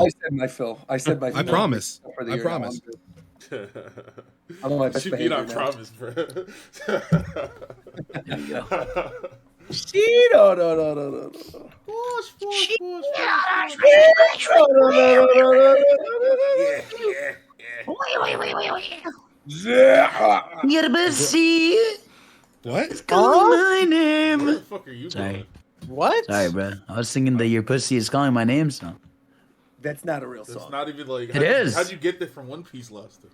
I said my fill. I said my I fill. promise. For the I year. promise. I'm on my best You beat our behavior now. promise, bro. There we go. See, no. Force. Yeah. You're busy. What? Calling my name. Where the fuck are you Sorry. going? What? Sorry, bro. I was singing the Your Pussy is Calling My Name song. That's not a real That's song. not even like. It is. How'd you get there from One Piece, Lester?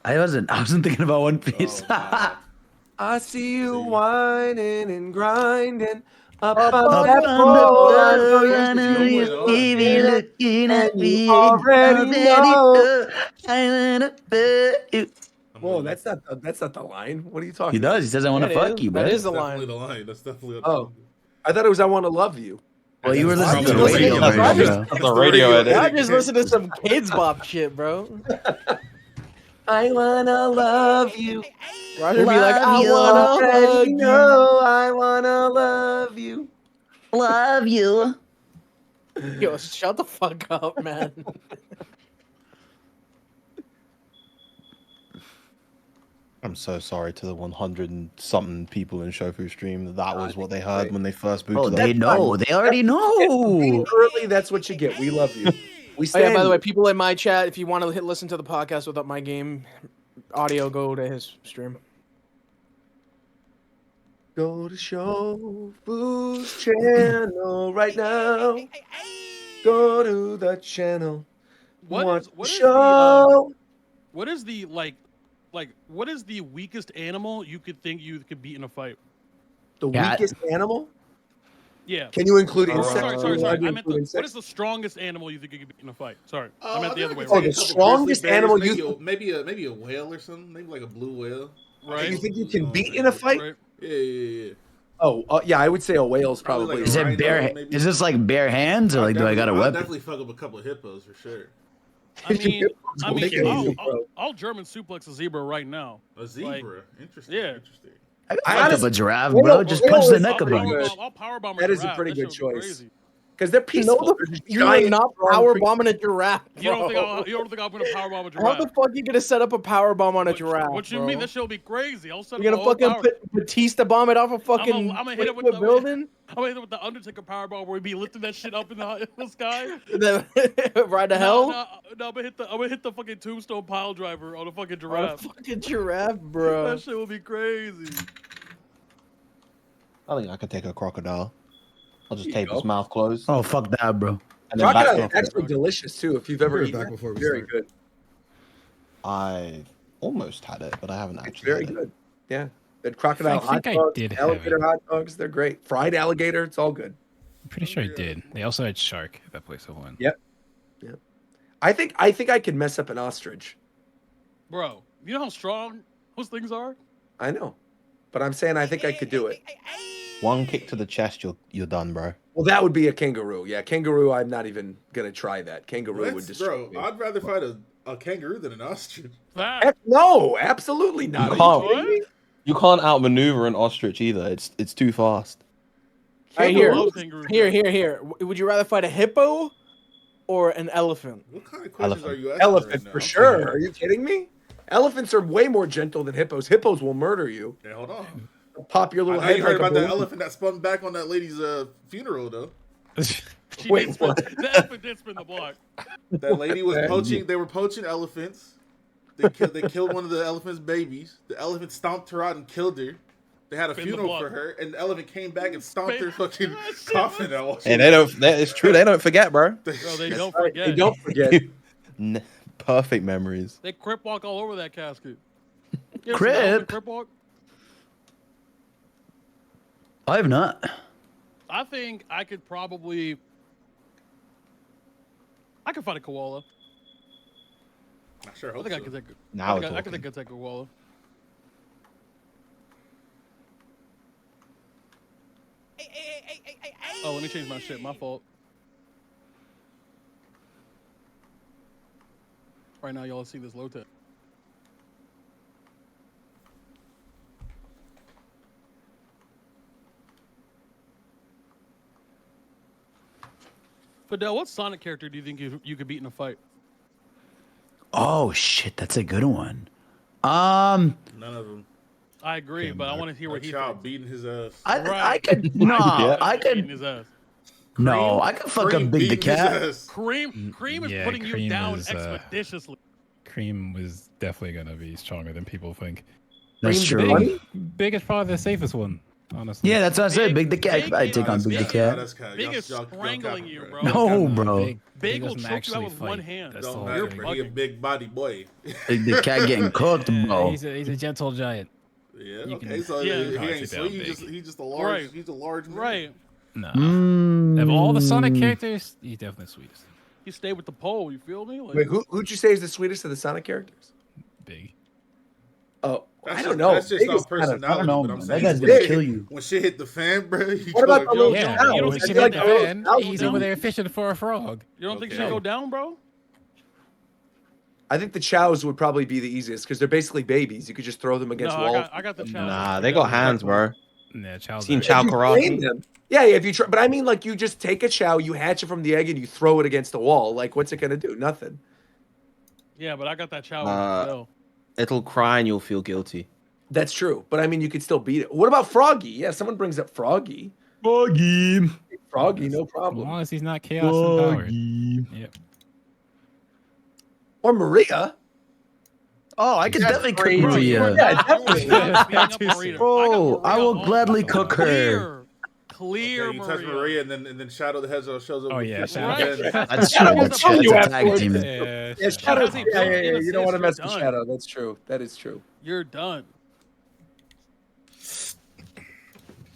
I wasn't thinking about One Piece. Oh, I see you whining and grinding up Up on on that the pole. I know What you is see going it, on, If man? you looking and at you me, already know. I wanna fuck you. Whoa, that's not the line. What are you He talking does. about? He says, I want to That fuck is- you, bro. that is That's the definitely line. the line. That's definitely a Oh, I thought it was I Want to Love You. Well, you were That's listening to the probably radio the version, radio bro. That's the radio edit. I just listen to some kids bop shit, bro. I wanna love you. Roger be like, Love I you. wanna hug Already you. know I wanna love you. Love you. Yo, shut the fuck up, man. I'm so sorry to the 100 and something people in Shofu stream. That was what they heard when they first booted Bro, up. they know. They already know. Early, that's what you get. We love you. We Oh, stand. yeah, by the way, people in my chat, if you want to listen to the podcast without my game audio, go to his stream. Go to Shofu's channel right now. Go to the channel. Watch the show. what is the what is the weakest animal you could think you could beat in a fight? The Cat. weakest animal? Yeah. Can you include Oh, insects? sorry. Can you I meant include what insects? is the strongest animal you think you could beat in a fight? Sorry, I meant the I other way think I around. could the take a strongest grizzly bear, animal maybe a whale or something, maybe like a blue whale. Right. You think you can beat in a fight? Right. Yeah. Oh, yeah, I would say a whale's Probably probably. like Is a it rhino, bare? maybe. Is this like bare hands or like do I got a I'll weapon? definitely fuck up a couple of hippos for sure. I mean, Look at you, bro. I'll German suplex a zebra right now. A zebra, interesting. Yeah. Interesting. I I fucked up honestly- a giraffe, Whale- bro. Just whale punch the is neck of pretty him. good. I'll powerbomb a That is a giraffe. pretty That good shit would be choice. crazy. Because they're No, peaceful. They're just you're giant, not strong power creatures. bombing a giraffe. You don't think bro. I'm gonna powerbomb a How giraffe? the fuck you gonna set up a power bomb on a What- giraffe? What you bro? mean? That shit will be crazy. I'll set You're up gonna a whole fucking put Batista bomb it off a fucking I'm gonna hit it with 20-foot the building? I'm gonna hit it with the Undertaker powerbomb where he be lifting that shit up in the sky. Ride to hell? No, I'm gonna hit the fucking tombstone pile driver on a fucking On a giraffe. fucking giraffe, bro. That shit will be crazy. I think I could take a crocodile. I'll just There you tape his go. mouth closed. Oh fuck that, bro. And then back Crocodile off is it. actually delicious too. If you've ever Put it eaten back it, before we very start. good. I almost had it, but I haven't It's actually. very had it. good. Yeah, that crocodile I hot think I dogs, did have alligator it. hot dogs, they're great. Fried alligator, it's all good. I'm pretty sure I did. They also had shark at that place I went. Yep. I think I could mess up an ostrich. Bro, you know how strong those things are? I know, but I'm saying I think I could do it. One kick to the chest, you're done, bro. Well, that would be a kangaroo. Yeah, kangaroo. I'm not even gonna try that. Kangaroo would destroy me. I'd rather fight a kangaroo than an ostrich. Heck no, absolutely not. You Are can't. kidding me? You can't outmaneuver an ostrich either. It's too fast. Right, Kangaroo? here. Would you rather fight a hippo or an elephant? What kind of questions Elephant. are you asking Elephant right now? for sure. Are you kidding me? Elephants are way more gentle than hippos. Hippos will murder you. Yeah, hold on. They'll pop your I little know head you heard like a about that balloon. elephant that spun back on that lady's funeral, though. Wait, did spin, what? the elephant did spin the block. That lady was Okay. poaching. They were poaching elephants. They killed one of the elephant's babies. The elephant stomped her out and killed her. They had a Spin the funeral block. for her, and the elephant came back and stomped Spin- her fucking That shit coffin was- out. And they don't. It's true. They don't forget, bro. Bro, they don't Right, forget. They don't forget. Perfect memories. They crip walk all over that casket. You ever seen Crip? an elephant crip walk? I have not. I think I could fight a koala. I sure I hope think I so. could take. Now I we're think I could talking. take a koala. Oh, let me change my shit. My fault. Right now, y'all see this low tech. Fidel, what Sonic character do you think you could beat in a fight? Oh shit, that's a good one. None of them. I agree, but I want to hear what he Child thinks. beating his ass. I could no, I Beating could his ass. no, I could fuck up Big the beating his Cat. ass. Cream is Yeah, putting you Cream down is, expeditiously. Cream was definitely gonna be stronger than people think. That's Cream's true. Big is probably the safest one, honestly. Yeah, that's what I said. Big the Cat. I Big take on is- Big the Big Cat. That's cat. Big Y'all- is y'all strangling capping, you, bro. No, bro. Big will doesn't choke you out actually with one fight. hand. That's the Don't whole matter, thing. bro. He a big body boy. Big the Cat getting cooked, bro. He's a gentle giant. Yeah. You Okay. can- So Yeah. he Probably ain't take down sweet. Big. He's just a large. Right. He's a large man. Right. Nah. Of all the Sonic characters, he's definitely the sweetest. You stay with the pole. You feel me? Like, Wait, who'd you say is the sweetest of the Sonic characters? Big. Oh, That's I just, don't know. That's just Big our is kind of- personality. I don't know, but I'm man. saying That guy's when gonna shit kill hit- you. When shit hit the fan, bro. You What about the little Yeah, cows? you don't we think should he hit did the that? fan. Cows He's would over do- there fishing for a frog. you don't think Okay. she go down, bro? I think the chows would probably be the easiest because they're basically babies. You could just throw them No, against walls. I got the challenge. Nah, they got hands, bro. Yeah, Chow's Seen a- Chow If you train karate? them. Yeah, if you try, but I mean, like you just take a chow, you hatch it from the egg, and you throw it against the wall. Like, what's it gonna do? Nothing. Yeah, but I got that challenge. Uh, It'll cry and you'll feel guilty. That's true, but I mean, you could still beat it. What about Froggy? Yeah, someone brings up Froggy. Froggy. Froggy, no As problem. long as he's not chaos empowered. Yep. Or Maria. Oh, I could definitely cook crazy. Maria. Yeah, definitely. Bro, I will gladly cook her. Clear, Okay, you touch Maria, and then Shadow the Hedgehog shows up. Oh, with yeah, 50 Shadow. guns. That's Shadow true. will That's kill true. you That's a tag afterwards. team. Yeah, Shadow. Because he Yeah, built in you don't want to mess assists, with you're Shadow. That's true. That is true. You're done.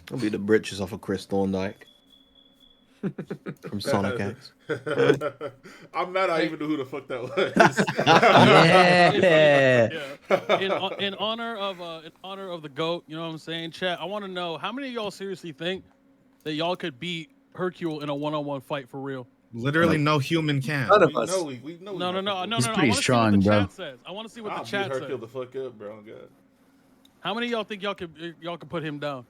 It'll be the britches off of Chris Thorndyke from Sonic X. I'm mad I even knew who the fuck that was. Yeah. Yeah. In honor of the GOAT, you know what I'm saying? Chat, I want to know how many of y'all seriously think that y'all could beat Hercule in a one-on-one fight for real? Literally, no human can. None of we us. know we know. No. He's I pretty wanna strong, see what the bro. chat says. I want to see what I'll the beat chat Hercule says. the fuck up, bro. God. How many of y'all think y'all could put him down?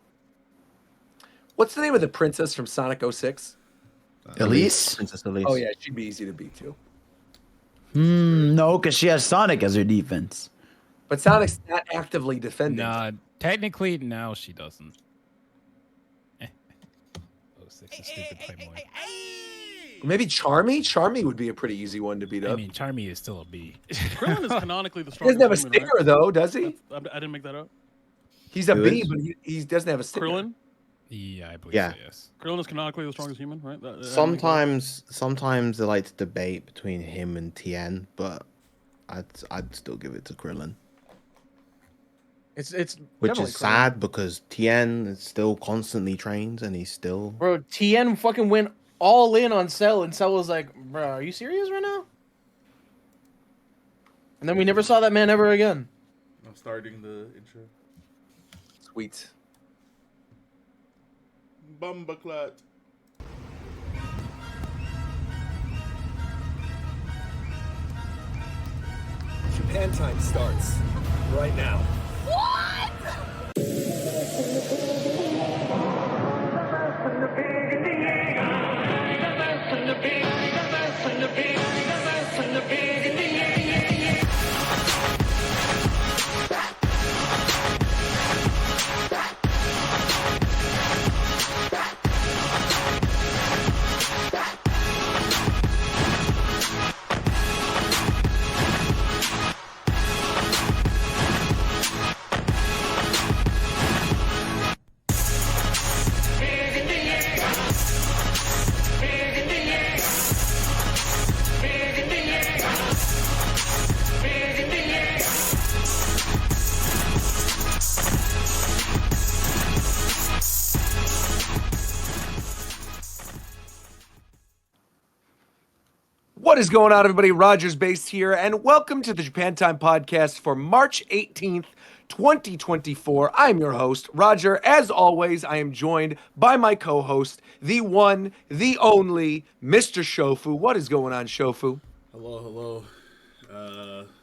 What's the name of the princess from Sonic 06? Elise? Princess Elise. Oh yeah, she'd be easy to beat too. No, because she has Sonic as her defense. But Sonic's not actively defending. Nah, technically, now she doesn't. Oh, 6 is stupid Playboy. Maybe Charmy. Charmy would be a pretty easy one to beat I up. mean, Charmy is still a B. Krillin is canonically the He strongest doesn't have a human, stinger right? though, does he? I didn't make that up. He's a Who B, is? but he doesn't have a stinger. Krillin? Yeah, I believe Yeah. so, yes. Krillin is canonically the strongest human, right? That- I didn't make that up. Sometimes they like to debate between him and Tien, but I'd still give it to Krillin. It's Which definitely is sad because Tien is still constantly trains and he's still Bro, Tien fucking went all in on Cell, and Cell was like, "Bro, are you serious right now?" And then we never saw that man ever again. I'm starting the intro. Sweet. Bumbaclat. Japan time starts right now. What is going on, everybody? Rogers Based here, and welcome to the Japan Time Podcast for March 18th, 2024. I'm your host, Roger. As always, I am joined by my co-host, the one, the only, Mr. Shofu. What is going on, Shofu? Hello.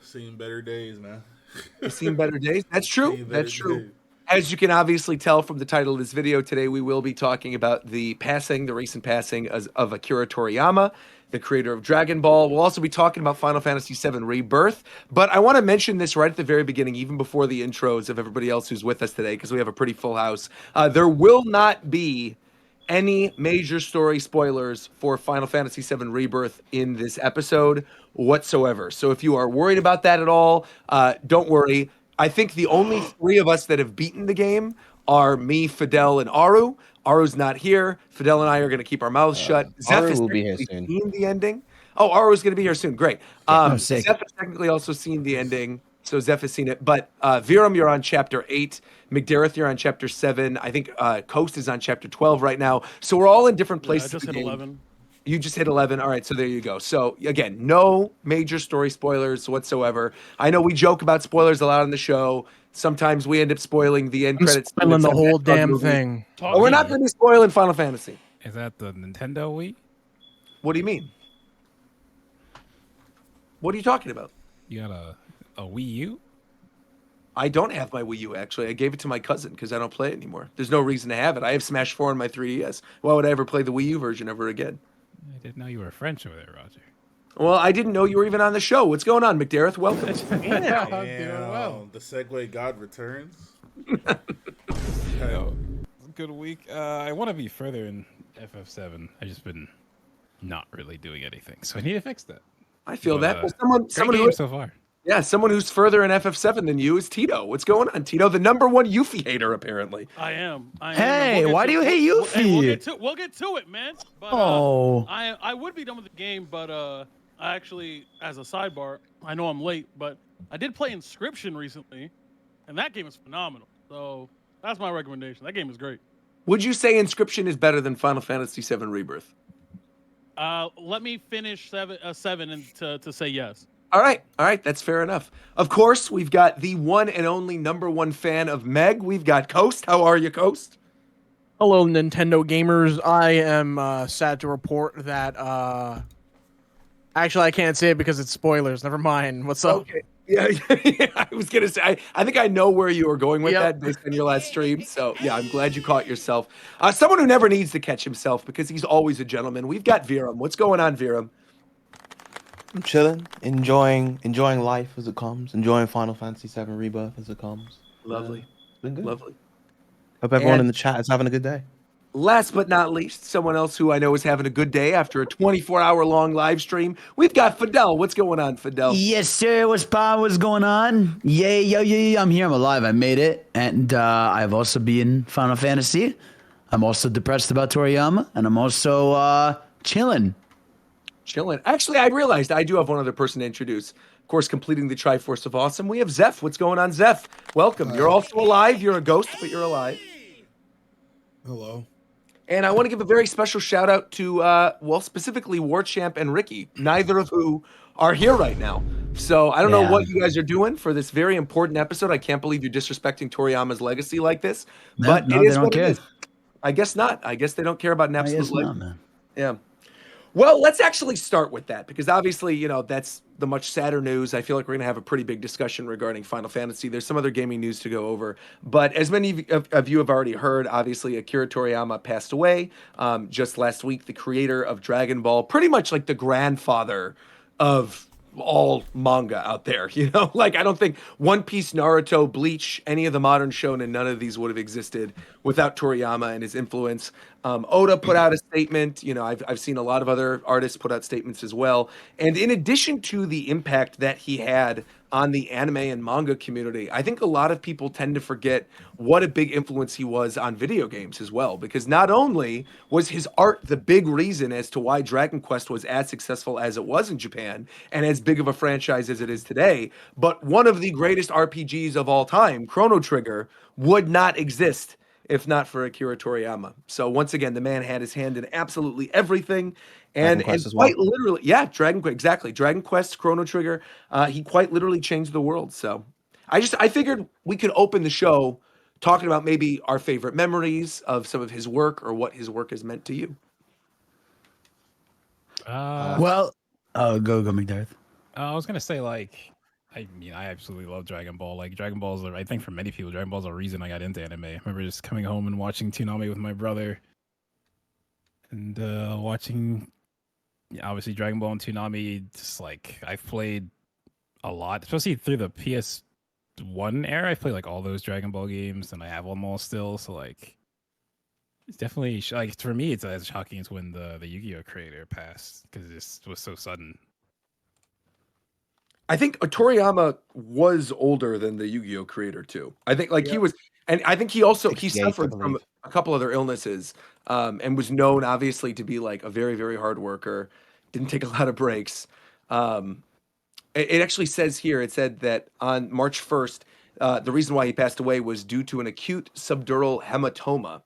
Seen better days, man. You've seen better days? That's true. Seen better That's true. days. As you can obviously tell from the title of this video today, we will be talking about the recent passing of Akira Toriyama, the creator of Dragon Ball. We'll also be talking about Final Fantasy VII Rebirth. But I want to mention this right at the very beginning, even before the intros of everybody else who's with us today, because we have a pretty full house. There will not be any major story spoilers for Final Fantasy VII Rebirth in this episode whatsoever. So if you are worried about that at all, don't worry. I think the only three of us that have beaten the game are me, Fidel, and Aru. Aru's not here. Fidel and I are going to keep our mouths shut. Zeph Aru has will be here technically soon. seen the ending. Oh, Aru's going to be here soon. Great. sick. Zeph has technically also seen the ending, so Zeph has seen it. But Viram, you're on chapter 8. McDareth, you're on chapter 7. I think Coast is on chapter 12 right now. So we're all in different Yeah, I places. just of the hit game. 11. You just hit 11. All right, so there you go. So again, no major story spoilers whatsoever. I know we joke about spoilers a lot on the show. Sometimes we end up spoiling the end I'm credits. spoiling the whole damn movie. thing. Oh, we're not going to be spoiling Final Fantasy. Is that the Nintendo Wii? What do you mean? What are you talking about? You got a Wii U? I don't have my Wii U, actually. I gave it to my cousin because I don't play it anymore. There's no reason to have it. I have Smash 4 on my 3DS. Why would I ever play the Wii U version ever again? I didn't know you were French over there, Roger. Well, I didn't know you were even on the show. What's going on, McDareth? Welcome. Yeah, Damn, the Segway God returns. Yo, good week. I want to be further in FF7. I just been not really doing anything, so I need to fix that. I feel But, that. Well, someone game who, so far. yeah, someone who's further in FF7 than you is Tito. What's going on, Tito? The number one Yuffie hater, apparently. I am. Hey, And why do you hate Yuffie? Hey, we'll get to it, man. But, Oh. I would be done with the game, but I actually, as a sidebar, I know I'm late, but I did play Inscription recently, and that game is phenomenal. So that's my recommendation. That game is great. Would you say Inscription is better than Final Fantasy VII Rebirth? Let me finish seven and to say yes. All right, that's fair enough. Of course, we've got the one and only number one fan of Meg. We've got Coast. How are you, Coast? Hello, Nintendo gamers. I am sad to report that. Actually, I can't say it because it's spoilers. Never mind. What's up? Okay. Yeah, I was gonna say. I think I know where you were going with that based on your last stream. So yeah, I'm glad you caught yourself. Someone who never needs to catch himself because he's always a gentleman. We've got Viram. What's going on, Viram? I'm chilling, enjoying life as it comes, enjoying Final Fantasy VII Rebirth as it comes. Lovely, It's been good. lovely. Hope everyone And- in the chat is having a good day. Last but not least, someone else who I know is having a good day after a 24-hour long live stream. We've got Fidel. What's going on, Fidel? Yes, sir. What's going on? Yay, yo, I'm here. I'm alive. I made it. And I've also been Final Fantasy. I'm also depressed about Toriyama. And I'm also chilling. Chilling. Actually, I realized I do have one other person to introduce. Of course, completing the Triforce of Awesome, we have Zeph. What's going on, Zeph? Welcome. You're also alive. You're a ghost, but you're alive. Hello. And I want to give a very special shout out to, specifically Warchamp and Ricky, neither of who are here right now. So I don't know what you guys are doing for this very important episode. I can't believe you're disrespecting Toriyama's legacy like this. No, But no, it they is don't what it care. is. I guess not. I guess they don't care about an I absolute guess not, man. Yeah. Well, let's actually start with that because obviously, that's the much sadder news. I feel like we're going to have a pretty big discussion regarding Final Fantasy. There's some other gaming news to go over. But as many of you have already heard, obviously, Akira Toriyama passed away just last week, the creator of Dragon Ball, pretty much like the grandfather of all manga out there, like I don't think One Piece, Naruto, Bleach, any of the modern shonen, none of these would have existed without Toriyama and his influence. Oda put out a statement. I've seen a lot of other artists put out statements as well. And in addition to the impact that he had on the anime and manga community, I think a lot of people tend to forget what a big influence he was on video games as well, because not only was his art the big reason as to why Dragon Quest was as successful as it was in Japan and as big of a franchise as it is today, but one of the greatest RPGs of all time, Chrono Trigger, would not exist if not for Akira Toriyama. So once again, the man had his hand in absolutely everything. And Quest as quite well. literally, Dragon Quest, exactly. Dragon Quest, Chrono Trigger, he quite literally changed the world. So I figured we could open the show talking about maybe our favorite memories of some of his work or what his work has meant to you. Well, go, McDareth. I was gonna say I mean, I absolutely love Dragon Ball. Like Dragon Balls are, I think for many people, Dragon Ball's a reason I got into anime. I remember just coming home and watching Toonami with my brother, and watching, obviously Dragon Ball and Toonami. Just like I've played a lot, especially through the PS1 era. I played like all those Dragon Ball games, and I have them all still. So like, it's definitely like for me, it's as shocking as when the Yu-Gi-Oh creator passed because it just was so sudden. I think Toriyama was older than the Yu-Gi-Oh creator too. I think like he was, and I think he also he 68, I suffered from believe. a couple other illnesses, and was known obviously to be like a very very hard worker. Didn't take a lot of breaks. It actually says here, it said that on March 1st, the reason why he passed away was due to an acute subdural hematoma.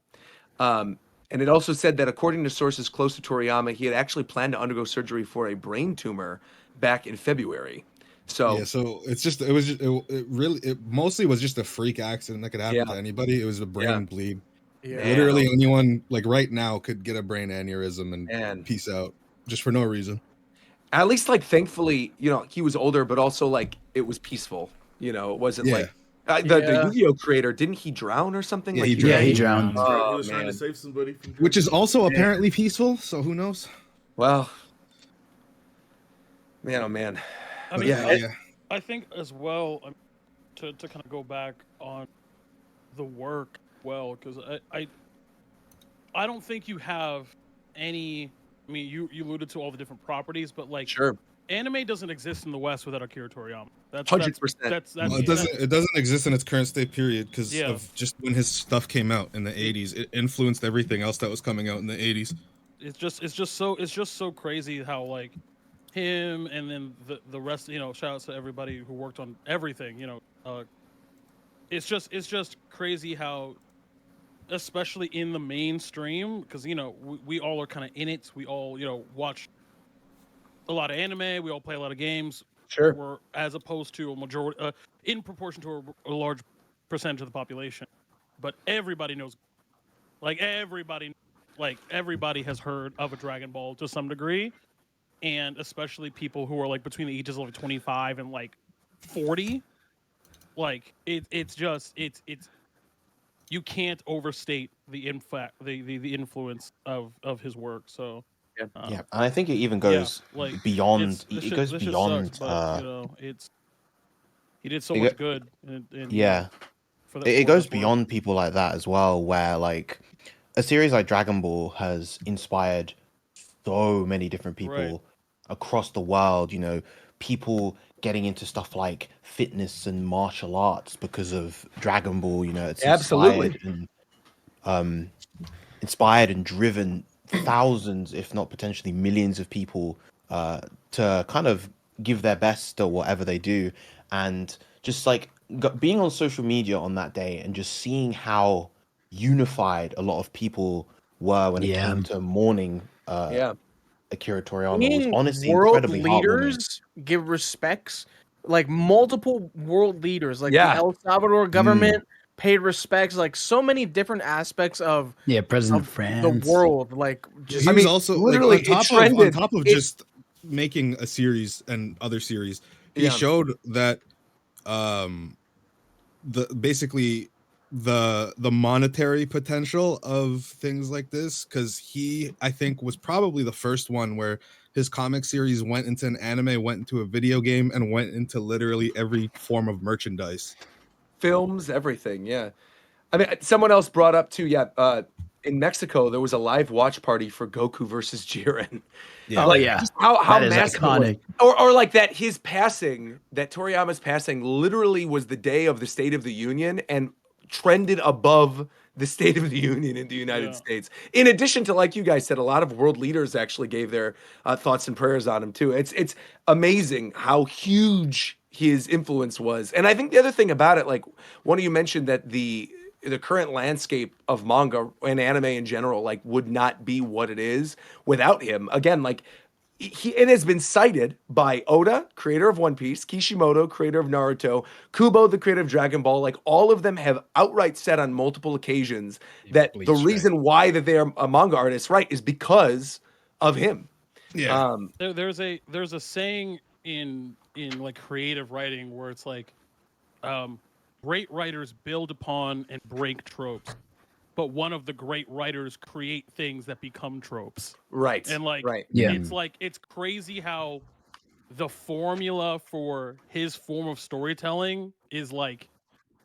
And it also said that according to sources close to Toriyama, he had actually planned to undergo surgery for a brain tumor back in February. So Yeah, so it was just it mostly was just a freak accident that could happen Yeah. to anybody. It was a brain bleed. Yeah. Man. Literally anyone like right now could get a brain aneurysm and Man. peace out just for no reason. At least like thankfully, he was older, but also like it was peaceful. It wasn't Yeah. like the Yeah. Yu-Gi-Oh creator, didn't he drown or something? Yeah, Like he Yeah, drowned. he drowned. He Oh, was trying to man. save somebody from Which is drinking. also apparently peaceful, so who knows? Well, man, oh man. I mean, Yeah. I think as well, to kind of go back on the work, well, because I don't think you have any. I mean, you alluded to all the different properties, but like Sure. anime doesn't exist in the West without Akira Toriyama. That's 100%. That's Well, it doesn't exist in its current state period because Yeah. of just when his stuff came out in the 80s. It influenced everything else that was coming out in the 80s. It's just so crazy how like him and then the rest. Shout out to everybody who worked on everything. It's just crazy how, especially in the mainstream, because we all are kind of in it. We all watch a lot of anime. We all play a lot of games. Sure. We're, as opposed to a majority, in proportion to a large percentage of the population. But everybody knows, everybody has heard of a Dragon Ball to some degree, and especially people who are like between the ages of like 25 and like 40. Like it's you can't overstate the influence of his work. So Yeah. Yeah, and I think it even goes like beyond. this It shit- goes this shit beyond. sucks, but, he did so it much go- good. And Yeah, for it for goes his work. beyond people like that as well, where like a series like Dragon Ball has inspired so many different people Right. across the world. People getting into stuff like fitness and martial arts because of Dragon Ball. It's Absolutely. inspired and driven thousands, if not potentially millions of people to kind of give their best to whatever they do. And just like being on social media on that day and just seeing how unified a lot of people were when it Yeah. came to mourning Yeah. Akira Toriyama was Seeing honestly world incredibly heartwarming. leaders give respects, like multiple world leaders, like Yeah. the El Salvador government paid respects, like so many different aspects of Yeah, President of the France. world, like just He I was mean, also literally, like, it on trended. top of It- just making a series and other series. He Yeah. showed that basically the monetary potential of things like this, because he, I think, was probably the first one where his comic series went into an anime, went into a video game, and went into literally every form of merchandise. Films, everything. Yeah. I mean, someone else brought up too. Yeah. In Mexico, there was a live watch party for Goku versus Jiren. Yeah. Oh, yeah. Just how That is massive it was. iconic. Or like that his passing, that Toriyama's passing literally was the day of the State of the Union and trended above the State of the Union in the United Yeah. States. In addition to, like you guys said, a lot of world leaders actually gave their thoughts and prayers on him too. It's amazing how huge his influence was. And I think the other thing about it, like one of you mentioned that the current landscape of manga and anime in general, like, would not be what it is without him. Again, like it has been cited by Oda, creator of One Piece, Kishimoto, creator of Naruto, Kubo, the creator of Dragon Ball. Like all of them have outright said on multiple occasions that Bleach, the right? reason why that they are a manga artist, right, is because of him. Yeah. There's a saying in in like creative writing where it's like great writers build upon and break tropes, but one of the great writers create things that become tropes. Right. And like right. Yeah. it's crazy how the formula for his form of storytelling is like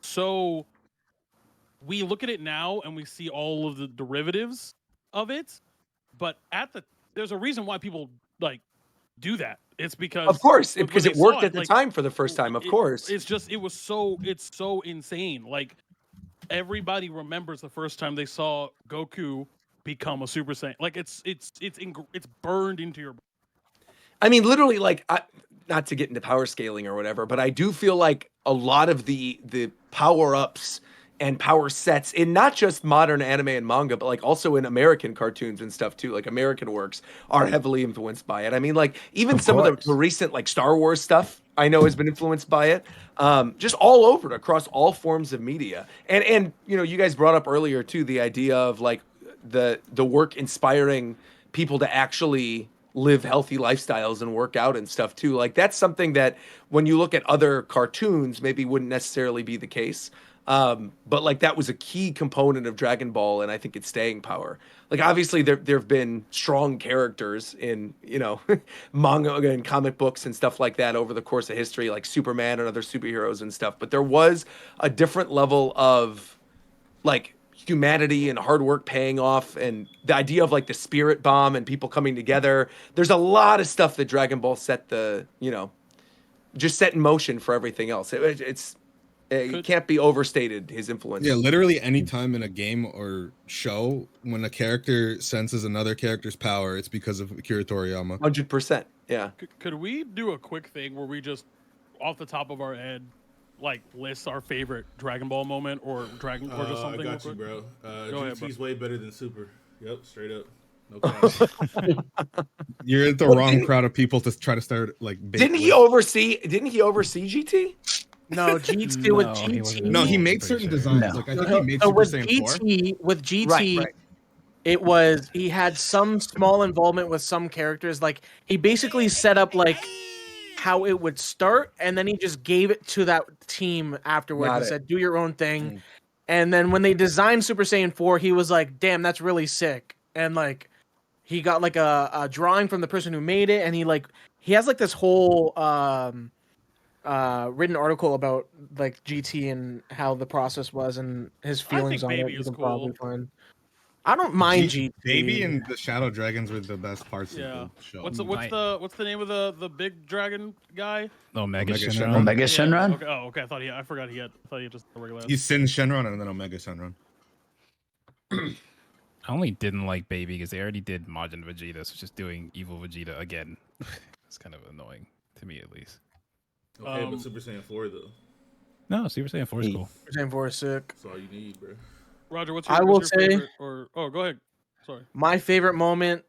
so we look at it now and we see all of the derivatives of it, but there's a reason why people like do that. It's because Of course, when because they it saw worked at the like, time for the first time. Of course. it's so insane. Like everybody remembers the first time they saw Goku become a Super Saiyan. Like it's burned into your. I mean, literally, like, not to get into power scaling or whatever, but I do feel like a lot of the power ups and power sets in not just modern anime and manga, but like also in American cartoons and stuff too. Like American works are heavily influenced by it. I mean, like even some of the recent like Star Wars stuff I know has been influenced by it. Just all over it across all forms of media. And you know, you guys brought up earlier too the idea of like the work inspiring people to actually live healthy lifestyles and work out and stuff too. Like that's something that when you look at other cartoons, maybe wouldn't necessarily be the case. But like that was a key component of Dragon Ball, and I think its staying power. Like obviously there've been strong characters in, you know, manga and comic books and stuff like that over the course of history, like Superman and other superheroes and stuff. But there was a different level of like humanity and hard work paying off, and the idea of like the spirit bomb and people coming together. There's a lot of stuff that Dragon Ball set just set in motion for everything else. It can't be overstated, his influence. Yeah, literally any time in a game or show when a character senses another character's power, it's because of Akira Toriyama. 100%. Yeah. Could we do a quick thing where we just, off the top of our head, like list our favorite Dragon Ball moment or just something? I got you, bro. Ahead, GT's bro. way better than Super. Yep, straight up. No problem. You're in the wrong crowd of people to try to start like. Didn't he oversee GT? No, GT No, with he GT. wasn't. No, he I'm made pretty certain sure. designs. No. Like I think he made So Super with Saiyan 4. GT, Right. it was he had some small involvement with some characters. Like he basically set up like how it would start, and then he just gave it to that team afterwards Got and it. said, "Do your own thing." And then when they designed Super Saiyan 4, he was like, "Damn, that's really sick." And like he got like a drawing from the person who made it, and he has like this whole written article about like GT and how the process was and his feelings on it. Baby You is can cool. probably find. I don't mind GT. Baby and the Shadow Dragons were the best parts Yeah. of the show. What's the name of the big dragon guy? Omega Omega Shenron. Shenron. Omega Yeah, Shenron. Okay. Oh, okay. I forgot he had just the regular. He's Sin Shenron and then Omega Shenron. I only didn't like Baby because they already did Majin Vegeta, so just doing evil Vegeta again. It's kind of annoying to me, at least. Okay, but Super Saiyan 4 though. No, Super Saiyan 4 is cool. Super Saiyan 4 is sick. That's all you need, bro. Roger, what's I your, will what's your say- favorite? Go ahead. Sorry. My favorite moment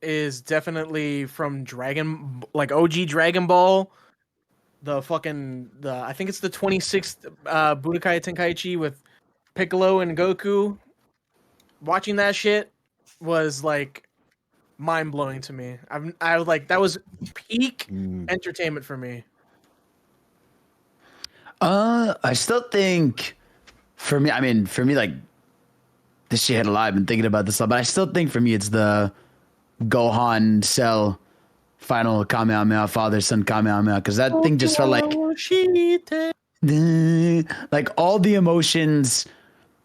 is definitely from OG Dragon Ball. I think it's the 26th Budokai Tenkaichi with Piccolo and Goku. Watching that shit was like mind blowing to me. I was like, that was peak entertainment for me. I still think for me, like this shit had a lot. I've been thinking about this a lot, but I still think for me it's the Gohan Cell final Kamehameha, father son Kamehameha, because that thing just felt like all the emotions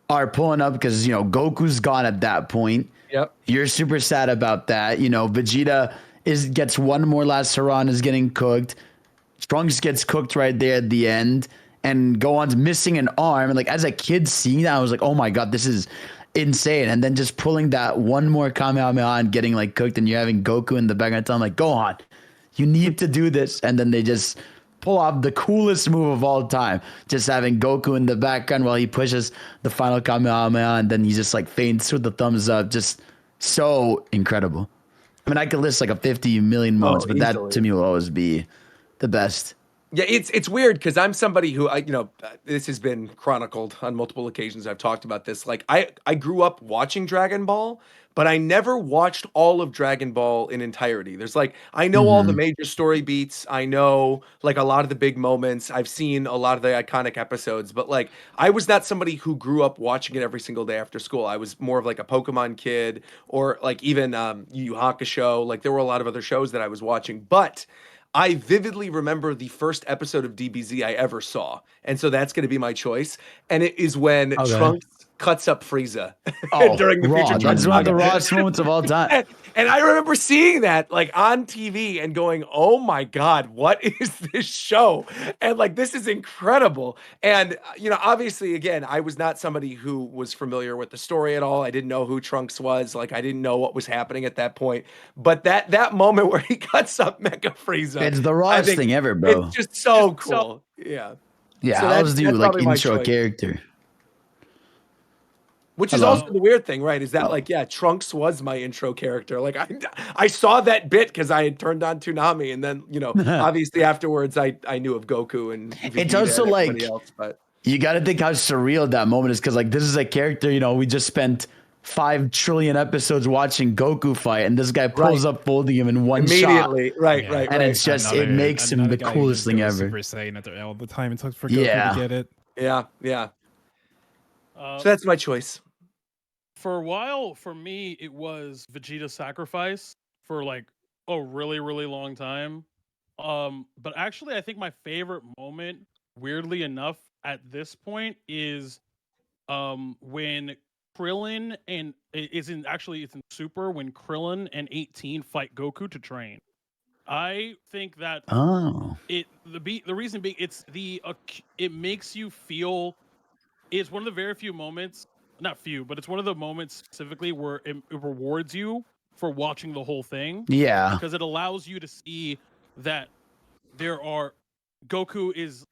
are pulling up because Goku's gone at that point. Yep. You're super sad about that. Vegeta gets one more last hurrah and is getting cooked. Trunks gets cooked right there at the end, and Gohan's missing an arm. And like as a kid seeing that, I was like, oh my god, this is insane. And then just pulling that one more Kamehameha and getting like cooked, and you're having Goku in the background telling like, Gohan, you need to do this. And then they just pull off the coolest move of all time, just having Goku in the background while he pushes the final Kamehameha, and then he just like faints with the thumbs up. Just so incredible. I mean, I could list like a 50 million moments, but easily. that to me will always be the best. Yeah, it's weird because I'm somebody who this has been chronicled on multiple occasions. I've talked about this. Like I grew up watching Dragon Ball, but I never watched all of Dragon Ball in entirety. There's like I know all the major story beats. I know like a lot of the big moments. I've seen a lot of the iconic episodes, but like I was not somebody who grew up watching it every single day after school. I was more of like a Pokemon kid or like even Yu Yu Hakusho. Like there were a lot of other shows that I was watching, but I vividly remember the first episode of DBZ I ever saw, and so that's going to be my choice. And it is when Okay. Trunks cuts up Frieza Oh, during the raw. Future Trunks That's one of the saga. rawest moments of all time. And I remember seeing that like on TV and going, "Oh my God, what is this show?" And like, this is incredible. And obviously, again, I was not somebody who was familiar with the story at all. I didn't know who Trunks was. Like, I didn't know what was happening at that point. But that moment where he cuts up Mecha Frieza, It's the I rawest think thing ever, bro. it's just so cool. Yeah. Yeah, So I that's- was do that's like probably my intro choice. character. Which is Hello. also the weird thing, right? Is that like, yeah, Trunks was my intro character. Like I saw that bit because I had turned on Toonami, and then obviously afterwards I knew of Goku and Vegeta It's also and like everybody else. But you got to think how surreal that moment is because like this is a character. We just spent 5 trillion episodes watching Goku fight, and this guy pulls up folding him in one shot. immediately, right, Yeah. right, And right. it's just it makes him another the guy coolest who thing goes ever. Super Saiyan at all the time and took for Goku Yeah. to get it. Yeah, yeah. Uh, So that's my choice. for a while, for me, it was Vegeta's sacrifice for like a really, really long time. But actually, I think my favorite moment, weirdly enough, at this point is when Krillin and it's in Super when Krillin and 18 fight Goku to train. I think that Oh, the reason being it makes you feel it's one of the very few moments, not few, but it's one of the moments specifically where it rewards you for watching the whole thing yeah. because it allows you to see that Goku is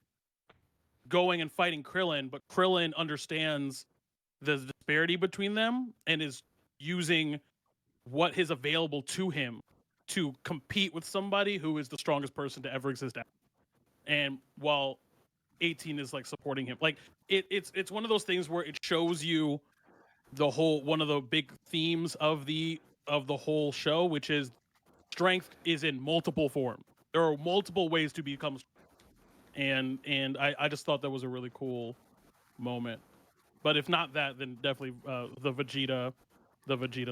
going and fighting Krillin, but Krillin understands the disparity between them and is using what is available to him to compete with somebody who is the strongest person to ever exist. And while 18 is like supporting him, like it's one of those things where it shows you one of the big themes of the whole show, which is strength is in multiple forms. There are multiple ways to become strong. And I just thought that was a really cool moment. But if not that, then definitely the Vegeta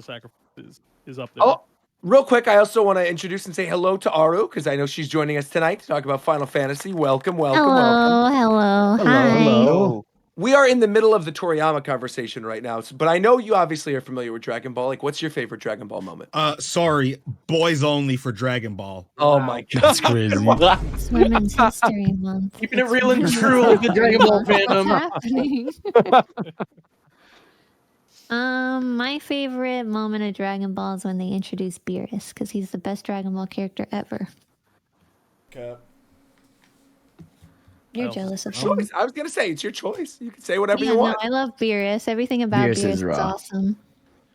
sacrifice is up there. Oh, real quick, I also want to introduce and say hello to Aru because I know she's joining us tonight to talk about Final Fantasy. Welcome, welcome, welcome. Hello. Hi. Hello. We are in the middle of the Toriyama conversation right now, but I know you obviously are familiar with Dragon Ball. Like, what's your favorite Dragon Ball moment? Sorry, boys only for Dragon Ball. Oh my God, That's crazy. It's Women's History Month. Keeping it It's real and Women's true History with the Dragon Ball Month. What's fandom. happening? My favorite moment of Dragon Ball is when they introduce Beerus because he's the best Dragon Ball character ever. Cap. You're Oh, jealous of him. choice. I was gonna say it's your choice. You can say whatever Yeah, you no, want. I love Beerus. Everything about Beerus Beerus is is raw. awesome.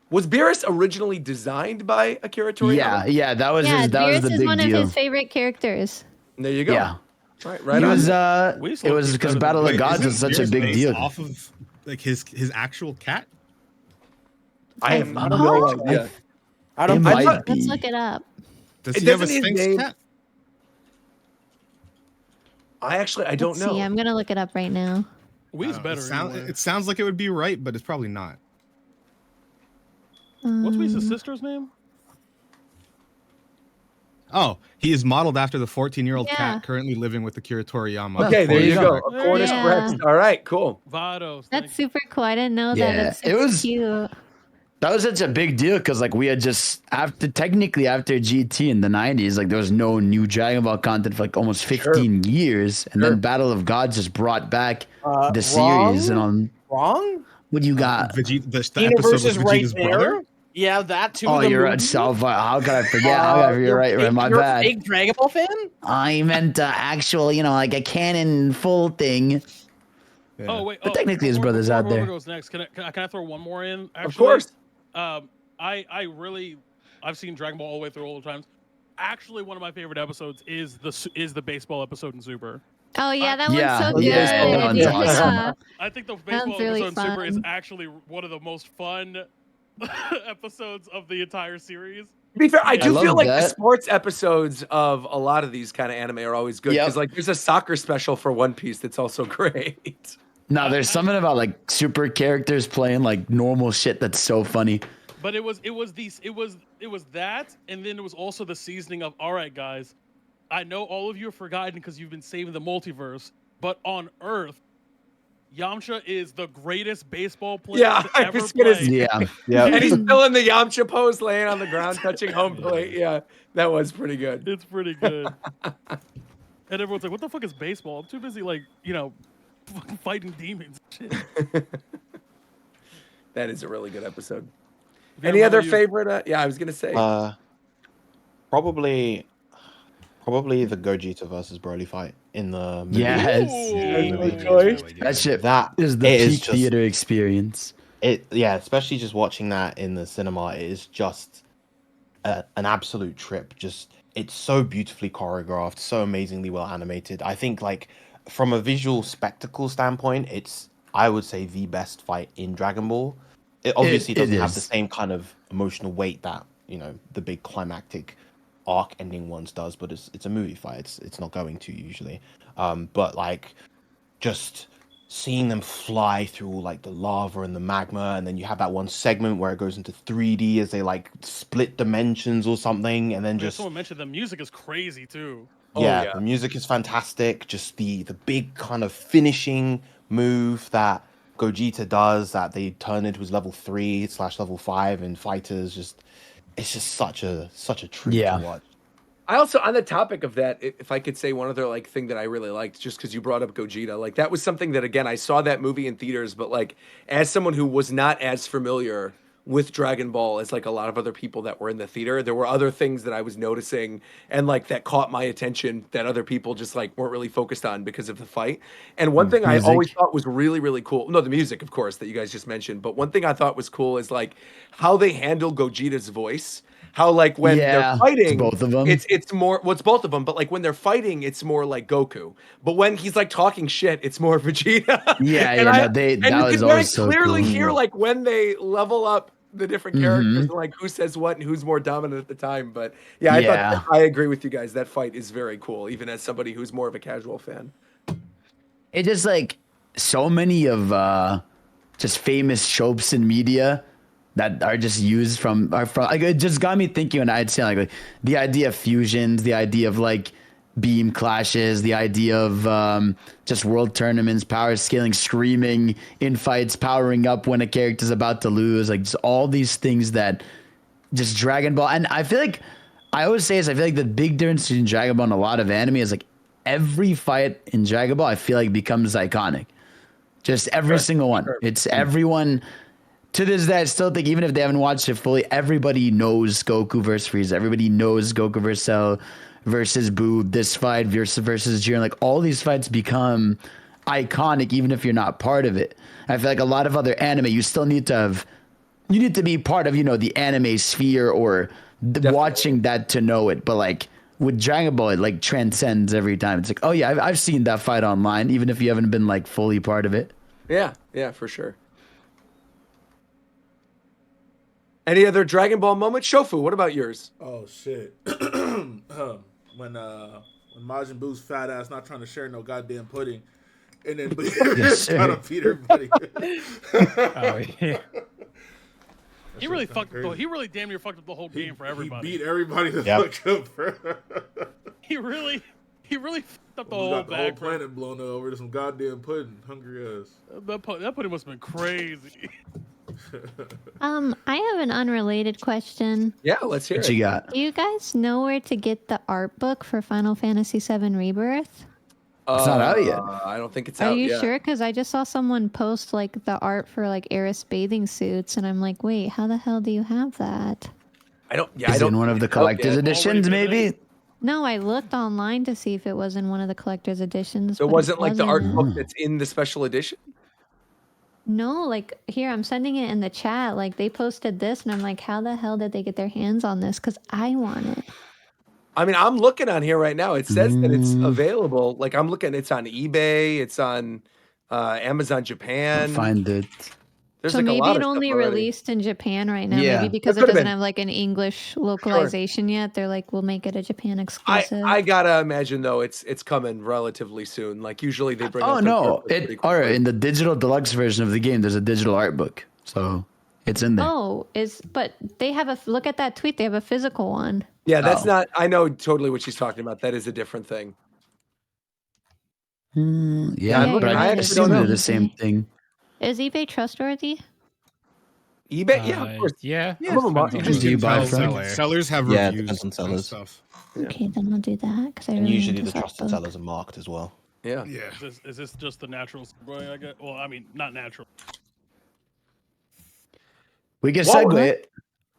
Was Beerus originally designed by Akira Toriyama? Yeah, that was Yeah, his, that was Beerus the is big one deal. of his favorite characters. There you go. Yeah, Right he on. was. We just It look was each because other Battle of Wait, Gods isn't was such a Beerus big based deal. off of like his actual cat. I have I no don't idea. I It don't. might thought- be. Let's look it up. Does It he have a doesn't his Sphinx name- cat? I don't Let's know. see. I'm gonna look it up right now. We's better. Anyway. It sounds like it would be right, but it's probably not. What's Whis' sister's name? Oh, he is modeled after the 14-year-old Yeah. cat currently living with Akira Toriyama. Okay, there There you you go. go. A Cornish Yeah. Rex. All right, cool. Vados. That's super cool. I didn't know Yeah, that. It's it was- cute. That was such a big deal because like we had just after GT in the 90s, like there was no new Dragon Ball content for like almost 15 years, and Sure. then Battle of Gods just brought back the Wrong? series. And on Wrong? what you got? Vegeta, the Cena episode versus with right Vegeta's there. brother. Yeah, that too. Oh, the you're right. movie. So how could I forget? How could I forget? You're Right, fake- my you're a bad. fake Dragon Ball fan? I meant actual, like a canon full thing. Yeah. Oh wait, But technically his before- brother's before out whoever there. Goes next. Can I throw one more in? Actually? Of course. I've seen Dragon Ball all the way through all the times. actually one of my favorite episodes is the baseball episode in Super. Oh yeah, that Yeah, one's so good. yeah, that one's awesome. Yeah. I think the That baseball one's really episode in Super is fun. actually one of the most fun episodes of the entire series. To be fair, I I do love feel like the that. sports episodes of a lot of these kind of anime are always good because Yep. like there's a soccer special for One Piece that's also great. No, there's something about like super characters playing like normal shit that's so funny. But it was that, and then it was also the seasoning of, all right, guys, I know all of you have forgotten because you've been saving the multiverse, but on Earth, Yamcha is the greatest baseball player Yeah, to I ever was gonna play. say- Yeah. Yeah. And he's still in the Yamcha pose, laying on the ground, touching home plate. Yeah, that was pretty good. It's pretty good. And everyone's like, what the fuck is baseball? I'm too busy, like, fucking fighting demons and shit. That is a really good episode. Yeah, Any what other about you? favorite? Yeah, I was gonna say. Probably the Gogeta versus Broly fight in the movie. Yes. Ooh. Good choice. That shit That is the it is peak just- theater experience. Especially just watching that in the cinema, it is just an absolute trip. Just it's so beautifully choreographed, so amazingly well animated. I think like from a visual spectacle standpoint, it's I would say the best fight in Dragon Ball. It obviously It doesn't have is. the same kind of emotional weight that the big climactic arc ending ones does, but it's a movie fight. It's not going to usually. But like just seeing them fly through like the lava and the magma, and then you have that one segment where it goes into 3D as they like split dimensions or something, and then Yeah, just someone mentioned the music is crazy too. yeah, yeah. the music is fantastic. Just the big kind of finishing move that Gogeta does that they turn into his level 3/level 5 in fighters. It's just such a treat Yeah. to watch. I also, on the topic of that, if I could say one other like thing that I really liked, just because you brought up Gogeta, like that was something that again I saw that movie in theaters, but like as someone who was not as familiar with Dragon Ball as like a lot of other people that were in the theater, there were other things that I was noticing and like that caught my attention that other people just like weren't really focused on because of the fight. And one thing I always Music. thought was really, really cool. No, the music, of course, that you guys just mentioned, but one thing I thought was cool is like how they handle Gogeta's voice. How like when Yeah, they're fighting, it's both of them. it's more well, it's both of them, but like when they're fighting, it's more like Goku. But when he's like talking shit, it's more Vegeta. Yeah, and yeah, I, no, they- and that you was can very always so clearly cool. hear like when they level up the different Mm-hmm. characters, like who says what and who's more dominant at the time. But yeah, I Yeah. thought I agree with you guys. That fight is very cool, even as somebody who's more of a casual fan. It just like so many of just famous tropes in media that are just used from like it just got me thinking when I'd say like the idea of fusions, the idea of like beam clashes, the idea of just world tournaments, power scaling, screaming in fights, powering up when a character's about to lose, like just all these things that just Dragon Ball. And I feel like I always say this, I feel like the big difference between Dragon Ball and a lot of anime is like every fight in Dragon Ball I feel like becomes iconic. Just every single one. It's everyone to this day. I still think even if they haven't watched it fully, everybody knows Goku versus Frieza. Everybody knows Goku versus Cell versus Boo. This fight versus Jiren. Like all these fights become iconic even if you're not part of it. I feel like a lot of other anime, you still need to be part of, the anime sphere or watching that to know it. But like with Dragon Ball, it like transcends every time. It's like, oh yeah, I've seen that fight online, even if you haven't been like fully part of it. Yeah, for sure. Any other Dragon Ball moments? Shofu, what about yours? Oh shit. When Majin Buu's fat ass not trying to share no goddamn pudding, and then Yes, sir. trying to feed everybody. Oh yeah. He really fucked up. He really damn near fucked up the whole game for everybody. He beat everybody the Yep. fuck up, bro. He really fucked up the We whole got the whole bag. bro. planet blown over to some goddamn pudding. Hungry ass. That pudding must have been crazy. I have an unrelated question. Yeah, let's hear What it. you got? Do you guys know where to get the art book for Final Fantasy VII Rebirth? It's not out yet. I don't think it's Are out you yet. sure? Because I just saw someone post like the art for like Eris bathing suits, and I'm like, wait, how the hell do you have that? I don't. Yeah, I Is it don't. in one of the think it's out collector's yet. editions, Already been maybe? No, I looked online to see if it was in one of the collector's editions. So it but wasn't like the art wasn't. book that's in the special edition. No, like here, I'm sending it in the chat. Like they posted this, and I'm like, how the hell did they get their hands on this? Because I want it. I mean, I'm looking on here right now. It says that it's Mm. available. Like I'm looking, it's on eBay, it's on Amazon I'll Japan. find it. There's So like a maybe lot it of stuff only already. released in Japan right now. Yeah. Maybe because That it could've doesn't been. have like an English localization yet. They're like, we'll make it a Japan exclusive. I gotta imagine though it's coming relatively soon. Like usually they bring Oh out their no! first pretty All right, quickly. in the digital deluxe version of the game, there's a digital art book, so it's in there. Oh, but they have look at that tweet. They have a physical one. Yeah, that's Oh. not. I know totally what she's talking about. That is a different thing. Yeah, Yeah, I'm looking. you're I right, actually it's don't assume know. they're the same eBay. thing. Is eBay trustworthy? eBay, yeah, of course. Yeah. Some of them are. Depends You on just Who do you can buy tell. from? seller. Sellers have Yeah, it reviews depends on and sellers. stuff. Yeah. Okay, then I'll do that because I And really usually need the this art trusted book. sellers are marked as well. Yeah. Yeah. Is this just the natural segue? I guess. Well, I mean, not natural. We can Well, segue it.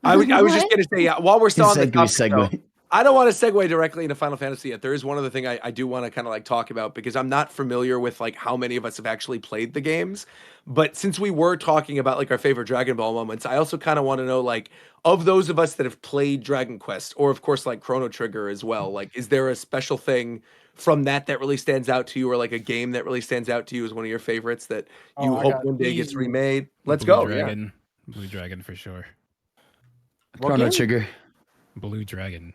I was just What? gonna say, yeah, while we're still on the topic, though, Segue. I don't want to segue directly into Final Fantasy yet. There is one other thing I do want to kind of like talk about because I'm not familiar with like how many of us have actually played the games. But since we were talking about like our favorite Dragon Ball moments, I also kind of want to know like of those of us that have played Dragon Quest or of course like Chrono Trigger as well, like is there a special thing from that really stands out to you or like a game that really stands out to you as one of your favorites that you Oh, I hope got one day gets easy. remade? Let's Blue go. Dragon. Blue Dragon for sure. What Chrono game? Trigger. Blue Dragon.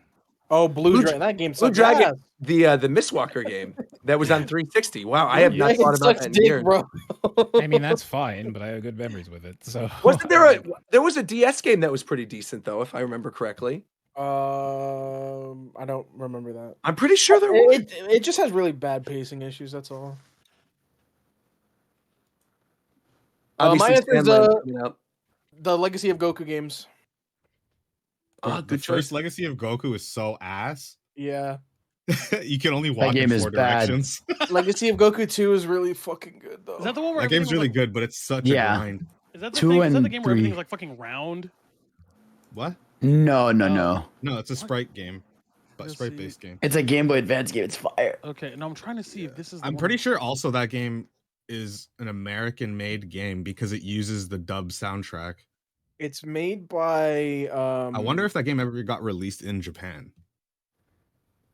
Oh, Blue Blue Dragon. That game Blue sucks. Dragon, the Mistwalker game that was on 360. Wow, I have not Dragon thought about sucks that in dick, years. bro. I mean, that's fine, but I have good memories with it. So Wasn't there was a DS game that was pretty decent though, if I remember correctly. I don't remember that. I'm pretty sure there was. It just has really bad pacing issues. That's all. Obviously, my answer is Sandland coming out. the Legacy of Goku games. Ah, The good first choice. Legacy of Goku is so ass. Yeah, You can only walk game in is 4 bad. directions. Legacy of Goku 2 is really fucking good though. Is that the one where That game's everything was, really like, good, but it's such Yeah. a grind. Is that the 2 thing? Is that and the game where everything's 3. like fucking round? What? No. No, it's a What? sprite game, but Let's sprite-based game. It's a Game Boy Advance game. It's fire. Okay, and I'm trying to see if this is. The I'm one- pretty sure also that game is an American-made game because it uses the dub soundtrack. It's made by. I wonder if that game ever got released in Japan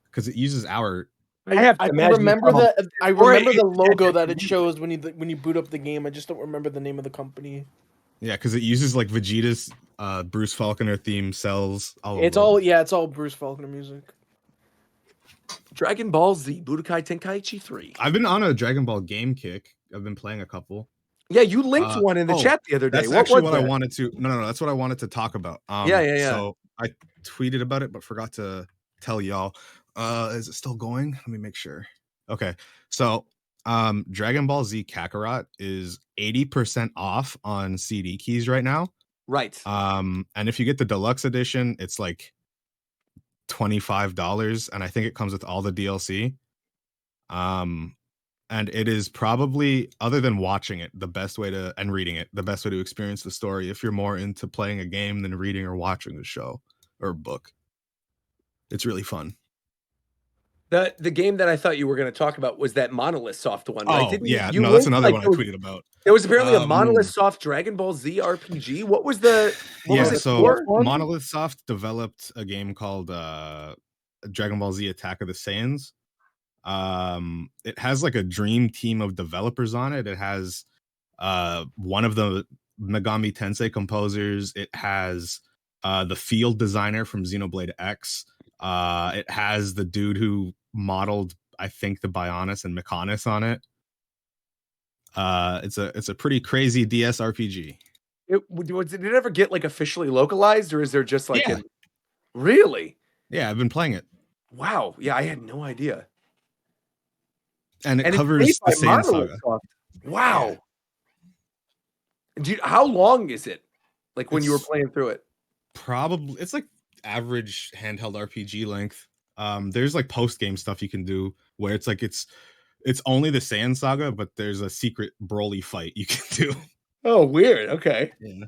because it uses our. I have to imagine remember it's the I Or remember it- the logo that it shows when you boot up the game. I just don't remember the name of the company. Yeah, because it uses like Vegeta's Bruce Falconer theme cells. It's all Bruce Faulkner music. Dragon Ball Z Budokai Tenkaichi 3. I've been on a Dragon Ball game kick. I've been playing a couple. Yeah, you linked one in the chat the other day. That's What actually was what I that? wanted to. No. That's what I wanted to talk about. Yeah. So I tweeted about it, but forgot to tell y'all. Is it still going? Let me make sure. Okay. So, Dragon Ball Z Kakarot is 80% off on CD keys right now. Right. And if you get the deluxe edition, it's like $25, and I think it comes with all the DLC. And it is probably, other than watching it, the best way to and reading it, the best way to experience the story if you're more into playing a game than reading or watching a show or a book. It's really fun. The game that I thought you were going to talk about was that Monolith Soft one, right? Oh, Didn't yeah. you No, that's linked, another like, one I there was- tweeted about. There was apparently a Um, Monolith Soft Dragon Ball Z RPG. What was the? What Yeah, was it so for? Monolith Soft developed a game called Dragon Ball Z Attack of the Saiyans. It has like a dream team of developers on it. It has one of the Megami Tensei composers. It has the field designer from Xenoblade X. It has the dude who modeled, I think, the Bionis and Mechonis on it. It's a pretty crazy DS RPG. Did it ever get like officially localized, or is there just like Yeah. really? Yeah, I've been playing it, Wow. Yeah, I had no idea. and it And covers it's the made by Saiyan Monolith Saga. Soft. Wow. How long is it? Like when you were It's- playing through it? Probably it's like average handheld RPG length. There's like post game stuff you can do where it's like it's only the Saiyan Saga, but there's a secret Broly fight you can do. Oh, weird. Okay. Yeah.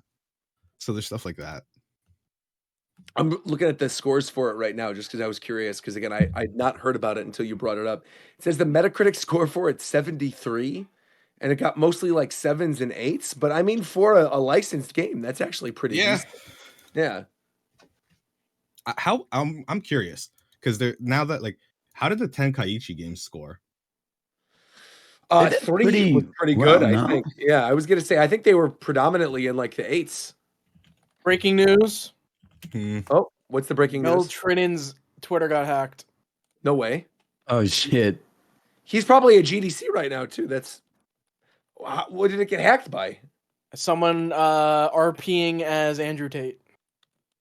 So there's stuff like that. I'm looking at the scores for it right now just because I was curious. Because again, I'd not heard about it until you brought it up. It says the Metacritic score for it's 73, and it got mostly like 7s and 8s. But I mean, for a licensed game, that's actually pretty Yeah. decent. Yeah. How I'm curious because they're now that like, how did the Tenkaichi games score? They did 3 was pretty well, good, I no? think. Yeah, I was gonna say I think they were predominantly in like the 8s. Breaking news: Oh, what's the breaking Bill news? Trinin's Twitter got hacked. No way. Oh shit! He's probably a GDC right now too. That's what did it get hacked by? Someone RPing as Andrew Tate.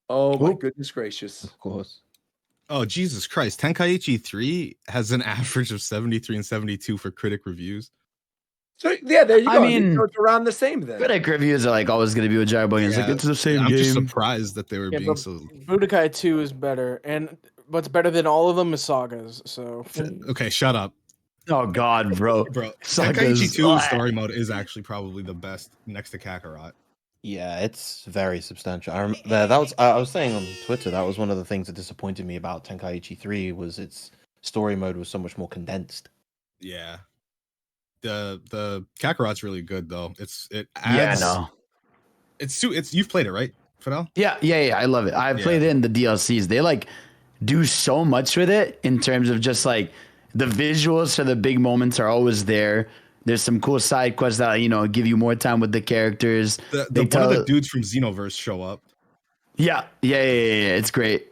Oh my goodness gracious! Of course. Oh Jesus Christ! Tenkaichi 3 has an average of 73 and 72 for critic reviews. So yeah, there you I go. mean, So it's around the same then. Critic reviews are like always going to be with Dragon Ball. It's like it's the same I'm game. just surprised that they were Yeah, being but so. Budokai 2 is better, and what's better than all of them is Sagas. So Okay, shut up, Oh God, bro! bro. Sagas. Tenkaichi 2 story mode is actually probably the best next to Kakarot. Yeah, it's very substantial. I was saying on Twitter that was one of the things that disappointed me about Tenkaichi 3 was its story mode was so much more condensed. Yeah, the Kakarot's really good though. It Yeah, adds. no. It's you've played it, right, Fidel? Yeah. I love it. I played it in the DLCs. They like do so much with it in terms of just like the visuals for the big moments are always there. There's some cool side quests that give you more time with the characters. One of the dudes from Xenoverse show up. Yeah. It's great.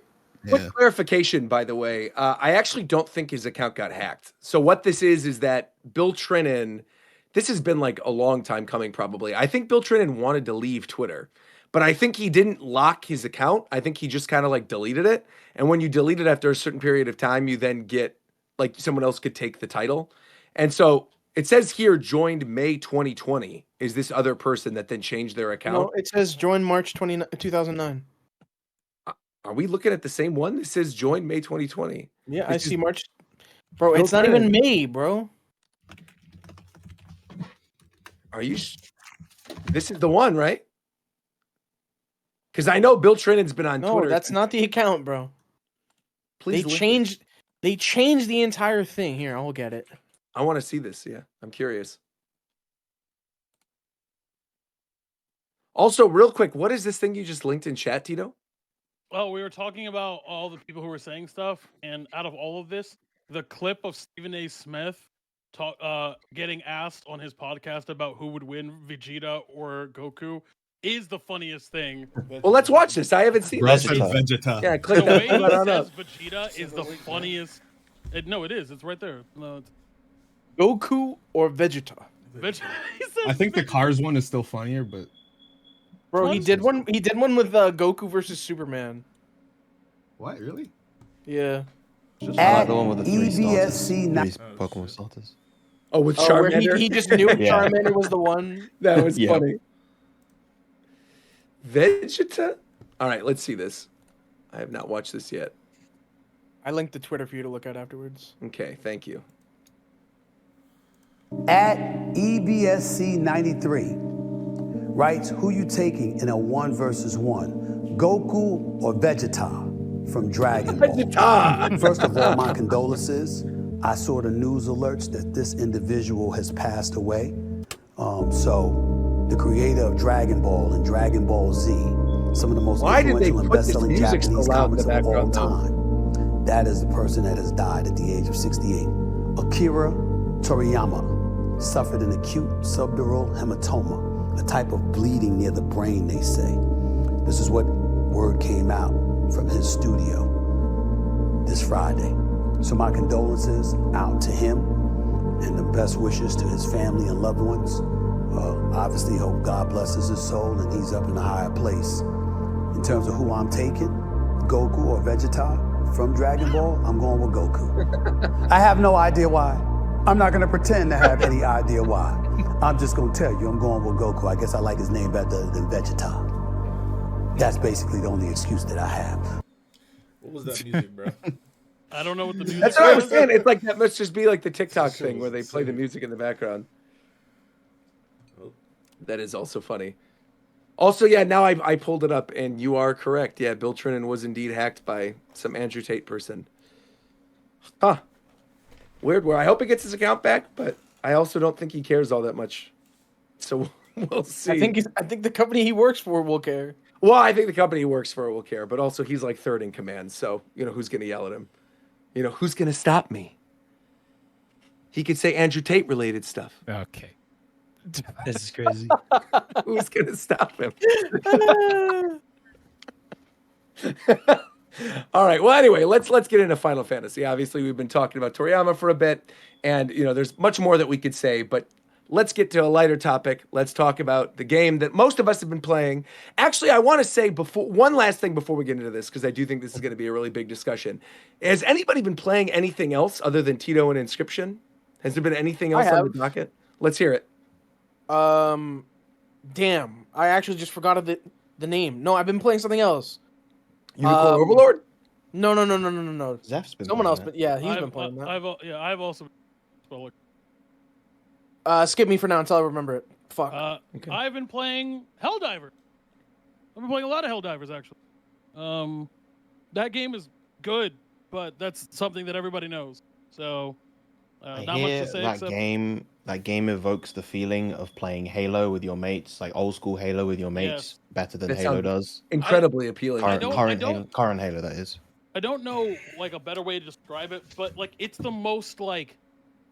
Quick clarification, by the way. I actually don't think his account got hacked. So what this is that Bill Trinen, this has been like a long time coming probably. I think Bill Trinen wanted to leave Twitter, but I think he didn't lock his account. I think he just kind of like deleted it. And when you delete it after a certain period of time, you then get like someone else could take the title. And so it says here joined May 2020 is this other person that then changed their account. no, it says join March 2009. Are we looking at the same one? This says joined May 2020. Yeah, This I is see March. Bro, Bill it's not even Trinen. May, bro. Are you? This is the one, right? Because I know Bill Trinen's been on No, Twitter. that's not the account, bro. Please They link it. changed the entire thing. Here, I'll get it. I want to see this. Yeah, I'm curious. Also, real quick, what is this thing you just linked in chat, Tito? Well, we were talking about all the people who were saying stuff, and out of all of this, the clip of Stephen A. Smith getting asked on his podcast about who would win, Vegeta or Goku, is the funniest thing. Well, let's watch this. I haven't seen this. Vegeta. Yeah, click The way that. he Hold on says up. Vegeta is the funniest. No, it is. It's right there. No, it's Goku or Vegeta? Vegeta. I think the Cars one is still funnier, but Bro, he did one. He did one with Goku versus Superman. what really? Yeah. The one with the three EBSC starters. Three Pokemon starters. Oh, with Where Charmander? he just knew Yeah. Charmander was the one. That was Yeah. funny. Vegeta? All right, let's see this. I have not watched this yet. I linked the Twitter for you to look at afterwards. Okay, thank you. At EBSC93 writes, who you taking in a 1 versus 1, Goku or Vegeta from Dragon Ball? Vegeta! First of all, my condolences. I saw the news alerts that this individual has passed away. So the creator of Dragon Ball and Dragon Ball Z, some of the most Why did they influential and put this best-selling music so Japanese loud in the comics of all background, though? time. That is the person that has died at the age of 68. Akira Toriyama suffered an acute subdural hematoma, a type of bleeding near the brain, they say. This is what word came out from his studio this Friday. So my condolences out to him and the best wishes to his family and loved ones. Obviously hope God blesses his soul and he's up in a higher place. In terms of who I'm taking, Goku or Vegeta from Dragon Ball, I'm going with Goku. I have no idea why. I'm not gonna pretend to have any idea why. I'm just gonna tell you I'm going with Goku. I guess I like his name better than Vegeta. That's basically the only excuse that I have. What was that music, bro? I don't know what the music That's what I is. was saying. It's like that must just be like the TikTok So thing where they play the silly. music in the background. Oh. That is also funny. Also, yeah, now I pulled it up and you are correct. Yeah, Bill Trinan was indeed hacked by some Andrew Tate person. Huh. Weird. Where I hope he gets his account back, but I also don't think he cares all that much. So we'll see. I think the company he works for will care. Well, I think the company he works for will care, but also he's like third in command, so you know who's going to yell at him. You know, who's gonna stop me? He could say Andrew Tate related stuff. Okay. This is crazy. Who's gonna stop him? All right. Well, anyway, let's get into Final Fantasy. Obviously, we've been talking about Toriyama for a bit, and you know, there's much more that we could say, but let's get to a lighter topic. Let's talk about the game that most of us have been playing. Actually, I want to say before one last thing before we get into this, because I do think this is going to be a really big discussion. Has anybody been playing anything else other than Tito and Inscription? Has there been anything else on the docket? Let's hear it. Damn, I actually just forgot the name. No, I've been playing something else. Unicorn Overlord? No. Zeph's been Someone playing else, that. but yeah, he's been playing that. I've also. Skip me for now until I remember it. Fuck. Okay. I've been playing Helldivers. I've been playing a lot of Helldivers actually. That game is good, but that's something that everybody knows. So, I not hear much to say. that Except game. That game evokes the feeling of playing Halo with your mates, like old school Halo with your mates, better than That Halo sounds does. incredibly appealing. Current Halo, that is. I don't know like a better way to describe it, but like it's the most like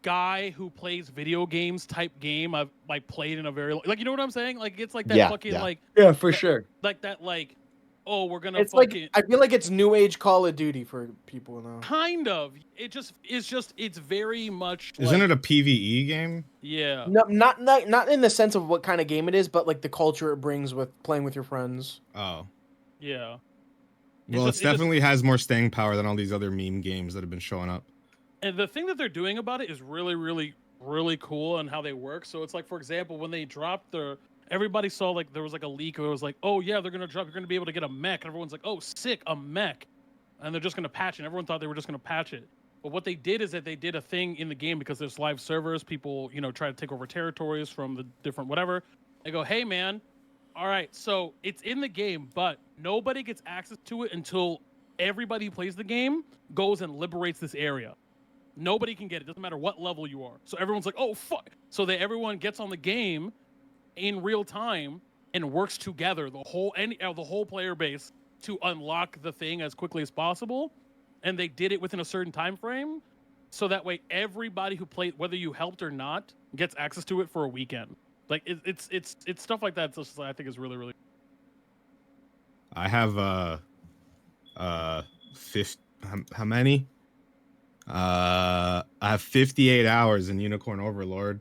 guy who plays video games type game I've like played in a very like, you know what I'm saying? Like it's like that fucking like yeah, for sure. Like that like, oh, we're gonna It's fucking like I feel like it's new age Call of Duty for people now. kind of. It's very much Isn't like, it a PvE game? yeah. No, not in the sense of what kind of game it is, but like the culture it brings with playing with your friends. Oh. Yeah. Well, it definitely has more staying power than all these other meme games that have been showing up. And the thing that they're doing about it is really, really, really cool and how they work. So it's like, for example, when they dropped everybody saw like there was like a leak where it was like, oh yeah, they're gonna drop, you're gonna be able to get a mech, and everyone's like, oh sick, a mech, and they're just gonna patch it. And everyone thought they were just gonna patch it, but what they did is that they did a thing in the game because there's live servers, people try to take over territories from the different whatever. They go, hey man, all right, so it's in the game, but nobody gets access to it until everybody who plays the game goes and liberates this area. Nobody can get it. Doesn't matter what level you are. So everyone's like, oh, fuck. So everyone gets on the game in real time and works together, the whole player base, to unlock the thing as quickly as possible. And they did it within a certain time frame. So that way everybody who played, whether you helped or not, gets access to it for a weekend. Like it's stuff like that. So I think is really, really. I have how many? I have 58 hours in Unicorn Overlord.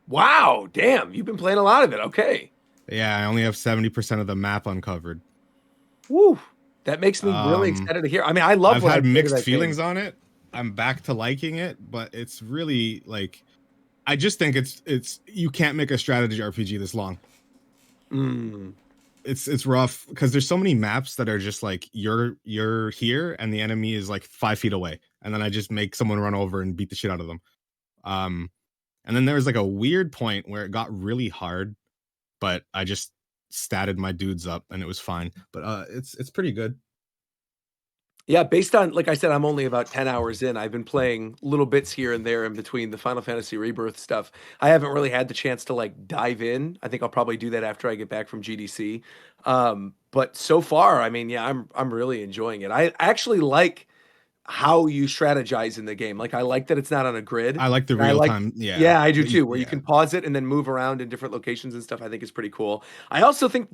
Wow, damn, you've been playing a lot of it. Okay. Yeah, I only have 70% of the map uncovered. Woo. That makes me really excited to hear. I mean, I love I've what had I mixed feelings on it. I'm back to liking it, but it's really like I just think it's you can't make a strategy RPG this long. It's rough because there's so many maps that are just like you're here and the enemy is like 5 feet away, and then I just make someone run over and beat the shit out of them. And then there was like a weird point where it got really hard, but I just statted my dudes up and it was fine. But it's pretty good. Yeah, based on, like I said, I'm only about 10 hours in. I've been playing little bits here and there in between the Final Fantasy Rebirth stuff. I haven't really had the chance to like dive in. I think I'll probably do that after I get back from GDC. But so far, I mean, yeah, I'm really enjoying it. I actually like how you strategize in the game. Like I like that it's not on a grid. I like the real time. Yeah. Yeah, I do too, where you can pause it and then move around in different locations and stuff. I think is pretty cool. I also think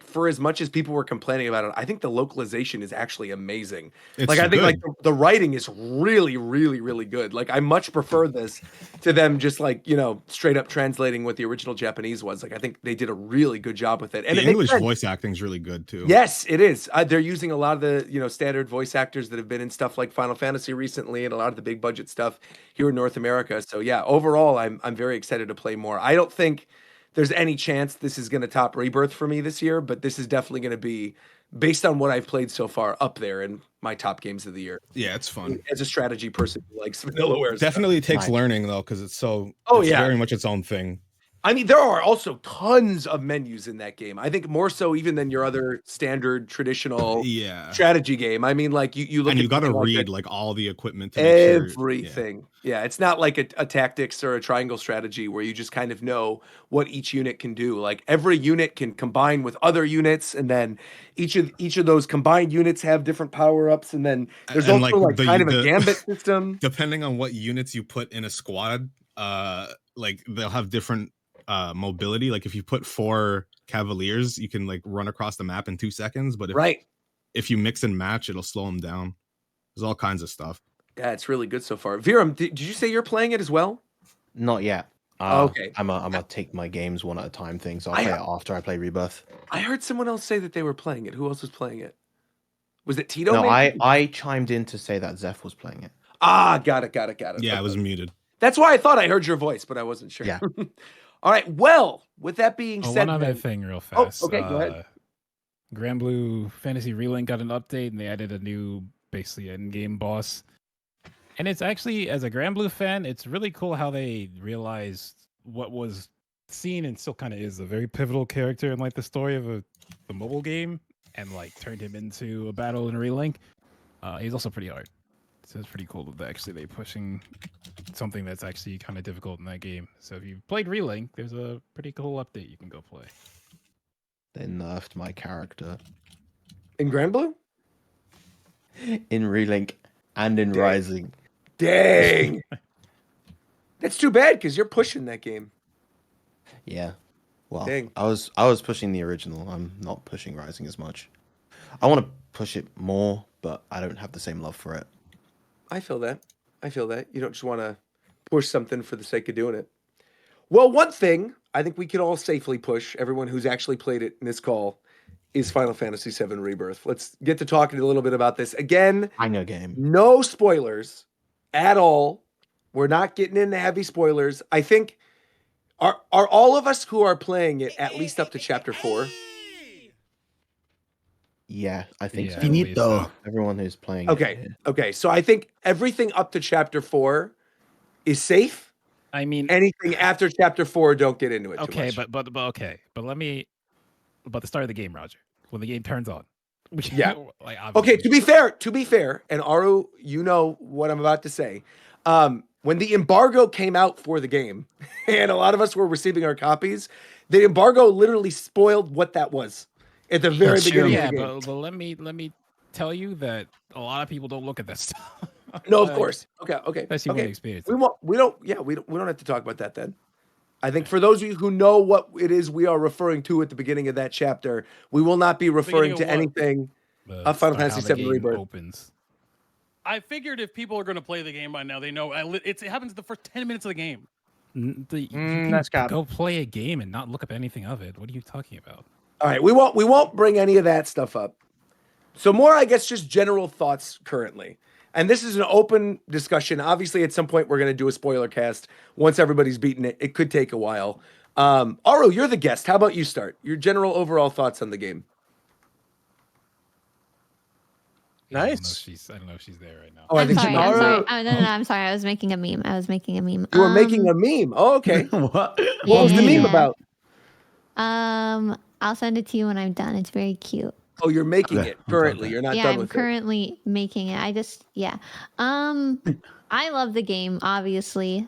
for as much as people were complaining about it, I think the localization is actually amazing. It's like I think good. like the writing is really, really, really good. Like I much prefer this to them just like, straight up translating what the original Japanese was. Like I think they did a really good job with it. And the it makes English sense. voice acting is really good too. Yes, it is. They're using a lot of the standard voice actors that have been in stuff like Final Fantasy recently, and a lot of the big budget stuff here in North America. So yeah, overall, I'm very excited to play more. I don't think there's any chance this is going to top Rebirth for me this year, but this is definitely going to be, based on what I've played so far, up there in my top games of the year. Yeah, it's fun. As a strategy person who likes Vanillaware, Definitely takes learning though, because it's so. Oh, it's yeah. very much its own thing. I mean, there are also tons of menus in that game. I think more so even than your other standard traditional Yeah. strategy game. I mean, like you look And at you got to something like read that- like all the equipment to make sure. Yeah. everything. Yeah, it's not like a tactics or a triangle strategy where you just kind of know what each unit can do. Like every unit can combine with other units, and then each of those combined units have different power ups, and then there's And also like kind of a the gambit system. depending on what units you put in a squad, like they'll have different mobility. Like if you put 4 cavaliers, you can like run across the map in 2 seconds. But Right. if you mix and match, it'll slow them down. There's all kinds of stuff. Yeah, it's really good so far. Viram, did you say you're playing it as well? Not yet. Okay. I'm a take my games one at a time thing, so I'll I- play it after I play Rebirth. I heard someone else say that they were playing it. Who else was playing it? Was it Tito? No, maybe? I chimed in to say that Zeph was playing it. Ah, got it. Yeah, I Okay. was muted. That's why I thought I heard your voice, but I wasn't sure. Yeah. All right. Well, with that being said, One other then- thing, real Oh, fast. okay, go ahead. Grand Blue Fantasy Relink got an update, and they added a new, basically, end-game boss. And it's actually, as a Grand Blue fan, it's really cool how they realized what was seen and still kind of is a very pivotal character in like the story of the mobile game, and like turned him into a battle in Relink. He's also pretty hard, so it's pretty cool that actually they pushing something that's actually kind of difficult in that game. So if you've played Relink, there's a pretty cool update you can go play. They nerfed my character in Grand Blue? in Relink and in Dang. Rising. Dang. That's too bad because you're pushing that game. Yeah. Well, Dang. I was pushing the original. I'm not pushing Rising as much. I want to push it more, but I don't have the same love for it. I feel that. You don't just want to push something for the sake of doing it. Well, one thing I think we can all safely push, everyone who's actually played it in this call, is Final Fantasy VII Rebirth. Let's get to talking a little bit about this. Again, I know game. no spoilers at all. We're not getting into heavy spoilers. I think, are all of us who are playing it at least up to chapter 4? Yeah, I think Yeah, so. I believe Finito. so. Everyone who's playing it. Okay. So I think everything up to chapter 4 is safe. I mean, Anything after chapter 4, don't get into it too okay, much. but okay, but let me about the start of the game, Roger. When the game turns on, Yeah. like Okay, obviously. to be fair, and Aru, you know what I'm about to say. When the embargo came out for the game, and a lot of us were receiving our copies, the embargo literally spoiled what that was at the very beginning Yeah, of the game. but let me tell you that a lot of people don't look at that stuff. No, of Like, course. Okay. especially when Okay. they experience We it. won't. We don't have to talk about that then. I think for those of you who know what it is we are referring to at the beginning of that chapter, we will not be referring to Beginning of what? anything. The Final start, Fantasy how the VII game Rebirth. opens. I figured if people are going to play the game by now, they know it happens the first 10 minutes of the game. You can that's cap. go play a game and not look up anything of it. What are you talking about? All right, we won't bring any of that stuff up. So more, I guess, just general thoughts currently. And this is an open discussion. Obviously, at some point, we're going to do a spoiler cast. Once everybody's beaten it, it could take a while. Aru, you're the guest. How about you start? Your general overall thoughts on the game. Nice. I don't know if she's there right now. Oh, I I'm think sorry. she I'm might. sorry. Oh, no, I'm sorry. I was making a meme. You were making a meme. Oh, okay. What? What was the meme Yeah. about? I'll send it to you when I'm done. It's very cute. Oh, you're making Okay. it currently. You're not Yeah, done I'm with currently making it. I love the game, obviously.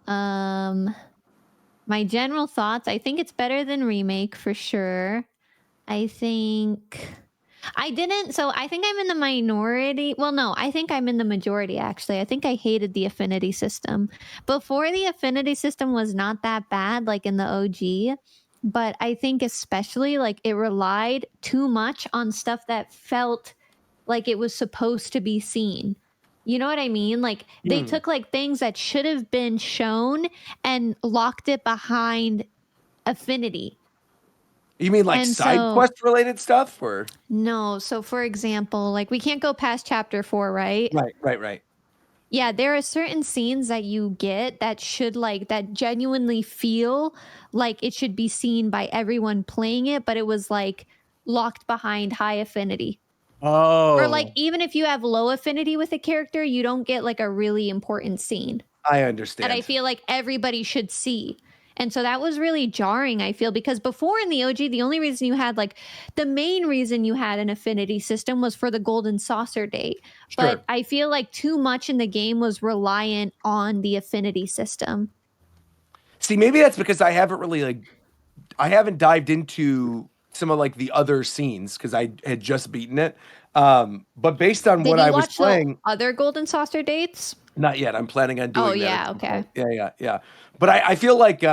My general thoughts, I think it's better than remake for sure. I think I'm in the minority. Well, no, I think I'm in the majority actually. I think I hated the affinity system. Before, the affinity system was not that bad, like in the OG. But I think especially like it relied too much on stuff that felt like it was supposed to be seen. You know what I mean? Like they took like things that should have been shown and locked it behind affinity. it. You mean like And side so- quest related stuff, or No. So for example, like we can't go past chapter 4, right? right? Yeah, there are certain scenes that you get that should that genuinely feel like it should be seen by everyone playing it, but it was like locked behind high affinity. Oh. Or like even if you have low affinity with a character, you don't get like a really important scene I understand. that I feel like everybody should see. And so that was really jarring, I feel, because before in the OG, the only reason you had the main reason you had an affinity system was for the golden saucer date. Sure. But I feel like too much in the game was reliant on the affinity system. See, maybe that's because I haven't really I haven't dived into some of the other scenes because I had just beaten it. But based on Did what you I was watch playing, the other golden saucer dates? not yet. I'm planning on doing Oh that. yeah, at some okay. point. Yeah. But I feel like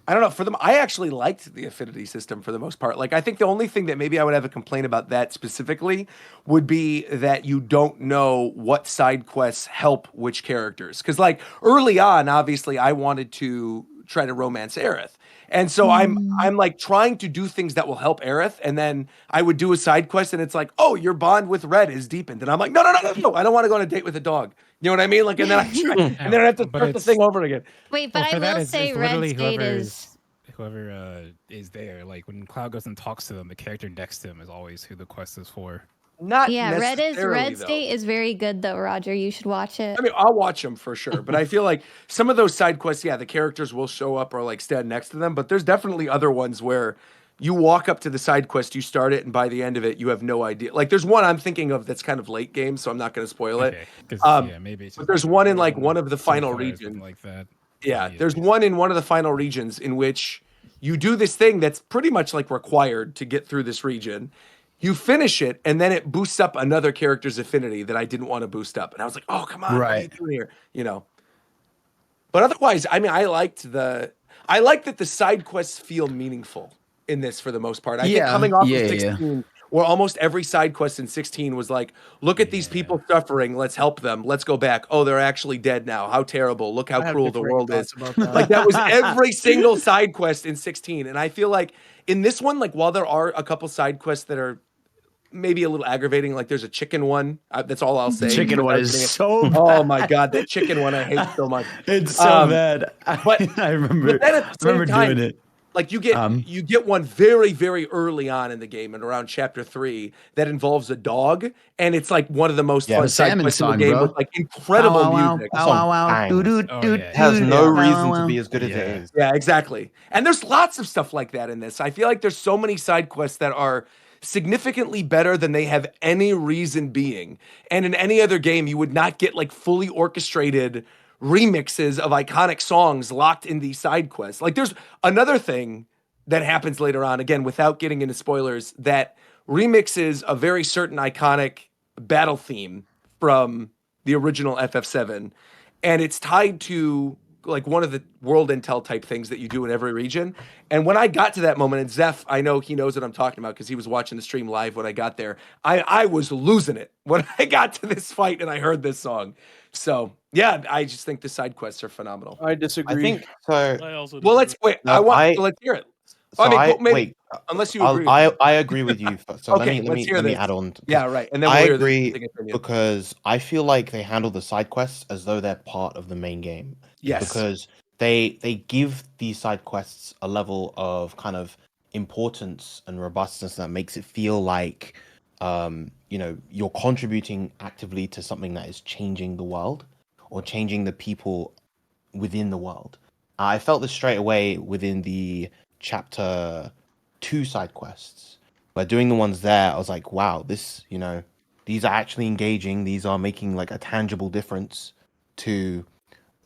I don't know, for them, I actually liked the affinity system for the most part. I think the only thing that maybe I would have a complaint about that specifically would be that you don't know what side quests help which characters. Because early on, obviously, I wanted to try to romance Aerith. And so I'm trying to do things that will help Aerith, and then I would do a side quest, and it's like, oh, your bond with Red is deepened, and I'm like, no, I don't want to go on a date with a dog. You know what I mean? And then I try, and then I have to But start the it's- thing over again. Wait, but Well, I for that, will it's say literally Red's date is. whoever is there. Like when Cloud goes and talks to them, the character next to him is always who the quest is for. Not Yeah, necessarily, Red's though. date is very good though, Roger. You should watch it. I mean, I'll watch them for sure, but I feel like some of those side quests, yeah, the characters will show up or stand next to them, but there's definitely other ones where you walk up to the side quest, you start it, and by the end of it, you have no idea. There's one I'm thinking of that's kind of late game, so I'm not going to spoil it. Okay, because maybe it's But just there's one in one of the final regions. like that. Yeah, Yeah, there's one in one of the final regions in which you do this thing that's pretty much required to get through this region. You finish it, and then it boosts up another character's affinity that I didn't want to boost up. And I was like, oh, come on, what are you doing here? But otherwise, I mean, I like that the side quests feel meaningful in this for the most part. I think coming off of 16, where almost every side quest in 16 was like, look at these people suffering, let's help them, let's go back. Oh, they're actually dead now. How terrible. Look how I have cruel the differing world is. thoughts about that. That was every single side quest in 16. And I feel like in this one, while there are a couple side quests that are maybe a little aggravating, there's a chicken one. That's all I'll say. The chicken one is so bad. Oh my God, that chicken one I hate so much. It's so bad. But I remember. But then at the same time, doing it. You get one very, very early on in the game, and around chapter 3, that involves a dog, and it's one of the most fun side quests in the game with incredible music. It has no reason to be as good as it is. Yeah, exactly. And there's lots of stuff like that in this. I feel like there's so many side quests that are significantly better than they have any reason being. And in any other game, you would not get fully orchestrated remixes of iconic songs locked in these side quests. There's another thing that happens later on, again, without getting into spoilers, that remixes a very certain iconic battle theme from the original FF7. And it's tied to one of the world intel type things that you do in every region. And when I got to that moment, and Zeph, I know he knows what I'm talking about because he was watching the stream live when I got there. I was losing it when I got to this fight and I heard this song. So yeah, I just think the side quests are phenomenal. I disagree. I think so. I also Well, let's wait. No, let's hear it. So Maybe, unless you agree. I agree with you. So Okay, let me add on. Yeah, right. And then I we'll hear agree the thing from you. because I feel like they handle the side quests as though they're part of the main game. Yes. Because they give these side quests a level of kind of importance and robustness that makes it feel like you're contributing actively to something that is changing the world or changing the people within the world. I felt this straight away within the chapter 2 side quests. But doing the ones there, I was like, wow, these are actually engaging. These are making a tangible difference to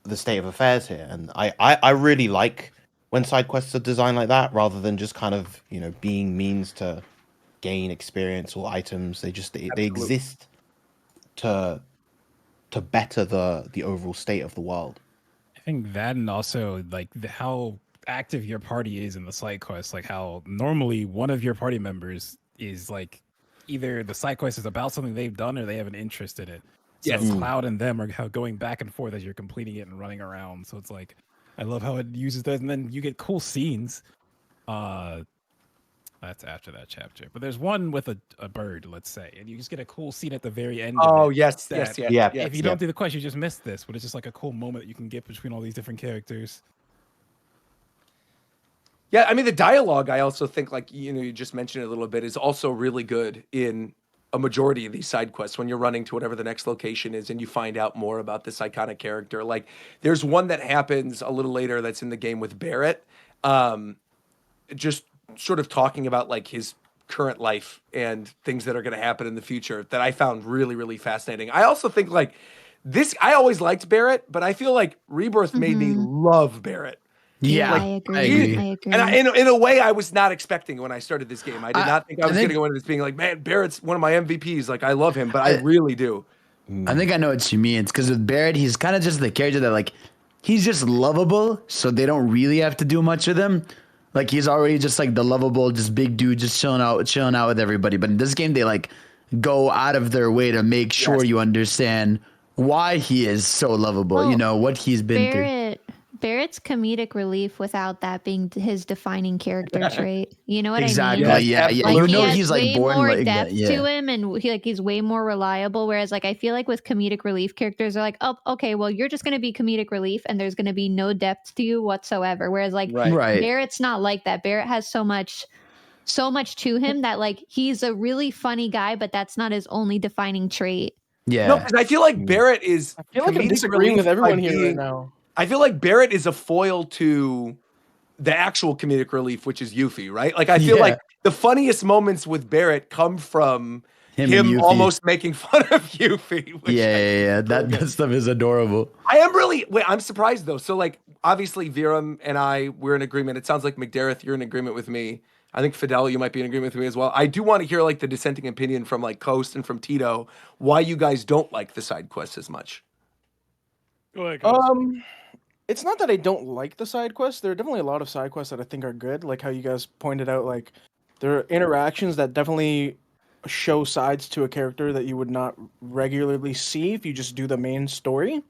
the state of affairs here. And I really like when side quests are designed like that, rather than just kind of, being means to gain experience or items. They exist to better the overall state of the world. I think that, and also how active your party is in the side quest, how normally one of your party members is either the side quest is about something they've done or they have an interest in it. So Yes. Cloud and them are going back and forth as you're completing it and running around. So it's I love how it uses that, and then you get cool scenes. That's after that chapter, but there's one with a bird, let's say, and you just get a cool scene at the very end. Oh, of it yes. Yeah. If you don't do the quest, you just miss this, but it's just a cool moment that you can get between all these different characters. Yeah, I mean, the dialogue, I also think, you just mentioned it a little bit, is also really good in a majority of these side quests when you're running to whatever the next location is and you find out more about this iconic character. Like there's one that happens a little later that's in the game with Barrett, just sort of talking about like his current life and things that are going to happen in the future that I found really, really fascinating. I also think like this, I always liked Barrett, but I feel like Rebirth made me love Barrett. Yeah, I agree. I agree. And in a way, I was not expecting when I started this game. I did not think I was going to go into this being like, man, Barrett's one of my MVPs. Like, I love him, but I really do. I think I know what you mean. It's because with Barrett, he's kind of just the character that, like, he's just lovable, so they don't really have to do much with him. Like, he's already just, like, the lovable, just big dude, just chilling out with everybody. But in this game, they, like, go out of their way to make sure you understand why he is so lovable, you know, what he's been through. Barrett's comedic relief without that being his defining character trait. You know what exactly, I mean? Yeah. Like, You know he's way like born more like depth that. Yeah. to him, and he's way more reliable. Whereas, like, I feel like with comedic relief characters, are like, oh, okay, well, you're just going to be comedic relief, and there's going to be no depth to you whatsoever. Whereas, like, Barrett's not like that. Barrett has so much to him that, like, he's a really funny guy, but that's not his only defining trait. Yeah. No, because I feel like Barrett is. I feel like I'm disagreeing with everyone here right now. I feel like Barrett is a foil to the actual comedic relief, which is Yuffie, right? Like, I feel like the funniest moments with Barrett come from him almost making fun of Yuffie. Yeah. That stuff is adorable. I'm surprised, though. So, like, obviously, Viram and we're in agreement. It sounds like McDareth, you're in agreement with me. I think Fidel, you might be in agreement with me as well. I do want to hear, like, the dissenting opinion from, like, Coast and from Tito, why you guys don't like the side quests as much. Go ahead, Coast. It's not that I don't like the side quests. There are definitely a lot of side quests that I think are good, like how you guys pointed out. Like, there are interactions that definitely show sides to a character that you would not regularly see if you just do the main story.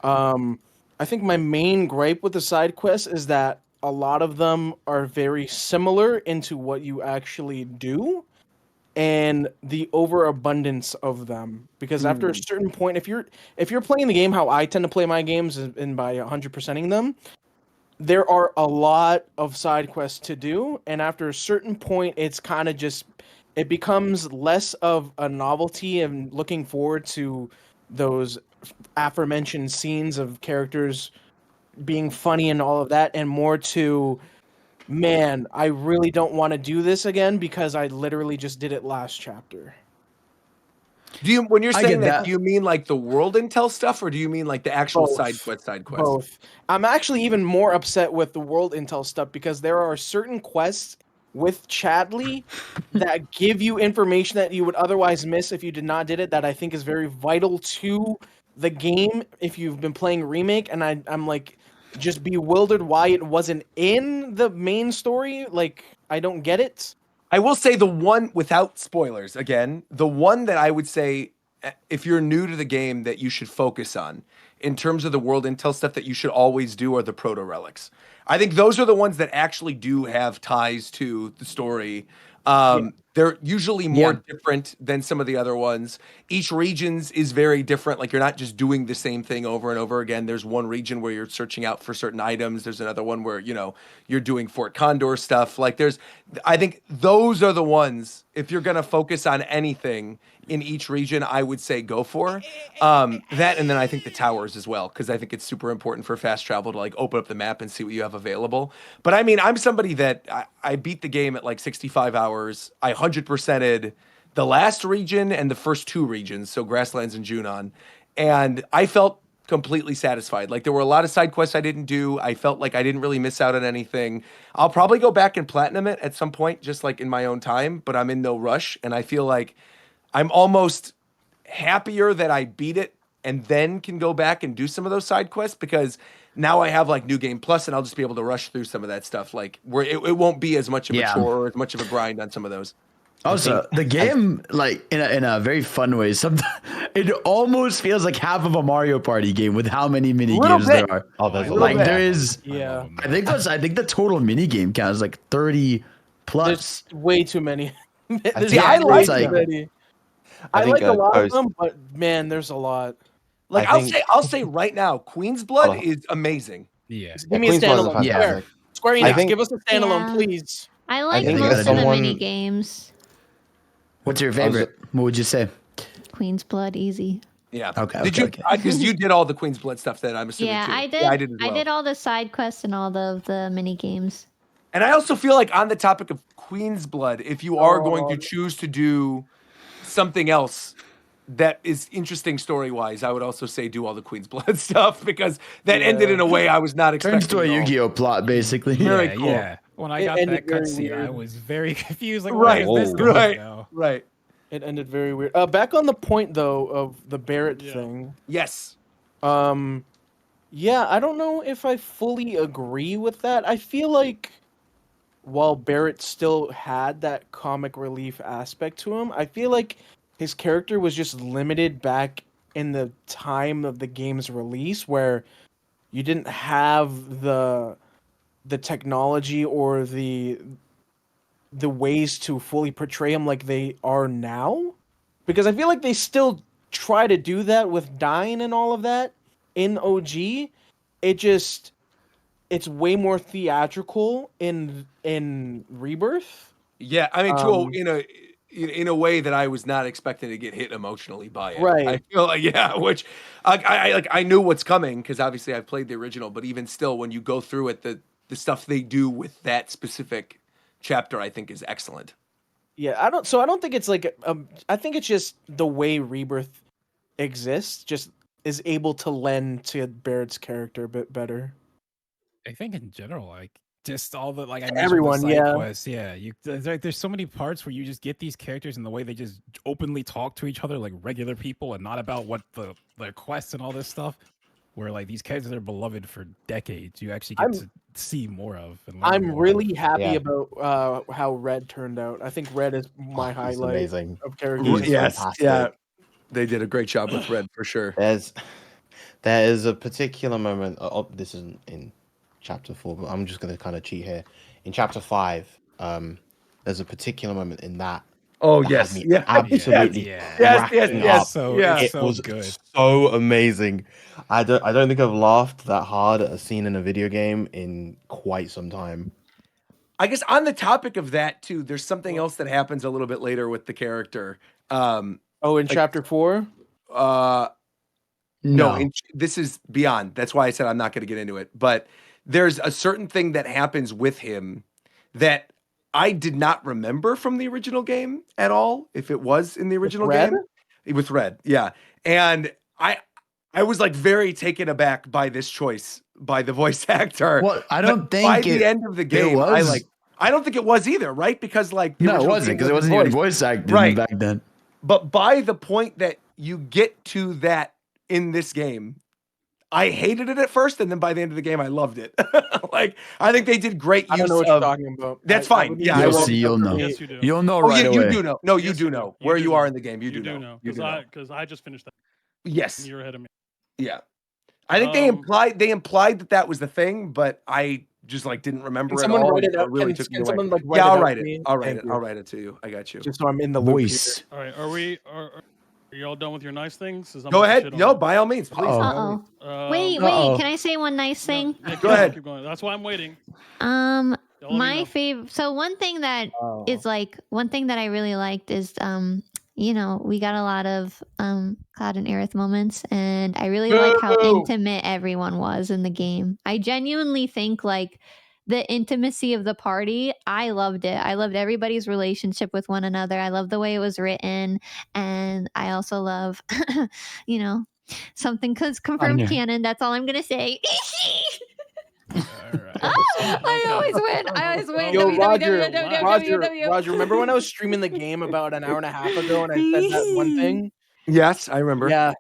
I think my main gripe with the side quests is that a lot of them are very similar into what you actually do, and the overabundance of them. Because after a certain point, if you're playing the game how I tend to play my games, and by 100%ing them, there are a lot of side quests to do, and after a certain point, it's kind of just, it becomes less of a novelty and looking forward to those aforementioned scenes of characters being funny and all of that, and more to, man, I really don't want to do this again because I literally just did it last chapter. When you're saying that, do you mean like the world intel stuff, or do you mean like the actual side quest? Both. I'm actually even more upset with the world intel stuff because there are certain quests with Chadley that give you information that you would otherwise miss if you did not did it, that I think is very vital to the game if you've been playing Remake, and I'm like just bewildered why it wasn't in the main story. Like, I don't get it. I will say the one, without spoilers, again, the one that I would say, if you're new to the game, that you should focus on in terms of the world intel stuff that you should always do are the proto relics. I think those are the ones that actually do have ties to the story. They're usually more different than some of the other ones. Each regions is very different. Like, you're not just doing the same thing over and over again. There's one region where you're searching out for certain items. There's another one where, you know, you're doing Fort Condor stuff. Like, I think those are the ones, if you're going to focus on anything in each region, I would say go for that. And then I think the towers as well, because I think it's super important for fast travel to like open up the map and see what you have available. But I mean, I'm somebody that I beat the game at like 65 hours. I 100%ed the last region and the first two regions, so Grasslands and Junon, and I felt completely satisfied. Like, there were a lot of side quests I didn't do. I felt like I didn't really miss out on anything. I'll probably go back and platinum it at some point, just like in my own time, but I'm in no rush, and I feel like I'm almost happier that I beat it and then can go back and do some of those side quests, because now I have like New Game Plus and I'll just be able to rush through some of that stuff. Like, where it won't be as much of a chore or as much of a grind on some of those. Also, the game, like, in a very fun way, sometimes it almost feels like half of a Mario Party game with how many mini games there are. Oh, there's like a lot. there is. Yeah, I think the total mini game count is like 30 plus. There's way too many. I like many. I like a lot of them, but man, there's a lot. Like, I'll say right now, Queen's Blood is amazing. Yeah. Give me a standalone. Yeah. Square Enix, give us a standalone, please. I like most of the mini games. What's your favorite? What would you say? Queen's Blood, easy. Yeah. Okay. Did okay, you? okay. Because you did all the Queen's Blood stuff that I'm assuming Yeah, too. I did. Yeah, I did as well. I did all the side quests and all the mini games. And I also feel like on the topic of Queen's Blood, if you are going to choose to do something else that is interesting story-wise, I would also say do all the Queen's Blood stuff because that ended in a way I was not expecting. Turns to a at all. Yu-Gi-Oh plot, basically. Very Yeah, cool. yeah. When I got ended that very cutscene, I weird. was very confused. Like, Right, where is this going right, now? right. It ended very weird. Back on the point though of the Barrett thing. Yes. Yeah, I don't know if I fully agree with that. I feel like while Barrett still had that comic relief aspect to him, I feel like his character was just limited back in the time of the game's release where you didn't have the technology or the ways to fully portray him like they are now. Because I feel like they still try to do that with dying and all of that in OG. It's way more theatrical in Rebirth. Yeah, I mean, in a way that I was not expecting to get hit emotionally by it. Right. I feel like which I knew what's coming because obviously I've played the original, but even still, when you go through it, the stuff they do with that specific chapter, I think, is excellent. Yeah, I don't think it's like I think it's just the way Rebirth exists just is able to lend to Barrett's character a bit better. I think in general, like just all the like I mentioned Everyone, the side yeah. quests, yeah. There's so many parts where you just get these characters and the way they just openly talk to each other like regular people and not about what their quests and all this stuff. Where like these characters are beloved for decades, you actually get to see more of. And learn I'm more really of. happy about how Red turned out. I think Red is my highlight amazing. of characters. He's Yes, fantastic. yeah, they did a great job with Red for sure. There is a particular moment. This isn't in chapter 4, but I'm just going to kind of cheat here. In chapter 5, there's a particular moment in that. Oh that yes, had me yeah, absolutely yes. up. So Yeah. it's It so was good. so amazing. I don't think I've laughed that hard at a scene in a video game in quite some time. I guess on the topic of that too, there's something else that happens a little bit later with the character. In chapter 4? No, this is beyond. That's why I said I'm not going to get into it. But there's a certain thing that happens with him that I did not remember from the original game at all. If it was in the original game, with Red, yeah. And I was like very taken aback by this choice by the voice actor. Well, I don't think by the end of the game, was. I don't think it was either, right? Because like the No, it original wasn't game because it wasn't even voice acting Right. back then. But by the point that you get to that in this game, I hated it at first, and then by the end of the game, I loved it. Like, I think they did great use I don't know what of. you're talking about. That's fine. Yeah, I You'll won't- see. You'll know. Yes, you do. You'll know Oh, right you away. do know. No, you Yes, do you know do. where You you do are know. in the game. You do know. You do know. Because I just finished that. Yes. You're ahead of me. Yeah. I think they implied that was the thing, but I just like didn't remember Can it someone all. write it so out? really Can took me someone, away. like, write Yeah, it I'll out write for it. me? I'll write Thank it. you. I'll write it to you. I got you. Just so I'm in the loop Voice. All right, are you all done with your nice things? 'Cause I'm Go gonna ahead. shit on No, it. by all means, please. Wait, Uh-oh. can I say one nice thing? Yeah, Go ahead. Keep going. That's why I'm waiting. Um, Don't let me my know. favorite. So one thing that is like one thing that I really liked is we got a lot of Cloud and Aerith moments, and I really like how intimate everyone was in the game. I genuinely think like the intimacy of the party, I loved it. I loved everybody's relationship with one another. I love the way it was written, and I also love, something because confirmed canon. That's all I'm gonna say. I always win. Yo, WWW. Roger, remember when I was streaming the game about an hour and a half ago and I said that one thing? Yes, I remember. Yeah,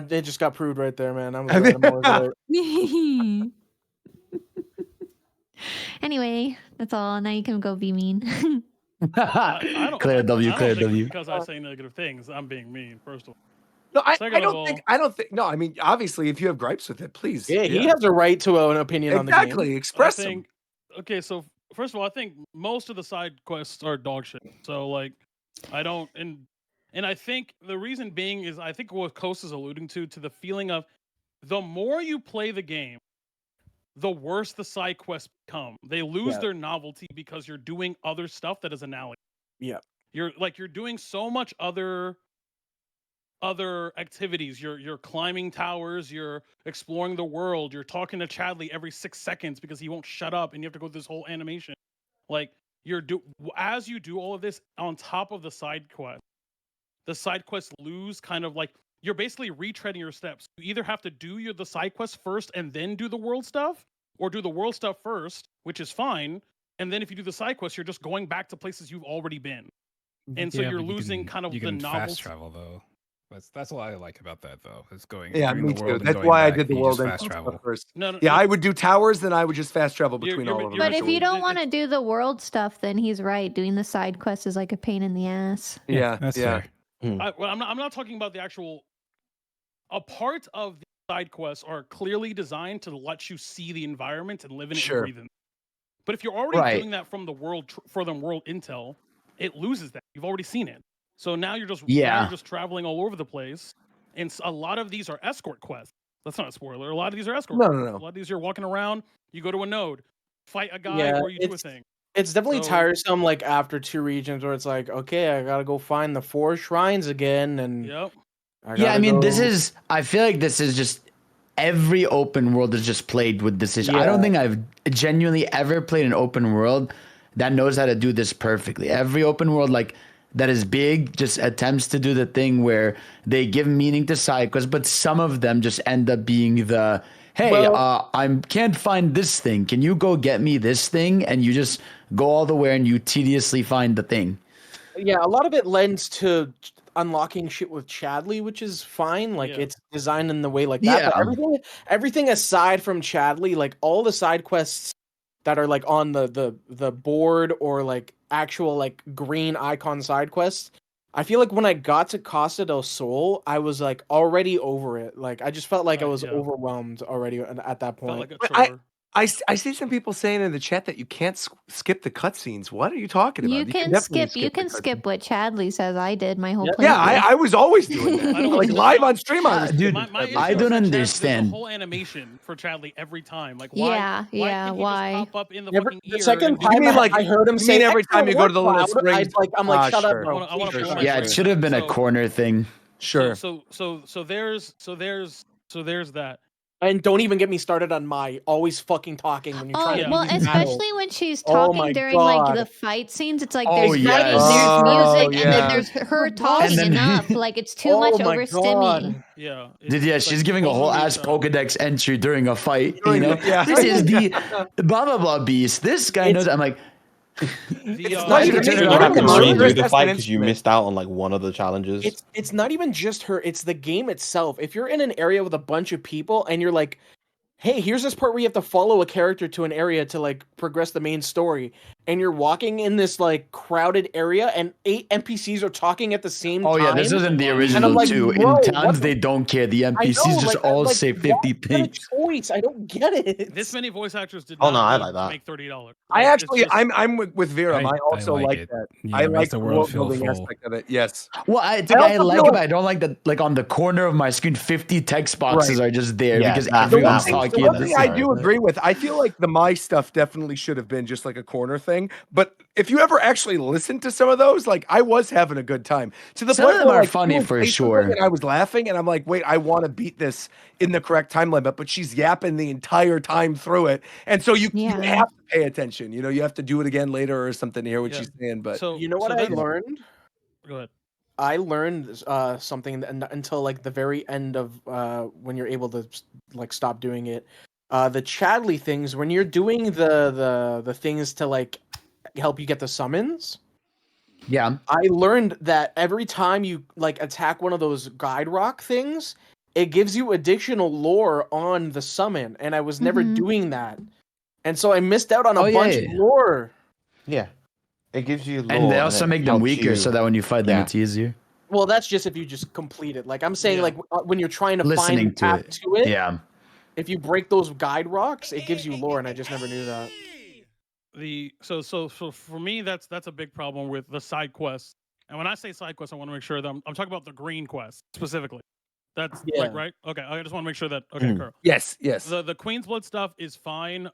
it just got proved right there, man. I'm always right. Anyway, that's all. Now you can go be mean. I don't, Clear I W, don't clear think W. because I say negative things, I'm being mean. First of all, No, I Second of don't all- think. No, I mean, obviously, if you have gripes with it, please. Yeah, he has a right to an opinion on the game. Exactly. Express I them. think. Okay, so first of all, I think most of the side quests are dog shit. So like, I don't and I think the reason being is I think what Coast is alluding to the feeling of the more you play the game, the worse the side quests become. They lose their novelty because you're doing other stuff that is analogous. Yeah. You're doing so much other activities. You're climbing towers, you're exploring the world, you're talking to Chadley every 6 seconds because he won't shut up, and you have to go through this whole animation. Like as you do all of this on top of the side quest, the side quests lose kind of like you're basically retreading your steps. You either have to do the side quest first and then do the world stuff, or do the world stuff first, which is fine, and then if you do the side quest, you're just going back to places you've already been. And so you're losing kind of you the can novelty. fast travel though. That's what I like about that though. It's going Yeah, doing me the too. world and That's going why I back, did the you world just and fast stuff travel. first. No, Yeah, I would do towers, then I would just fast travel between all of them. But if you don't it's- want to do the world stuff, then he's right. Doing the side quest is like a pain in the ass. Yeah, That's yeah. fair. I'm not talking about the actual. A part of the side quests are clearly designed to let you see the environment and live in it Sure. and breathe in it. But if you're already Right. doing that from the world for the world intel, it loses that. You've already seen it. So now you're just traveling all over the place. And a lot of these are escort quests. That's not a spoiler. A lot of these are escort quests. No. A lot of these you're walking around, you go to a node, fight a guy, Yeah, or you do a thing. It's definitely So- tiresome, like after 2 regions where it's like, okay, I gotta go find the 4 shrines again, and Yep. Yeah, I mean, I feel like this is just every open world is just played with this issue. I don't Yeah. think I've genuinely ever played an open world that knows how to do this perfectly. Every open world, like, that is big, just attempts to do the thing where they give meaning to side quests, but some of them just end up being the, hey, I can't find this thing. Can you go get me this thing? And you just go all the way and you tediously find the thing. Yeah, a lot of it lends to unlocking shit with Chadley, which is fine. Like it's designed in the way like that. Yeah. But everything aside from Chadley, like all the side quests that are like on the board or like actual like green icon side quests, I feel like when I got to Costa del Sol, I was like already over it. Like I just felt like I was overwhelmed already at that point. Felt like a chore. I see some people saying in the chat that you can't skip the cutscenes. What are you talking about? You can definitely skip what Chadley says. I did my whole playthrough. Yeah, I was always doing that. Like live on stream, I was Dude, My issue I is don't that understand. There's a whole animation for Chadley every time. Like why? Yeah, why yeah, can't he why? just pop up in the Never- fucking the ear? second and do- time You mean like- I heard him you say mean every time you go to the little "Excellent work, springs?" Cloud," I'm like, shut sure. up, bro. I wanna Please play shut my up. Yeah, it Right. should have been a So- corner thing. Sure. So there's that. And don't even get me started on Mai always fucking talking when you're Oh, trying to well, beat these battles. especially when she's Oh talking my during like God. the fight scenes. It's like Oh, there's fighting, yes. there's Oh, music, and yeah. then there's her talking And then- enough. Like it's too Oh much my overstimmy. God. Yeah. Dude, yeah, she's giving a whole ass Pokedex entry during a fight. During You know, the- yeah. this is the blah blah blah beast. This guy knows. I'm like, It's not even- You it's have not to even redo her. the fight because you missed out on like one of the challenges. It's not even just her, it's the game itself. If you're in an area with a bunch of people and you're like, hey, here's this part where you have to follow a character to an area to like progress the main story, and you're walking in this like crowded area and 8 NPCs are talking at the same oh time. yeah, this isn't the And I'm original like, too. bro, In towns, what they don't care. The I NPCs know, just like, all like, say why 50 is that a things. choice? I don't get it. This many voice actors did Oh, not no, I need like to that. make $30. I Like, it's actually, just- I'm with Viram. I also like like it. that. Yeah, I it makes like the the world world feel building full. aspect of it. Yes. Well, I think also I like feel it, but I don't like that. Like on the corner of my screen, 50 text boxes are just there Yeah, because that- everyone's that was talking. The at one the thing I same do time. agree with, I feel like the My stuff definitely should have been just like a corner thing. But if you ever actually listen to some of those, like I was having a good time. To the Some point of them where are like, funny you would for say something sure. And I was laughing, and I'm like, wait, I want to beat this in the correct time limit, but she's yapping the entire time through it, and so you Yeah. have to pay attention. You know, you have to do it again later or something to hear what Yeah. she's saying. But so You know what so I that's- learned? Go ahead. I learned something until like the very end of when you're able to like stop doing it. The Chadley things, when you're doing the things to like help you get the summons. Yeah. I learned that every time you like attack one of those guide rock things, it gives you additional lore on the summon, and I was never Mhm. doing that, and so I missed out on a Oh, yeah, bunch yeah. of lore. Yeah, it gives you lore, And they also it make them helps weaker you- so that when you fight them, Yeah. it's easier. Well, that's just if you just complete it. Like I'm saying, Yeah. like when you're trying to Listening find to path it. to it, Yeah. if you break those guide rocks, it gives you lore, and I just never knew that. So for me, that's a big problem with the side quests. And when I say side quests, I want to make sure that I'm talking about the green quest specifically. That's Yeah. like right. Okay, I just want to make sure that okay, Carl. yes, yes. The Queen's Blood stuff is fine.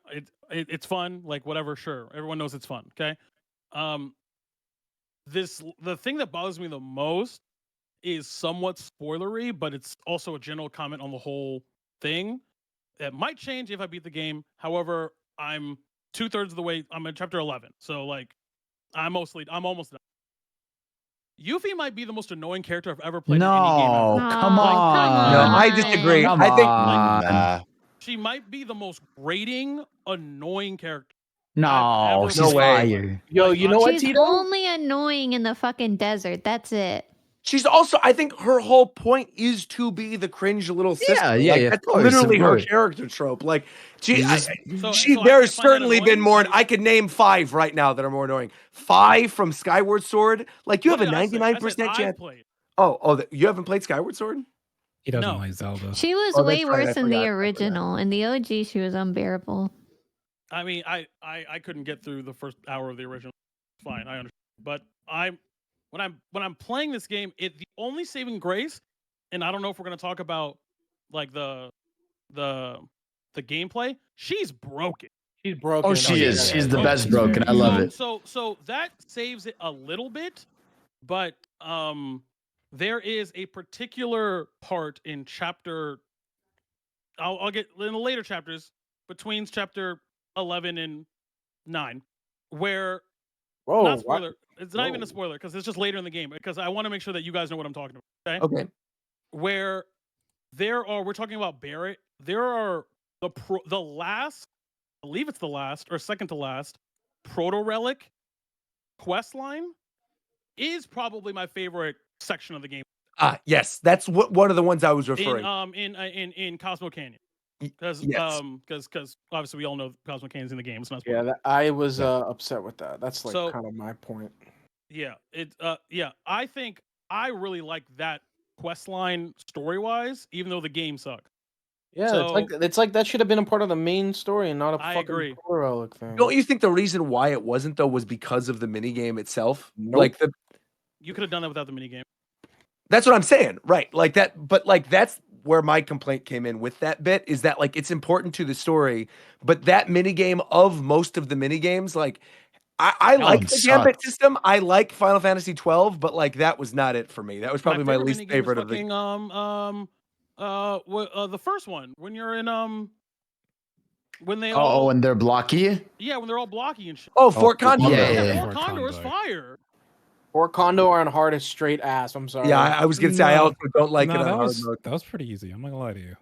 It's fun. Like whatever, sure. Everyone knows it's fun. Okay. the thing that bothers me the most is somewhat spoilery, but it's also a general comment on the whole thing. It might change if I beat the game. However, I'm 2/3 of the way. I'm in chapter 11, so like, I'm almost done. Yuffie might be the most annoying character I've ever played in any game ever. No, come Oh, on. come No, on. I disagree. Come I think on. Nah. She might be the most grating, annoying character. No, I've ever she's No way. fire. Yo, you know what, She's Tito? only annoying in the fucking desert. That's it. she's also, I think her whole point is to be the cringe little sister. Yeah, Like, of that's course, literally of her there's character trope. Like, she, She's I, just- So she I there's can't find that certainly been annoying. more. I could name 5 right now that are more annoying. 5 from Skyward Sword. Like, you What have a did I say? 99% I've chance. played. You haven't played Skyward Sword? He doesn't No. like Zelda. She was Oh, way that's right, I worse in forgot, the I forgot. original. In the OG, she was unbearable. I mean, I couldn't get through the first hour of the original. Fine, I understand. But when I'm playing this game, the only saving grace, and I don't know if we're gonna talk about like the gameplay. She's broken. She's broken. Oh, she yeah, is. yeah, She's the yeah. best She's broken. very I love it. So that saves it a little bit, but there is a particular part in chapter. I'll get in the later chapters between chapter 11 and 9, where Whoa, not what? spoiler. It's not even Whoa. a spoiler because it's just later in the game. Because I want to make sure that you guys know what I'm talking about. Okay. Okay. Where we're talking about Barrett. There are the last, I believe it's the last or second to last proto relic quest line is probably my favorite section of the game. Yes, that's one of the ones I was referring. In Cosmo Canyon. Because yes. obviously we all know Cosmo Canyon's in the game. It's not Yeah, spoiler. I was upset with that. That's like So- kind of my point. Yeah, I think I really like that quest line story wise, even though the game sucks. Yeah, So- it's like that should have been a part of the main story and not a I fucking agree. proto relic thing. Don't you think the reason why it wasn't though was because of the minigame itself? Nope. Like You could have done that without the minigame. that's what I'm saying, right? Like that, but like that's where my complaint came in with that bit is that like it's important to the story, but that minigame of most of the minigames, like I like the gambit sucked. system. I like Final Fantasy 12, but like that was not it for me. That was probably my favorite least minigame is favorite of the. fucking, the first one when you're in when they Oh, all and they're blocky. yeah when they're all blocky and shit. Oh, Fort Condor. Yeah, yeah, Fort Fort Condor is Condor. fire. Or Condo on hard as straight ass. I'm sorry. Yeah, I was gonna say I No. also don't like it No, on that hard was mode. that was pretty easy. I'm not gonna lie to you.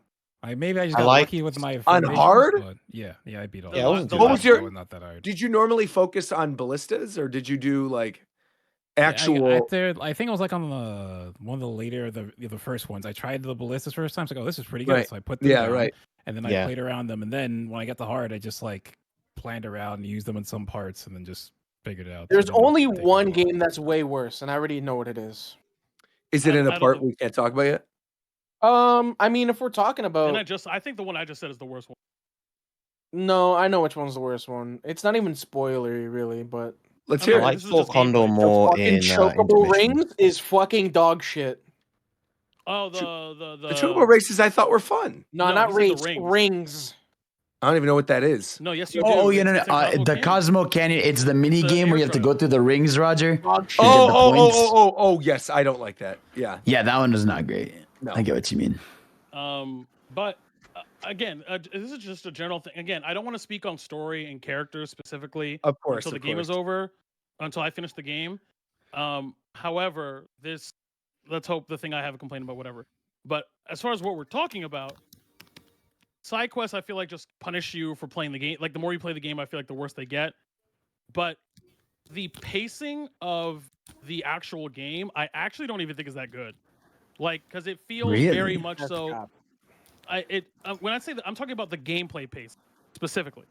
Maybe I just I got like- lucky with my On foundations, hard? but yeah, I beat all. Yeah, it that. wasn't The too What was last your- one was not that hard. Did you normally focus on ballistas or did you do like Yeah, actual? I think it was like on one of the later the first ones. I tried the ballistas first time. I was like, oh, this is pretty good. Right. So I put them Yeah, down, right. and then Yeah. I played around them. And then when I got to hard, I just like planned around and used them in some parts, and then just figured it out. There's So it didn't only take me one a while. game that's way worse, and I already know what it is. Is it I- in I a don't part know. we can't talk about yet? I mean, if we're talking about, I think the one I just said is the worst one. no, I know which one's the worst one. It's not even spoilery, really, but Let's I hear mean, I it. like this is Fort just Condor gameplay. more fucking in chocobo intermission. rings is fucking dog shit. Oh, the The Chocobo races I thought were fun. No, No, not he said the rings. rings. Rings. I don't even know what that is. No, yes you do. Oh, yeah, It's- no, it's in the Canyon. Cosmo Canyon. It's the mini the game where you have to go airdrop. through the rings, Roger. Dog shit. get the points. Oh, yes, I don't like that. Yeah. Yeah, that one is not great. No. I get what you mean. But again, this is just a general thing. Again, I don't want to speak on story and characters specifically Of course. until the of game is course. over, until I finish the game. However, let's hope the thing I have a complaint about, whatever. But as far as what we're talking about, side quests, I feel like just punish you for playing the game. Like the more you play the game, I feel like the worse they get. But the pacing of the actual game, I actually don't even think is that good. Like, because it feels Really? very much That's so. cap. When I say that, I'm talking about the gameplay pace specifically.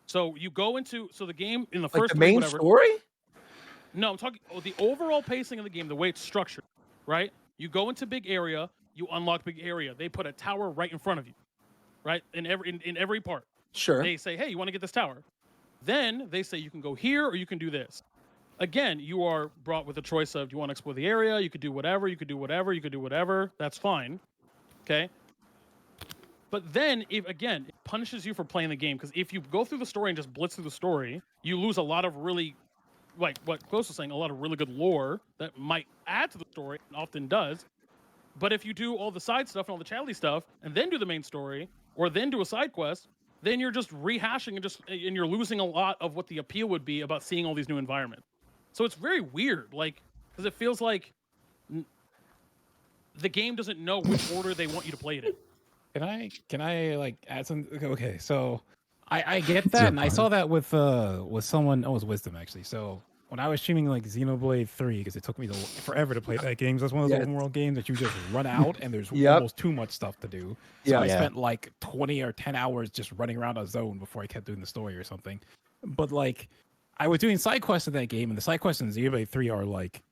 So you go into the game in the Like first the three, main whatever. story? No, I'm talking the overall pacing of the game, the way it's structured, right? You go into big area, you unlock big area. They put a tower right in front of you, right? In every part. Sure. They say, hey, you want to get this tower? Then they say you can go here or you can do this. Again, you are brought with a choice of, do you want to explore the area? You could do whatever, you could do whatever, you could do whatever. That's fine. Okay? But then, it punishes you for playing the game. Because if you go through the story and just blitz through the story, you lose a lot of really like what Close was saying, a lot of really good lore that might add to the story, and often does. But if you do all the side stuff and all the chatty stuff, and then do the main story, or then do a side quest, then you're just rehashing and you're losing a lot of what the appeal would be about seeing all these new environments. So it's very weird, like, because it feels like the game doesn't know which order they want you to play it in. Can I like add some? Okay, so I get that, and I saw that with someone. Oh, it was Wisdom actually. So when I was streaming like Xenoblade 3, because it took me forever to play that game. So it's one of those open world games that you just run out, and there's almost too much stuff to do. So I spent like 20 or 10 hours just running around a zone before I kept doing the story or something. But like, I was doing side quests in that game, and the side quests in Xenoblade 3 are like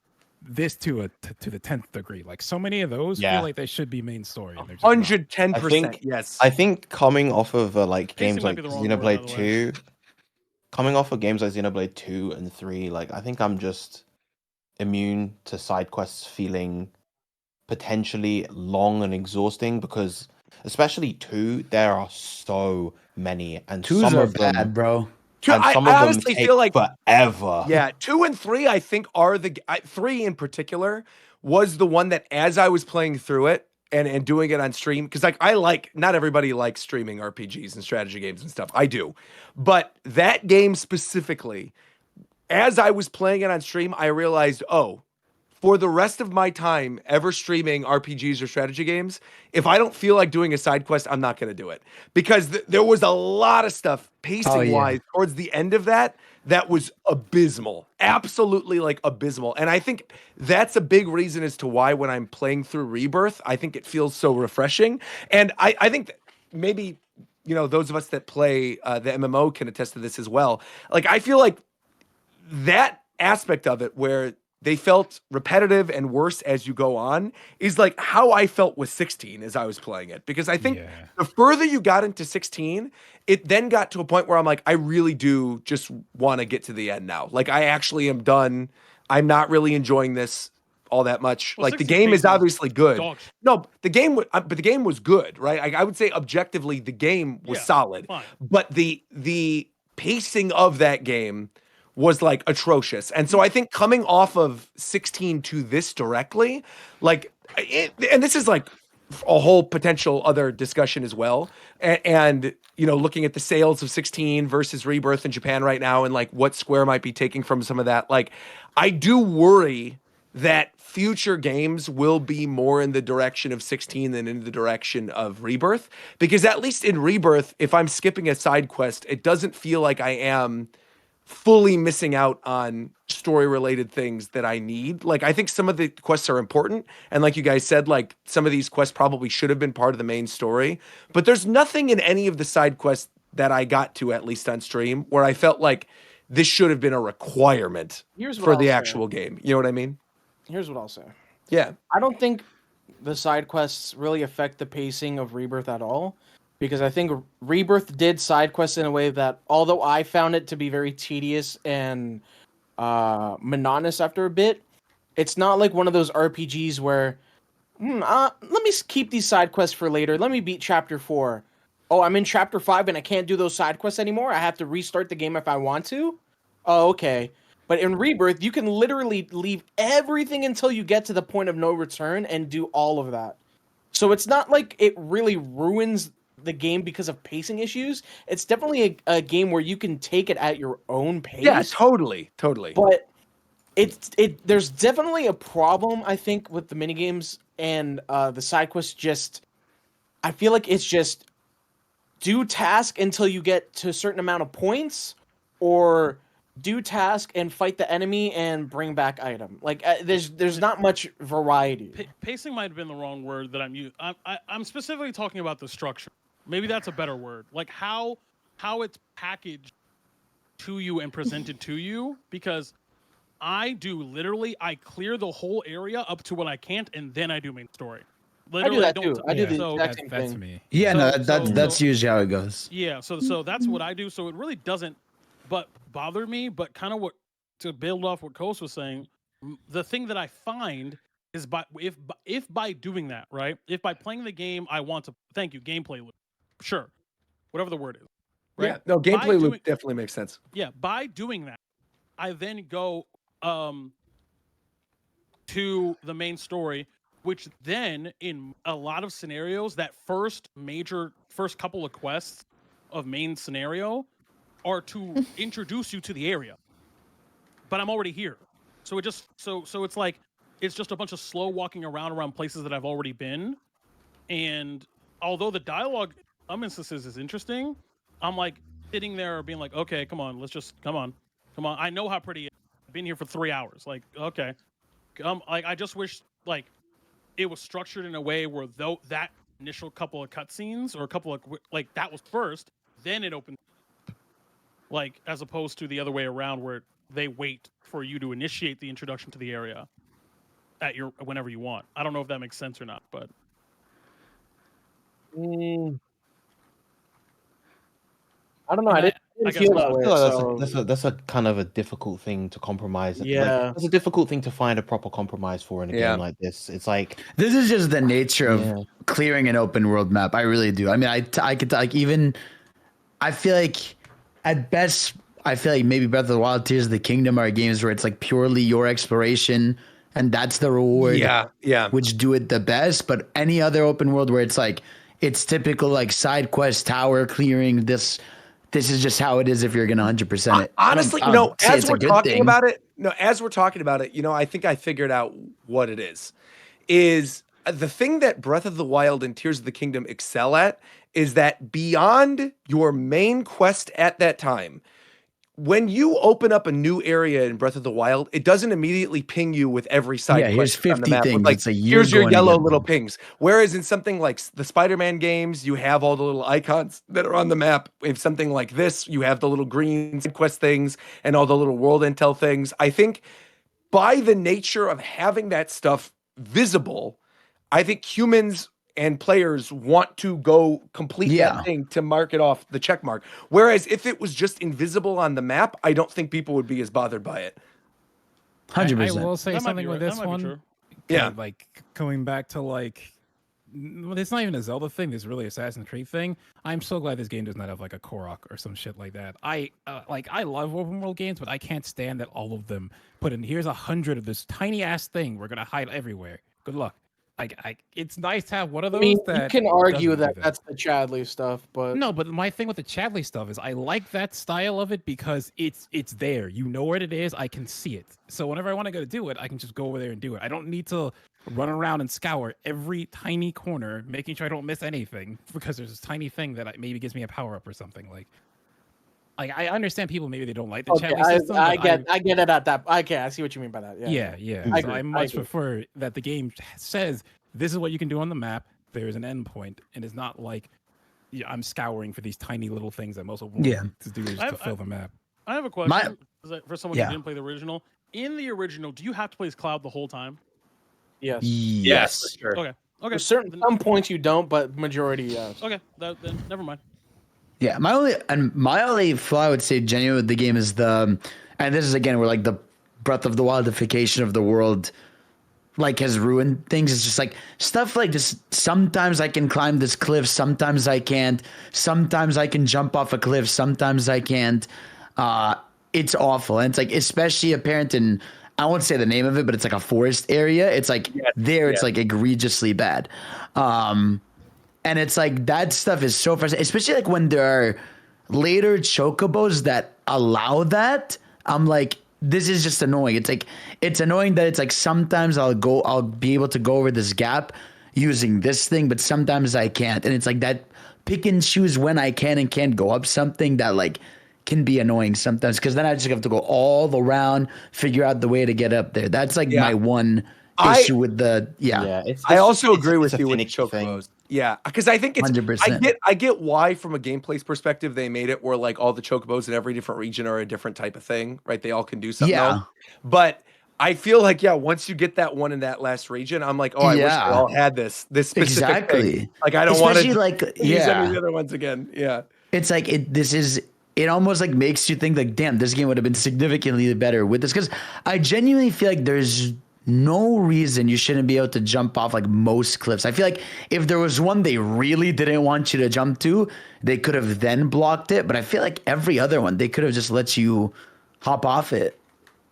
this to the 10th degree. Like so many of those feel like they should be main story. 110%. Yes. I think coming off of like Pacing games might like be the wrong word, by Xenoblade the way. 2, coming off of games like Xenoblade 2 and 3, like I think I'm just immune to side quests feeling potentially long and exhausting, because especially 2, there are so many, and Twos some are of them, bad, bro. and some I of them honestly take feel like forever. Yeah, 2 and 3 I think are 3 in particular was the one that as I was playing through it and doing it on stream, because like not everybody likes streaming RPGs and strategy games and stuff. I do. But that game specifically, as I was playing it on stream, I realized, oh, for the rest of my time ever streaming RPGs or strategy games, if I don't feel like doing a side quest, I'm not going to do it, because there was a lot of stuff pacing wise towards the end of that was abysmal, absolutely like abysmal. And I think that's a big reason as to why when I'm playing through Rebirth, I think it feels so refreshing. And I think that maybe, those of us that play the MMO can attest to this as well. Like, I feel like that aspect of it where they felt repetitive and worse as you go on is like how I felt with 16 as I was playing it. Because I think the further you got into 16, it then got to a point where I'm like, I really do just want to get to the end now. Like, I actually am done. I'm not really enjoying this all that much. Well, like, the 16 game is pacing obviously good. dog No, but the game was good, right? I would say objectively the game was solid. fine. But the pacing of that game was like atrocious. And so I think coming off of 16 to this directly, like, and this is like a whole potential other discussion as well. And looking at the sales of 16 versus Rebirth in Japan right now, and like what Square might be taking from some of that, like, I do worry that future games will be more in the direction of 16 than in the direction of Rebirth. Because at least in Rebirth, if I'm skipping a side quest, it doesn't feel like I am fully missing out on story related things that I need. Like, I think some of the quests are important. And like you guys said, like, some of these quests probably should have been part of the main story, but there's nothing in any of the side quests that I got to, at least on stream, where I felt like this should have been a requirement for the actual game. You know what I mean? Here's what I'll say. Yeah. I don't think the side quests really affect the pacing of Rebirth at all, because I think Rebirth did side quests in a way that, although I found it to be very tedious and monotonous after a bit, it's not like one of those RPGs where, let me keep these side quests for later. Let me beat Chapter 4. Oh, I'm in Chapter 5 and I can't do those side quests anymore? I have to restart the game if I want to? Oh, okay. But in Rebirth, you can literally leave everything until you get to the point of no return and do all of that. So it's not like it really ruins the game because of pacing issues. It's definitely a game where you can take it at your own pace. Yeah, totally. But there's definitely a problem, I think, with the minigames and the side quests. I feel like it's just do task until you get to a certain amount of points, or do task and fight the enemy and bring back item. Like, there's not much variety. Pacing might have been the wrong word that I'm using. I'm specifically talking about the structure. Maybe that's a better word. Like how it's packaged to you and presented to you. Because I clear the whole area up to what I can't, and then I do main story. Literally, I do that too. I do the exact same thing. Me. Yeah, that's usually how it goes. Yeah, so that's what I do. So it really doesn't bother me, but kind of what, to build off what Kos was saying, the thing that I find is if by doing that, right? If by playing the game I want to, gameplay loop. Sure. Whatever the word is. Right? Yeah, no, gameplay loop definitely makes sense. Yeah, by doing that, I then go to the main story, which then in a lot of scenarios, that first couple of quests of main scenario are to introduce you to the area. But I'm already here. So it just so it's like it's just a bunch of slow walking around places that I've already been. And although the dialogue some instances is interesting, I'm like sitting there being like, okay, come on, come on. I know how pretty it is. I've been here for 3 hours. Like, okay. Like I just wish like it was structured in a way where though that initial couple of cutscenes or a couple of like that was first, then it opens, like as opposed to the other way around where they wait for you to initiate the introduction to the area at your whenever you want. I don't know if that makes sense or not, but I don't know. I didn't feel that way. I feel like So that's a kind of a difficult thing to compromise. Yeah. It's a difficult thing to find a proper compromise for in a Yeah. game like this. It's like This is just the nature of Yeah. clearing an open world map. I really do. I mean, I could like even. I feel like at best, I feel like maybe Breath of the Wild, Tears of the Kingdom are games where it's like purely your exploration and that's the reward. Yeah. Which do it the best. But any other open world where it's like it's typical like side quest, tower clearing. This is just how it is if you're gonna 100% it. Honestly, I don't say as it's a we're good talking thing. about it, I think I figured out what it is. Is the thing that Breath of the Wild and Tears of the Kingdom excel at is that beyond your main quest at that time, when you open up a new area in Breath of the Wild, it doesn't immediately ping you with every side Yeah, here's quest on the 50 map. things. Like, It's like you're here's your going to yellow get little them. pings. Whereas in something like the Spider-Man games, you have all the little icons that are on the map. In something like this, you have the little green side quest things and all the little world intel things. I think by the nature of having that stuff visible, I think humans and players want to go complete Yeah. that thing to mark it off the check mark. Whereas if it was just invisible on the map, I don't think people would be as bothered by it. 100%. I will say That might something be with right. this That might be one. true. Yeah. Like going back to like, well, it's not even a Zelda thing. It's really Assassin's Creed thing. I'm so glad this game does not have like a Korok or some shit like that. I love open world games, but I can't stand that all of them put in. Here's 100 of this tiny ass thing. We're gonna hide everywhere. Good luck. It's nice to have one of I those. mean, you that can argue doesn't do that that's the Chadley stuff, but No, but my thing with the Chadley stuff is I like that style of it because it's there. You know where it is. I can see it. So whenever I want to go to do it, I can just go over there and do it. I don't need to run around and scour every tiny corner, making sure I don't miss anything because there's this tiny thing that maybe gives me a power up or something. Like I understand people maybe they don't like the okay, Chadley system. I but get it at that. Okay, I see what you mean by that. Yeah. Yeah. I So agree, I I much agree. prefer that the game says this is what you can do on the map. There is an endpoint, and it's not like I'm scouring for these tiny little things that most open world to do is to fill the map. I have a question for someone Yeah. who didn't play the original. In the original, do you have to play as Cloud the whole time? Yes. Yes, for sure. Okay. For some points you don't, but majority yes. Okay. Then never mind. Yeah, my only flaw I would say genuine with the game is and this is again where like the Breath of the Wildification of the world like has ruined things. It's just like stuff like this. Sometimes I can climb this cliff, sometimes I can't. Sometimes I can jump off a cliff, sometimes I can't. It's awful, and it's like especially apparent in I won't say the name of it, but it's like a forest area. It's like it's like egregiously bad. And it's like that stuff is so frustrating, especially like when there are later chocobos that allow that. I'm like, this is just annoying. It's like, it's annoying that it's like sometimes I'll be able to go over this gap using this thing, but sometimes I can't. And it's like that pick and choose when I can and can't go up something that like can be annoying sometimes. Cause then I just have to go all around, figure out the way to get up there. That's like my one issue with the, I also agree with you with the finicky thing. chocobos. Yeah, because I think it's 100%. I get why from a gameplay perspective they made it where like all the chocobos in every different region are a different type of thing, right? They all can do something else. But I feel like once you get that one in that last region, I'm like, I wish they all had this specific thing. Like I don't want to use any of the other ones again. Yeah, it's like it almost like makes you think like, damn, this game would have been significantly better with this, because I genuinely feel like there's no reason you shouldn't be able to jump off like most cliffs. I feel like if there was one they really didn't want you to jump to, they could have then blocked it. But I feel like every other one, they could have just let you hop off it.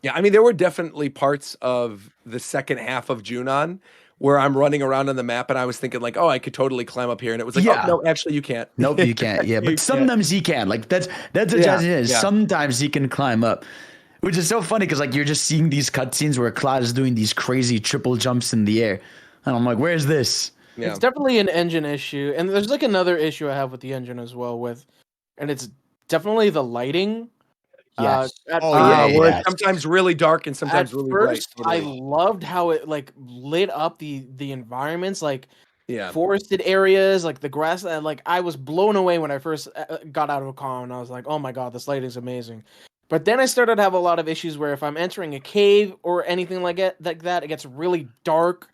Yeah, I mean, there were definitely parts of the second half of Junon where I'm running around on the map and I was thinking like, oh, I could totally climb up here, and it was like, oh Yeah. no, actually you can't. Nope, you can't. Yeah, You but can't. sometimes he can. Like that's what Yeah, Jazzy is. yeah. Sometimes he can climb up, which is so funny because like you're just seeing these cutscenes where Cloud is doing these crazy triple jumps in the air, and I'm like, where's this? Yeah. It's definitely an engine issue, and there's like another issue I have with the engine as well. And it's definitely the lighting. Yes. Where yes. it's sometimes really dark and sometimes At really first, bright. I loved how it like lit up the environments, like Yeah. forested areas, like the grass. Like I was blown away when I first got out of a car, and I was like, "Oh my god, this lighting's amazing." But then I started to have a lot of issues where if I'm entering a cave or anything like that, it gets really dark.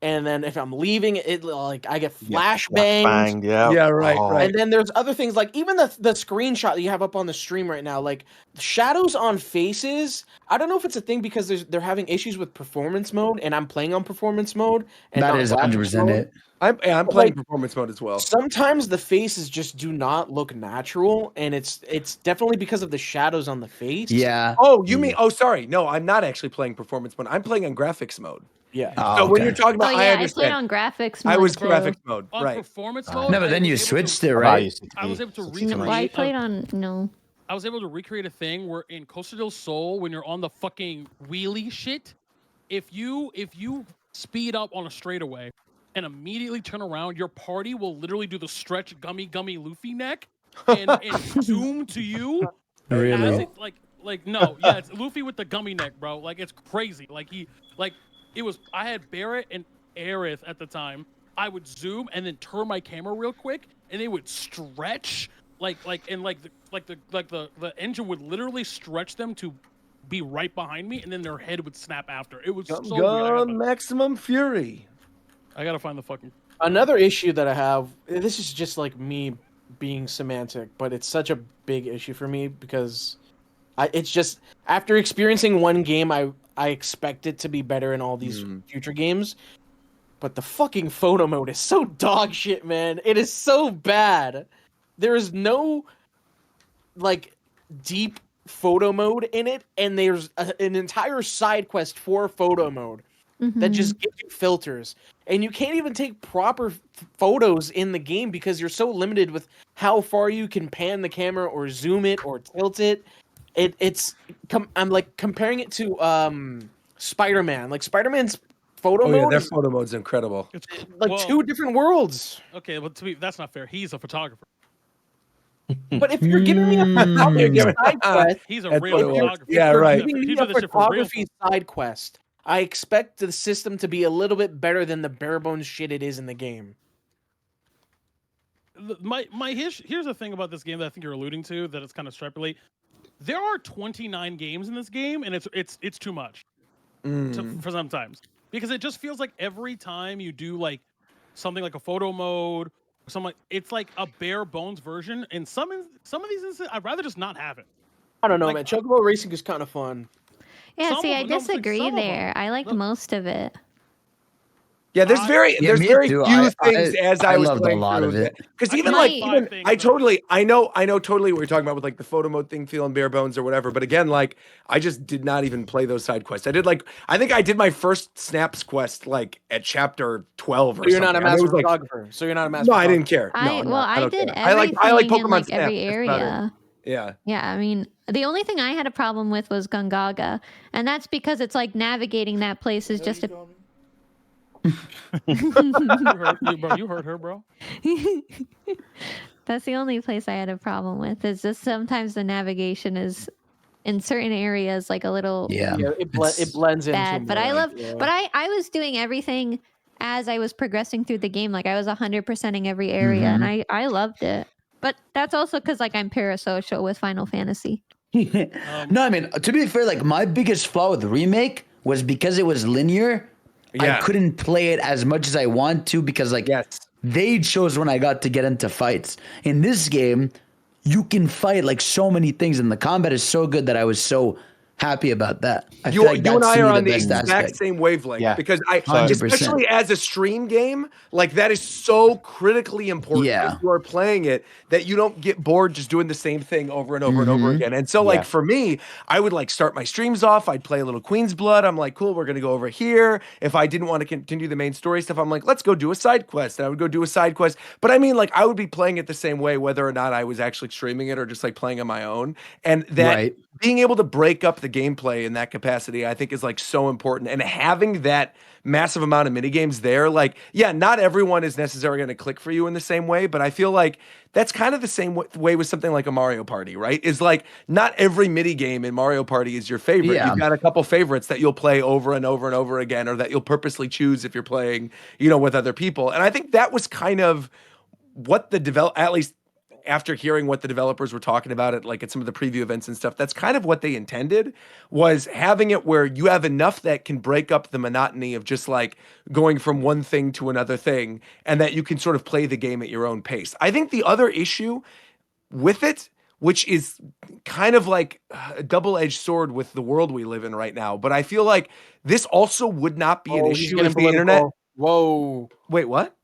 And then if I'm leaving, it like I get flashbangs. Bang, yeah. Yeah, right, right. And then there's other things like even the screenshot that you have up on the stream right now, like shadows on faces. I don't know if it's a thing because they're having issues with performance mode, and I'm playing on performance mode. And That not is graphics 100% mode. it. I'm But, playing like, performance mode as well. Sometimes the faces just do not look natural, and it's definitely because of the shadows on the face. Yeah. Oh, you mean? Oh, sorry. No, I'm not actually playing performance mode. I'm playing on graphics mode. Yeah. Oh, So when okay. you're talking Oh about, I yeah, I understand. played on graphics mode. I was too. graphics mode, On right? performance mode. No, but I then you was able to- switched it, right? I was able to Well, I recreate. played on no. I was able to recreate a thing where in Costa del Sol, when you're on the fucking wheelie shit, if you speed up on a straightaway and immediately turn around, your party will literally do the stretch gummy Luffy neck and zoom to you. Really? As it, like no, yeah, it's Luffy with the gummy neck, bro. Like it's crazy. It was. I had Barrett and Aerith at the time. I would zoom and then turn my camera real quick, and they would stretch the engine would literally stretch them to be right behind me, and then their head would snap after. It was so weird. Maximum Fury. I gotta find the fucking. Another issue that I have. This is just like me being semantic, but it's such a big issue for me because it's just after experiencing one game, I expect it to be better in all these future games. But the fucking photo mode is so dog shit, man. It is so bad. There is no like deep photo mode in it, and there's an entire side quest for photo mode that just gives you filters, and you can't even take proper photos in the game because you're so limited with how far you can pan the camera or zoom it or tilt it. I'm like comparing it to Spider-Man. Like Spider-Man's photo Oh yeah, mode their is photo mode's incredible. It's like two different worlds. Okay, well, that's not fair. He's a photographer. But if you're giving me a photography side quest, He's a That's real what it was. photographer. Yeah, if you're right. giving me He a did this shit for real. photography side quest, I expect the system to be a little bit better than the bare bones shit it is in the game. Here's the thing about this game that I think you're alluding to that it's kind of extrapolate. There are 29 games in this game, and it's too much for sometimes because it just feels like every time you do like something like a photo mode or something, it's like a bare bones version. And some of these instances, I'd rather just not have it. I don't know, Like, man. Chocobo racing is kind of fun. Yeah, Some see, of I them- no, it's like disagree some of them. there. I liked Look. most of it. Yeah, there's very Yeah, me very too. few I- things as I I was loved a playing lot through of it. because I even can like like even five things, I but- totally I know totally what you're talking about with like the photo mode thing feeling bare bones or whatever. But again, like I just did not even play those side quests. I think I did my first snaps quest like at chapter 12 or So you're something. not a I mean, it master was, like, photographer. So you're not a master. No, I didn't care. I No, I don't did care. everything I like in Pokemon like Snap. every That's about it. area. Yeah. Yeah, I mean, the only thing I had a problem with was Gungaga, and that's because it's like navigating that place is just a. You heard her, bro. That's the only place I had a problem with. Is just sometimes the navigation is in certain areas like a little Yeah, it blends in. bad. But I love. But I was doing everything as I was progressing through the game. Like I was 100%ing every area, and I loved it. But that's also because like I'm parasocial with Final Fantasy. No, I mean, to be fair, like my biggest flaw with the remake was because it was linear. Yeah. I couldn't play it as much as I want to because like they chose when I got to get into fights. In this game, you can fight like so many things, and the combat is so good that I was so happy about that. I You, feel like you and that's I to are me on the best exact aspect. same wavelength Yeah. because I, 100%. especially as a stream game, like that is so critically important Yeah. if you are playing it that you don't get bored just doing the same thing over and over and over Mhm. again. And so, Yeah. like for me, I would like start my streams off. I'd play a little Queen's Blood. I'm like, cool, we're gonna go over here. If I didn't want to continue the main story stuff, I'm like, let's go do a side quest. And I would go do a side quest. But I mean, like, I would be playing it the same way, whether or not I was actually streaming it or just like playing on my own. And that Right. being able to break up the gameplay in that capacity, I think is like so important. And having that massive amount of mini games there, like, yeah, not everyone is necessarily going to click for you in the same way, but I feel like that's kind of the same way with something like a Mario Party, right? Is like not every mini game in Mario Party is your favorite. Yeah. You've got a couple favorites that you'll play over and over and over again, or that you'll purposely choose if you're playing, with other people. And I think that was kind of what at least after hearing what the developers were talking about it, like at some of the preview events and stuff, that's kind of what they intended, was having it where you have enough that can break up the monotony of just like going from one thing to another thing, and that you can sort of play the game at your own pace. I think the other issue with it, which is kind of like a double-edged sword with the world we live in right now, but I feel like this also would not be an He's issue getting if the internet. political. Whoa. Wait, what?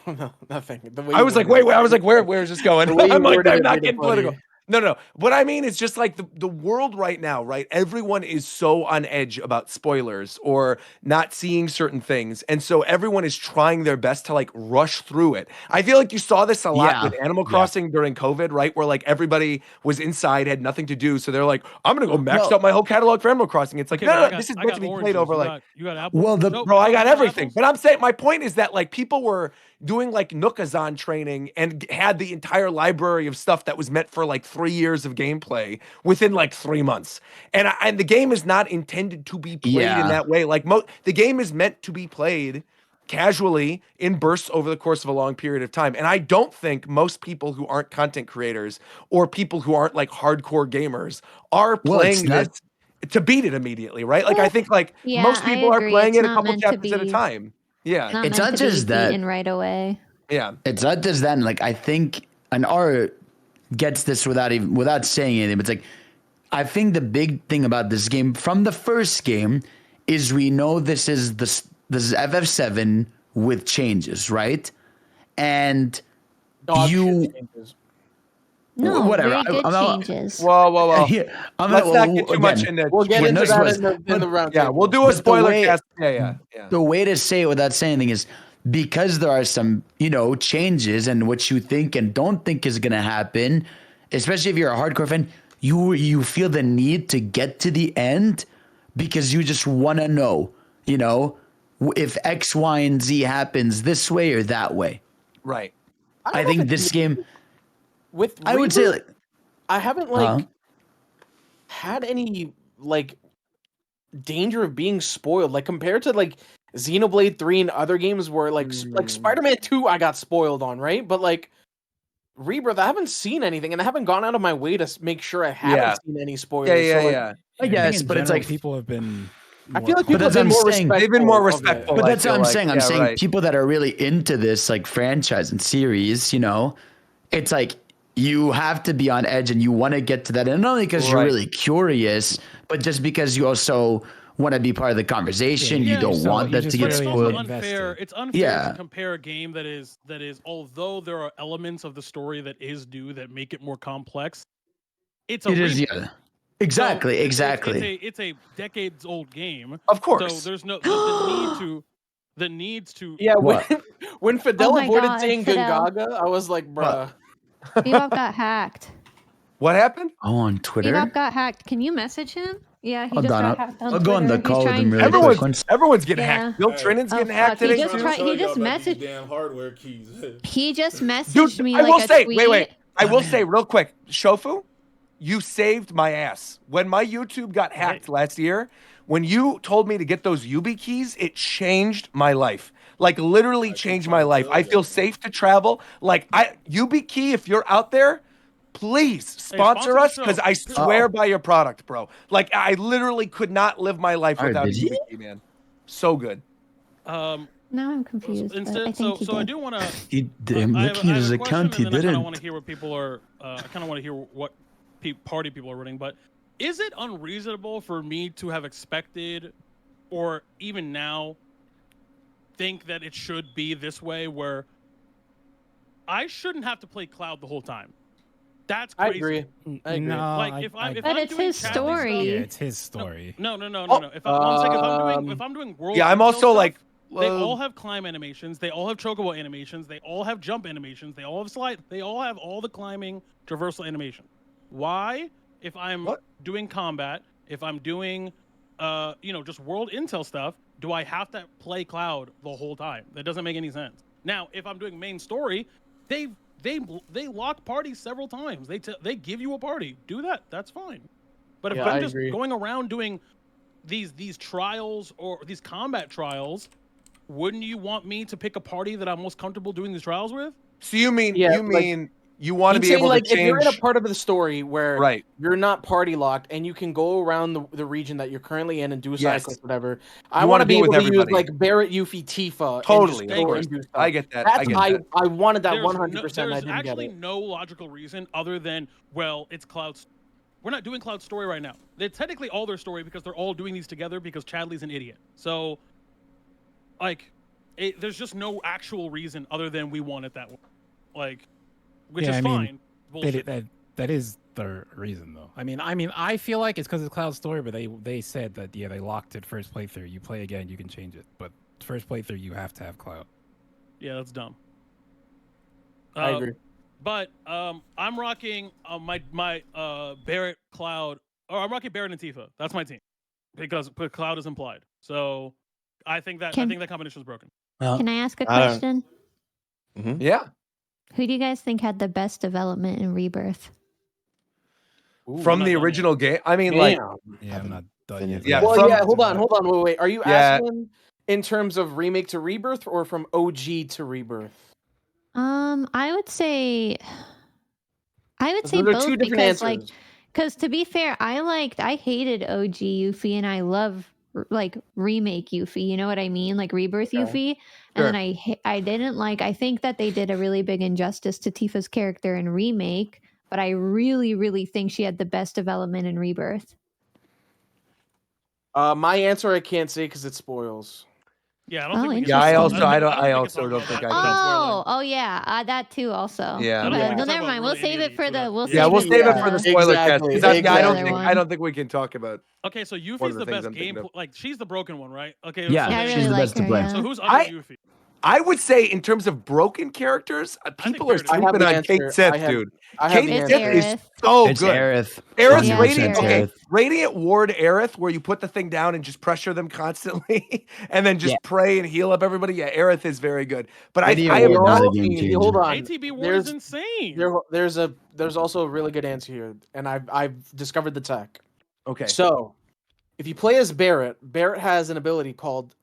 No, nothing. The way I you was like, worded wait, it. I was like, where's this going? The way you I'm like, worded I'm it not made it getting funny. political. No. What I mean is just like the world right now, right? Everyone is so on edge about spoilers or not seeing certain things. And so everyone is trying their best to like rush through it. I feel like you saw this a lot Yeah. with Animal Crossing during COVID, right? Where like everybody was inside, had nothing to do. So they're like, I'm going to go max Well- out my whole catalog for Animal Crossing. It's like, Okay, but no, this is I meant got to be played oranges. over You like. got, you got apples. Well, the- No, Bro, I no, got you everything. apples? But I'm saying my point is that like people were doing like Nookazon training and had the entire library of stuff that was meant for like 3 years of gameplay within like 3 months. And the game is not intended to be played in Yeah. that way. Like the game is meant to be played casually in bursts over the course of a long period of time. And I don't think most people who aren't content creators or people who aren't like hardcore gamers are Well, it's playing not- this to beat it immediately, right? Like I think like Yeah, most I people are agree. playing It's it a not couple meant to chapters at a be- time. Yeah. Not It's meant not to just be that. beaten right away. Yeah. It's not just that. Like I think an art gets this without saying anything. It's like I think the big thing about this game from the first game is we know this is FF7 with changes, right? And Dog you shit changes. No, Whatever, very good I'm not- changes. Whoa. I'm Let's not, not get too much into. We'll get Yeah, into no that spoilers. in the round. Yeah, we'll do a But the spoiler way- cast. Yeah. The way to say it without saying anything is because there are some, changes and what you think and don't think is going to happen, especially if you're a hardcore fan, you feel the need to get to the end because you just want to know, if X, Y, and Z happens this way or that way. Right. I think this game, with I would say, Rebirth, I haven't like Huh? had any like danger of being spoiled, like compared to like Xenoblade 3 and other games where like Spider-Man 2 I got spoiled on, right? But like Rebirth, I haven't seen anything, and I haven't gone out of my way to make sure I haven't Yeah. seen any spoilers. Yeah. so, like, I think guess, in but it's general, like people have been. I feel like But people have that's been what more I'm saying. respectful. They've been more of it. respectful. But I that's what feel I'm like. saying. I'm Yeah, saying right. people that are really into this like franchise and series, it's like you have to be on edge and you want to get to that. And not only because you're Right. really curious, but just because you also want to be part of the conversation. Yeah, you don't so want you that just to get But it's really also spoiled. unfair. It's unfair Yeah. to compare a game that is although there are elements of the story that is new that make it more complex. It's a It is, remake. yeah. So Exactly, it's- exactly. It's a decades old game. Of course. So there's no the need to Yeah, What? when Fidel Oh my avoided God, saying Fidel. Gungaga, I was like, bruh. Bebop got hacked. What happened? Oh, on Twitter? Bebop got hacked. Can you message him? Yeah, he Hold just on, got hacked on I'll go on the Twitter. call He's with him trying really to- quick. Everyone's getting Yeah. hacked. Bill Trinin's Oh, getting fuck, hacked he today just too. tried- he just messaged- damn hardware keys. He just messaged Dude, me I like will a say, tweet. wait. I will say real quick, Shofu, you saved my ass. When my YouTube got hacked last year, when you told me to get those Yubi keys, it changed my life. Like literally changed my life. I feel safe to travel. Like Yubi key, if you're out there, please sponsor sponsor us the because show. I swear by your product, bro. Like I literally could not live my life Alright, without did you? Yubi key, man. So good. Now I'm confused. But I Instead, think he so I did. do want to. I'm looking at his account. He I kind of didn't. want to hear what people are. I kind of want to hear what party people are running. But is it unreasonable for me to have expected, or even now, think that it should be this way, where I shouldn't have to play Cloud the whole time? That's crazy. I agree. No, Like if But I'm it's doing his Chadley story. stuff- yeah, it's his story. No. Oh, If I'm doing world. Yeah, I'm intel also stuff, like, they all have climb animations. They all have chocobo animations. They all have jump animations. They all have slide. They all have all the climbing traversal animation. Why? If I'm doing combat, if I'm doing, just world intel stuff, do I have to play Cloud the whole time? That doesn't make any sense. Now, if I'm doing main story, they lock parties several times. They give you a party. Do that. That's fine. But if I'm just going around doing these trials or these combat trials, wouldn't you want me to pick a party that I'm most comfortable doing these trials with? So you mean you want to be able to like, change? if you're in a part of the story where Right. you're not party locked and you can go around the region that you're currently in and do a side Yes. quest, whatever. You I want wanna to be be with able to use everybody. like Barrett, Yuffie, Tifa. Totally, and of just go course. and do stuff. I get that. That's I get that. I wanted that There's 100%. I There's didn't actually get it. no logical reason other than, well, it's Cloud's. We're not doing Cloud's story right now. They're technically all their story because they're all doing these together because Chadley's an idiot. So, like, there's just no actual reason other than we want it that way. Like, which is fine. Bullshit. That is the reason, though. I mean, I feel like it's because it's Cloud's story, but they said that they locked it first playthrough. You play again, you can change it, but first playthrough you have to have Cloud. Yeah, that's dumb. I agree. But I'm rocking my Barrett, Cloud, or I'm rocking Barrett and Tifa. That's my team because Cloud is implied. So I think that combination is broken. Can I ask a question? Yeah. Who do you guys think had the best development in Rebirth? From the original game? I mean, like, Yeah, I'm not done yet. yeah. Well, hold on, wait. Are you Yeah. asking in terms of remake to Rebirth or from OG to Rebirth? I would say Those are both two different because answers. because to be fair, I hated OG Yuffie and I love like remake Yuffie. You know what I mean? Like Rebirth Yuffie. And then I didn't like. I think that they did a really big injustice to Tifa's character in remake, but I really, really think she had the best development in Rebirth. My answer I can't say because it spoils. Yeah, I don't think we can. Yeah, I interesting. also don't think I can. Oh yeah, that too also. Yeah. But Yeah. no, never mind. We'll save it for the. We'll We'll save it for the spoiler cast. 'Cause I don't think we can talk about. Okay, so one Yuffie's of the things best I'm thinking game. of. Like she's the broken one, right? Okay. Yeah, I she's really the like best to her, play. yeah. So who's under Yuffie? I would say in terms of broken characters, people are Barrett is- I have sleeping the on answer. Kate Sith, I have- dude. I have Kate the It's Sith answer. is Aerith. so It's good. Aerith. Aerith's Yeah, Radiant. it's Okay, Aerith. Radiant Ward Aerith, where you put the thing down and just pressure them constantly, and then just pray and heal up everybody. Yeah, Aerith is very good. But I Radiant have Ward, not a not game seen. changer. Hold on. ATB War is insane. There's also a really good answer here, and I've discovered the tech. Okay. So, if you play as Barrett has an ability called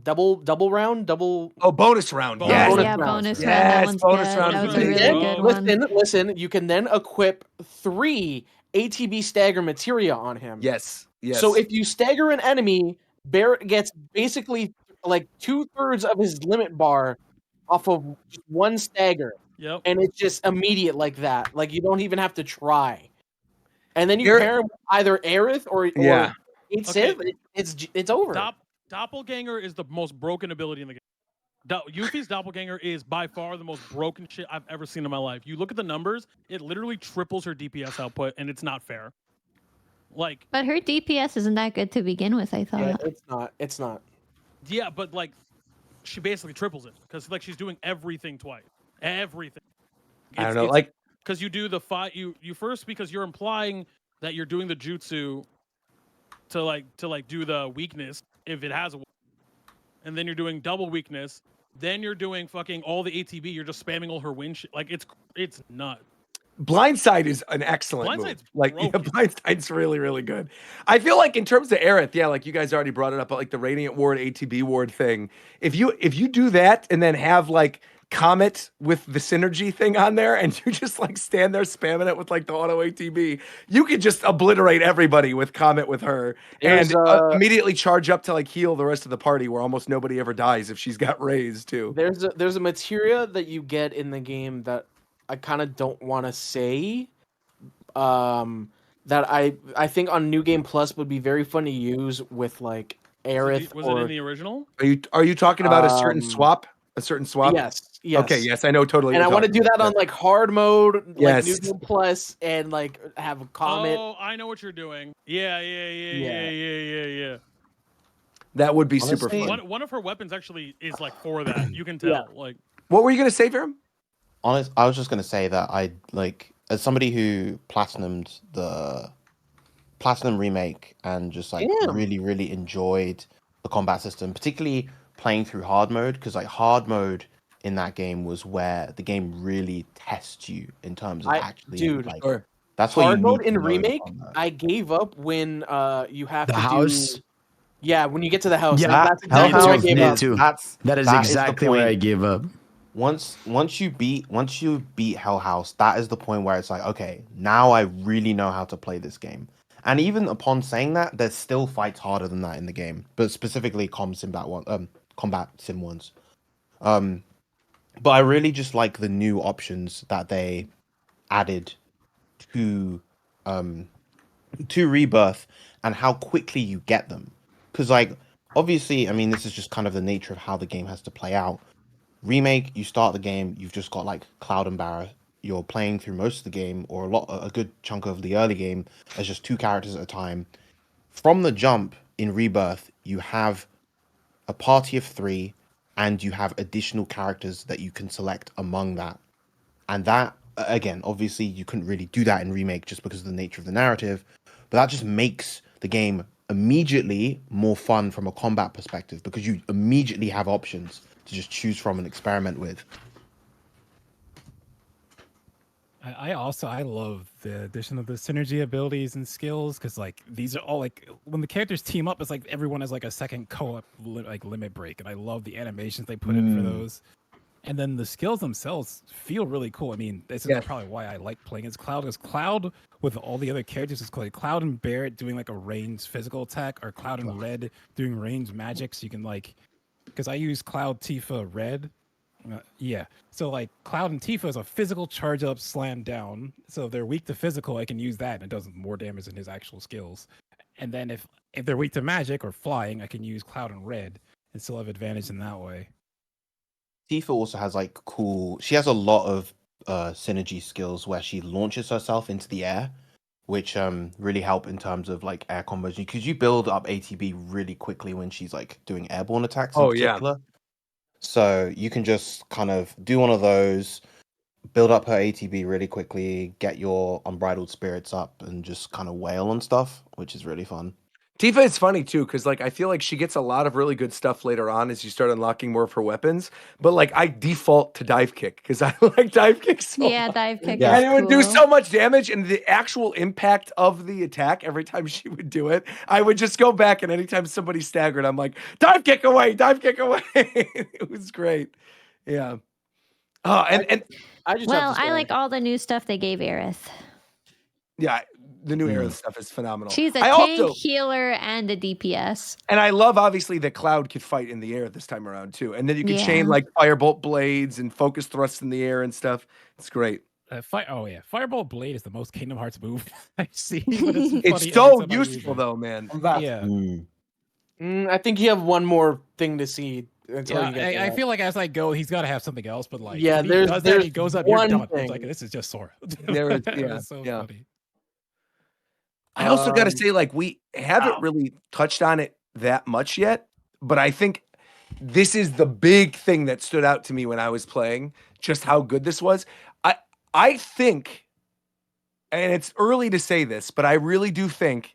double round. Oh, bonus round. Bonus Yes. Oh Bonus yeah, round. bonus Yes, round. That one's bonus good. round That is was a amazing. really good one. Listen. You can then equip 3 ATB stagger materia on him. Yes. Yes. So if you stagger an enemy, Barrett gets basically like 2/3 of his limit bar off of just one stagger. Yep. And it's just immediate like that. Like you don't even have to try. And then you Aerith- pair him with either Aerith or Yeah. Kate Okay. Sith, it's over. Doppelganger is the most broken ability in the game. Yuffie's Doppelganger is by far the most broken shit I've ever seen in my life. You look at the numbers, it literally triples her DPS output, and it's not fair. Like, But her DPS isn't that good to begin with. I thought. Yeah, it's not. yeah, but like, she basically triples it because like she's doing everything twice. Everything. I don't know. Like, because you do the fight. You first because you're implying that you're doing the jutsu to do the weakness if it has a, and then you're doing double weakness. Then you're doing fucking all the ATB. You're just spamming all her win shit. Like it's nuts. Blindside is an excellent move. Blindside's Like, yeah, broken. Blindside's really, really good. I feel like in terms of Aerith, yeah, like you guys already brought it up, but like the Radiant Ward, ATB Ward thing. If you do that and then have like Comet with the synergy thing on there, and you just like stand there spamming it with like the auto ATB, you could just obliterate everybody with Comet with her, and immediately charge up to like heal the rest of the party, where almost nobody ever dies if she's got raised too. There's a materia that you get in the game that I kind of don't want to say, that I think on New Game Plus would be very fun to use with like Aerith Was or it in the original? Are you talking about a certain Um, swap? A certain swap? yes, Okay, yes. yes, I know totally And what I you're want to talking do that about. on like hard mode, like New Yes. Game Plus, and like have a comment. Oh, I know what you're doing. Yeah. That would be super Honestly, fun. One of her weapons actually is like for that. You can tell. Like, What were you gonna say, Verum? I was just gonna say that I like, as somebody who platinumed the Platinum remake and just like Damn. really enjoyed the combat system, particularly playing through hard mode, because like hard mode in that game was where the game really tests you in terms of actually dude, like Sure. that's what you hard mode need in to know remake, combat. I gave up when you have The to house? do. Yeah, when you get to the house, Yeah, that's exactly Hell where I House, gave me up. too. That is that is the exactly where point. I gave up. Once you beat Hell House, that is the point where it's like, okay, now I really know how to play this game. And even upon saying that, there's still fights harder than that in the game, but specifically combat sim ones. But I really just like the new options that they added to Rebirth and how quickly you get them. Because like obviously, I mean, this is just kind of the nature of how the game has to play out. Remake, you start the game, you've just got like Cloud and Barra. You're playing through most of the game, or a good chunk of the early game, as just two characters at a time. From the jump in Rebirth, you have a party of 3, and you have additional characters that you can select among that. And that, again, obviously, you couldn't really do that in Remake just because of the nature of the narrative, but that just makes the game immediately more fun from a combat perspective because you immediately have options to just choose from and experiment with. I love the addition of the synergy abilities and skills because like these are all like when the characters team up, it's like everyone has like a second co-op like limit break, and I love the animations they put in for those. And then the skills themselves feel really cool. I mean, this is probably why I like playing as Cloud. Because Cloud with all the other characters is like Cloud and Barrett doing like a ranged physical attack, or Cloud and Red doing ranged magic. So you can like, because I use Cloud, Tifa, Red. So like Cloud and Tifa is a physical charge up, slam down. So if they're weak to physical, I can use that and it does more damage than his actual skills. And then if they're weak to magic or flying, I can use Cloud and Red and still have advantage in that way. Tifa also has like she has a lot of synergy skills where she launches herself into the air, which really help in terms of like air combos, because you build up ATB really quickly when she's like doing airborne attacks in particular. So you can just kind of do one of those, build up her ATB really quickly, get your unbridled spirits up, and just kind of wail on stuff, which is really fun. Tifa is funny too, because like I feel like she gets a lot of really good stuff later on as you start unlocking more of her weapons. But like I default to dive kick because I like dive kick so much. Dive kick. And it would do so much damage, and the actual impact of the attack every time she would do it, I would just go back, and anytime somebody staggered, I'm like, dive kick away, dive kick away. It was great. Yeah. Oh, and I just I like all the new stuff they gave Aerith. yeah, the new Aerith stuff is phenomenal. She's a I tank, also, healer, and a DPS. and I love obviously that Cloud could fight in the air this time around too, and then you could chain like firebolt blades and focus thrusts in the air and stuff. It's great. Firebolt Blade is the most Kingdom Hearts move I've seen. But it's so useful though, man. Yeah. I think you have one more thing to see until you get. I feel like as I go, he's got to have something else. But like, yeah, when he does that, he goes up. You're one done. thing. It's like this is just Sora. There is, It's so funny. I also got to say, like, we haven't really touched on it that much yet, but I think this is the big thing that stood out to me when I was playing, just how good this was. I think, and it's early to say this, but I really do think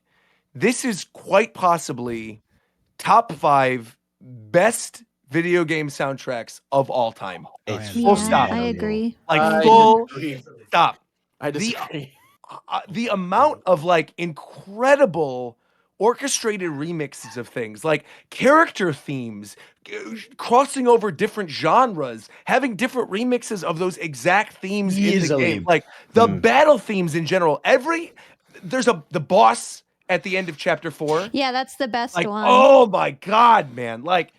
this is quite possibly top 5 best video game soundtracks of all time. Full stop. I agree. Like full stop. I disagree. The amount of like incredible orchestrated remixes of things, like character themes, crossing over different genres, having different remixes of those exact themes in the game, like the battle themes in general. There's the boss at the end of chapter 4. Yeah, that's the best like, one. Oh my god, man! Like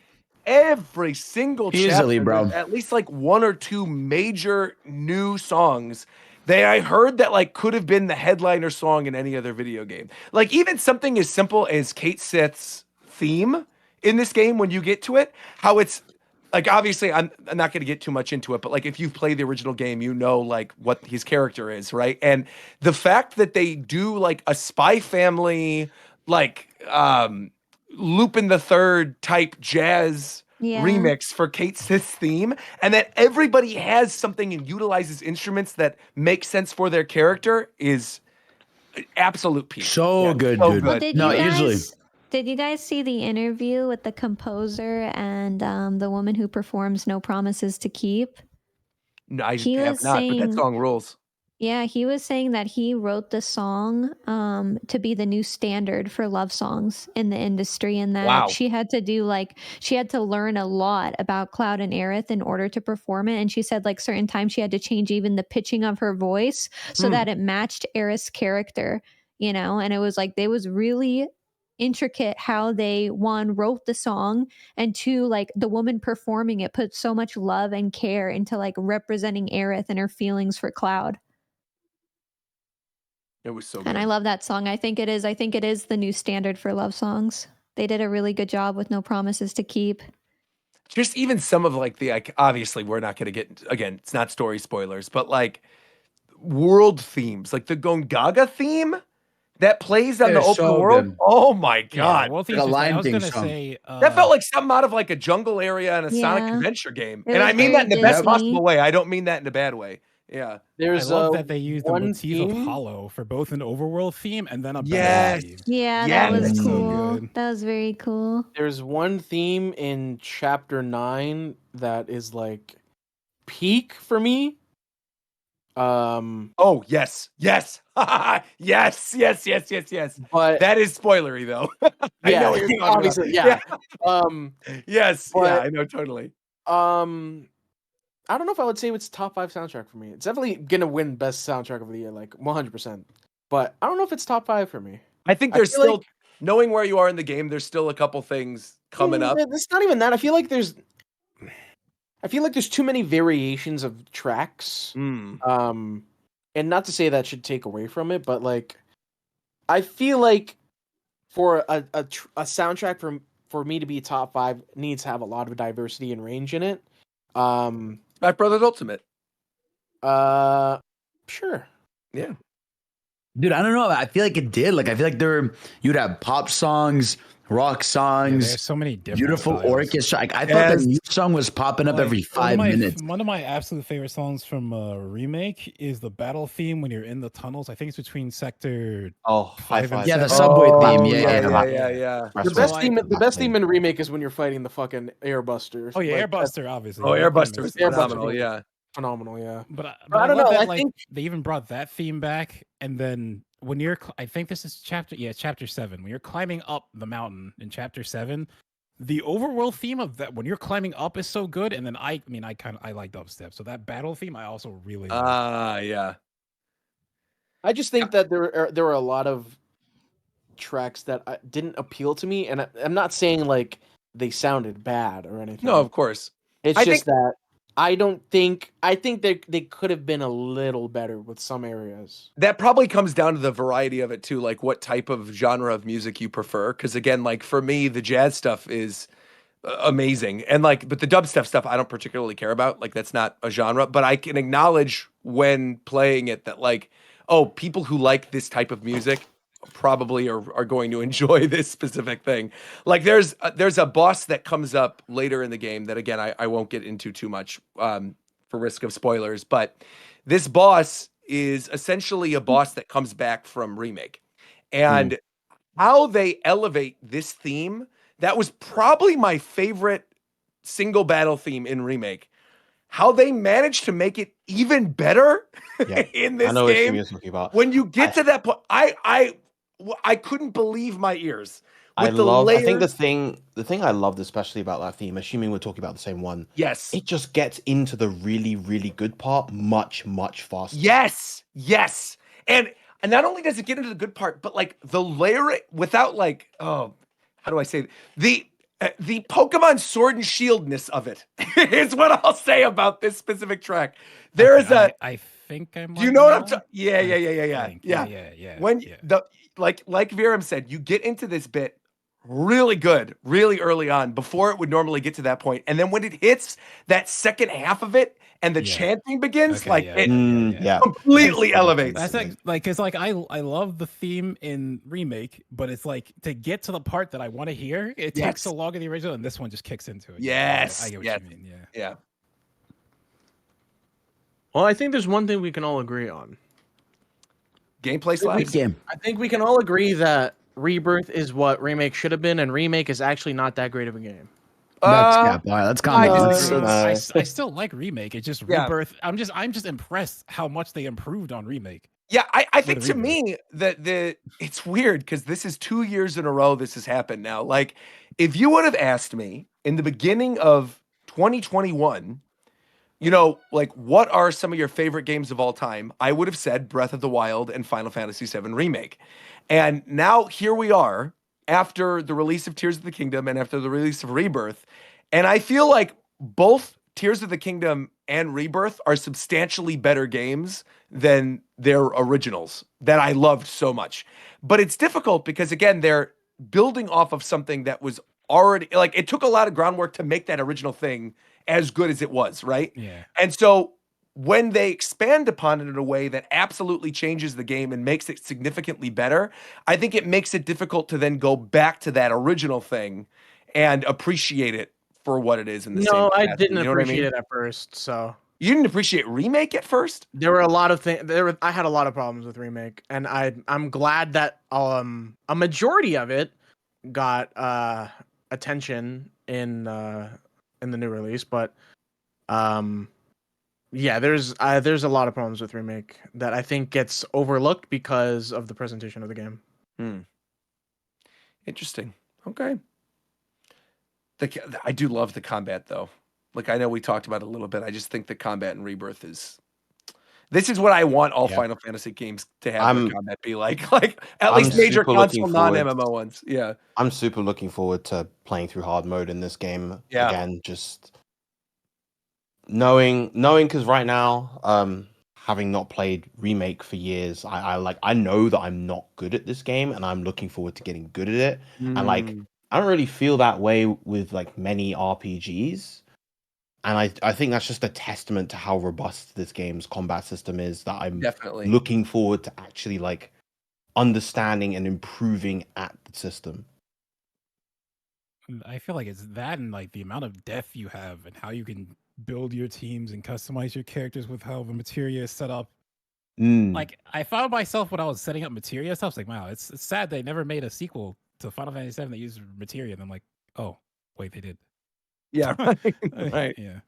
every single Easily, chapter, bro. there's at least like 1 or 2 major new songs I heard that like could have been the headliner song in any other video game. Like even something as simple as Kate Sith's theme in this game, when you get to it, how it's like obviously I'm not going to get too much into it, but like if you've played the original game, you know like what his character is, right? And the fact that they do like a Spy Family like Lupin the Third type jazz Yeah. remix for Kate Sith's theme, and that everybody has something and utilizes instruments that make sense for their character is absolute peak. So good, so dude. Well, good. did you guys see the interview with the composer and the woman who performs No Promises to Keep? No, I He have was not, but that saying, song rules. yeah, he was saying that he wrote the song to be the new standard for love songs in the industry, and that Wow. she had to learn a lot about Cloud and Aerith in order to perform it. And she said like certain times she had to change even the pitching of her voice so that it matched Aerith's character, you know. And it was like they was really intricate how they one wrote the song, and two, like the woman performing it put so much love and care into like representing Aerith and her feelings for Cloud. It was so good. And I love that song. I think it is the new standard for love songs. They did a really good job with No Promises to Keep. Just even some of like the like obviously we're not going to get again, it's not story spoilers, but like world themes, like the Gongaga theme that plays on the They're open so world. good. Oh my Yeah, god. World Like Themes a was Lion I was King gonna song. say That felt like something out of like a jungle area in a Sonic Yeah. adventure game. It And I was mean that in the very best Disney. possible way. I don't mean that in a bad way. Yeah. I There's love that they used the one motif of theme. Hollow for both an overworld theme and then a Yes. battle theme. Yeah, Yes. that was That's so cool. good. That was very cool. There's one theme in chapter 9 that is like peak for me. Oh, yes. Yes. yes. But That is spoilery though. I yeah, know what you're talking obviously, about. yeah. Yes. Yeah, but- I know totally. I don't know if I would say it's top 5 soundtrack for me. It's definitely gonna win best soundtrack of the year, like 100%. But I don't know if it's top 5 for me. I think I there's feel still like- knowing where you are in the game, there's still a couple things coming up. It's not even that. I feel like there's too many variations of tracks. Mm. And not to say that should take away from it, but like, I feel like for a soundtrack for me to be top 5 needs to have a lot of diversity and range in it. Smash Brothers Ultimate. Sure. Yeah. Dude, I don't know. I feel like it did. Like I feel like you'd have pop songs, rock Yeah, songs, there's so many different beautiful styles. orchestra. Like I thought the new song was popping up Like, every one 5 of my- minutes. One of my absolute favorite songs from Remake is the battle theme when you're in the tunnels. I think it's between sector Oh, high 5 and five. Yeah, the 7. subway theme. Oh, Yeah. The So, best like- theme, the best theme in remake is when you're fighting the fucking Airbuster. Oh yeah, Like, that's Airbuster, obviously. Oh, That theme Airbuster is is phenomenal. Airbuster. Yeah. phenomenal. Yeah. But I don't love know, that, I like, think- they even brought that theme back, and then when you're, I think this is chapter 7. When you're climbing up the mountain in chapter 7, the overworld theme of that when you're climbing up is so good. And then I like dubstep, so that battle theme I also really like. Yeah. I just think that there were a lot of tracks that didn't appeal to me, and I'm not saying like they sounded bad or anything. No, of course. It's I just think- that I think they could have been a little better with some areas. That probably comes down to the variety of it too, like what type of genre of music you prefer. Because again, like for me, the jazz stuff is amazing, and like, but the dubstep stuff I don't particularly care about. Like that's not a genre, but I can acknowledge when playing it that like, oh, people who like this type of music probably are going to enjoy this specific thing. Like there's a boss that comes up later in the game that again I won't get into too much for risk of spoilers, but this boss is essentially a boss that comes back from Remake. And how they elevate this theme, that was probably my favorite single battle theme in Remake. How they managed to make it even better in this I know what game. you're talking about. When you get to that point, I couldn't believe my ears. I With the think layers- the thing I loved especially about that theme, assuming we're talking about the same one, Yes. it just gets into the really, really good part much faster. Yes. And not only does it get into the good part, but like the layering without like, oh, how do I say it? The Pokemon Sword and Shieldness of it is what I'll say about this specific track. There is I think I'm. Do you know what I'm talking? talking? Yeah. Yeah. When the like Viram said, you get into this bit really good, really early on before it would normally get to that point, and then when it hits that second half of it and the chanting begins, like it completely elevates. That's like because like I love the theme in remake, but it's like to get to the part that I want to hear, it takes so long in the original, and this one just kicks into it. Yes, I get what you mean. Yeah. Well, I think there's one thing we can all agree on. Gameplay slaps. I think we can all agree that Rebirth is what Remake should have been, and Remake is actually not that great of a game. Let's calm down. I still like Remake. It's just Rebirth. I'm just impressed how much they improved on Remake. Yeah, I think to me that it's weird because this is 2 years in a row this has happened now. Like, if you would have asked me in the beginning of 2021, like what are some of your favorite games of all time, I would have said Breath of the Wild and Final Fantasy VII Remake. And now here we are after the release of Tears of the Kingdom and after the release of Rebirth. And I feel like both Tears of the Kingdom and Rebirth are substantially better games than their originals that I loved so much. But it's difficult because, again, they're building off of something that was already, like, it took a lot of groundwork to make that original thing as good as it was, right? Yeah. And so when they expand upon it in a way that absolutely changes the game and makes it significantly better, I think it makes it difficult to then go back to that original thing and appreciate it for what it is in the same No, I capacity. didn't You know what I appreciate mean? it at first. So You didn't appreciate Remake at first? there were a lot of things. I had a lot of problems with Remake, and I'm glad that a majority of it got attention in the new release. But yeah, there's a lot of problems with Remake that I think gets overlooked because of the presentation of the game. Interesting. Okay. I do love the combat though. Like, I know we talked about it a little bit. I just think the combat in Rebirth this is what I want all Final Fantasy games to have their combat be like. Like at least major console non-MMO ones. Yeah. I'm super looking forward to playing through hard mode in this game. Yeah. Again, just knowing because right now, having not played Remake for years, I know that I'm not good at this game, and I'm looking forward to getting good at it. And like I don't really feel that way with like many RPGs. And I think that's just a testament to how robust this game's combat system is, that I'm definitely looking forward to actually like understanding and improving at the system. I feel like it's that and like the amount of depth you have and how you can build your teams and customize your characters with how the materia is set up. Like I found myself when I was setting up materia stuff, I was like, wow, it's sad they never made a sequel to Final Fantasy VII that used materia. And I'm like, oh, wait, they did. Yeah, right. Yeah.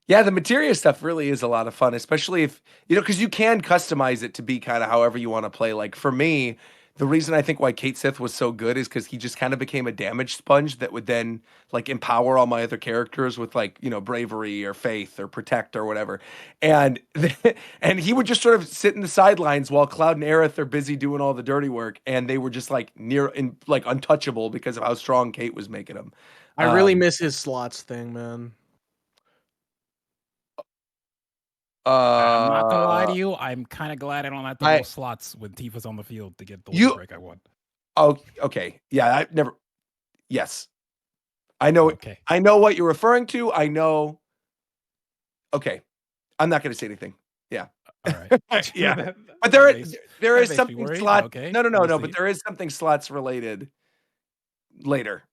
Yeah, the materia stuff really is a lot of fun, especially if, because you can customize it to be kind of however you want to play. Like for me, the reason I think why Kate Sith was so good is because he just kind of became a damage sponge that would then like empower all my other characters with like, bravery or faith or protect or whatever. And and he would just sort of sit in the sidelines while Cloud and Aerith are busy doing all the dirty work. And they were just like untouchable because of how strong Kate was making them. I really miss his slots thing, man. I'm not gonna lie to you. I'm kind of glad I don't have to roll slots when Tifa's on the field to get the win break I want. Oh, okay. Yeah, I never. Yes, I know. Okay. I know what you're referring to. I know. Okay, I'm not going to say anything. Yeah. All right. Yeah, but there is something slots. Okay. No. But there is something slots related later.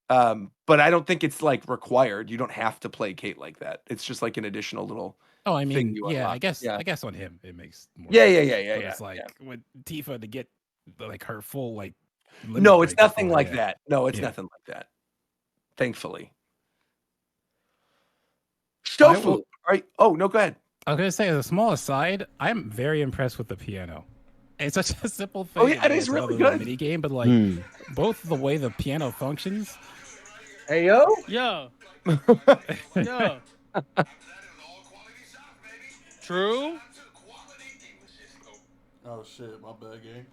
But I don't think it's like required. You don't have to play Kate like that. It's just like an additional little. Oh, I mean, you yeah, unlock. I guess on him it makes more Yeah. But it's like with Tifa to get like her full like. No, it's nothing like that. No, it's nothing like that. Thankfully. Shofu. Right? Oh no, go ahead. I was gonna say, as a small aside, I'm very impressed with the piano. It's such a simple thing. Oh yeah, it is really good. Mini game, but like both the way the piano functions. Hey yo. Yeah. Yeah. True. Oh shit, my bad, gang.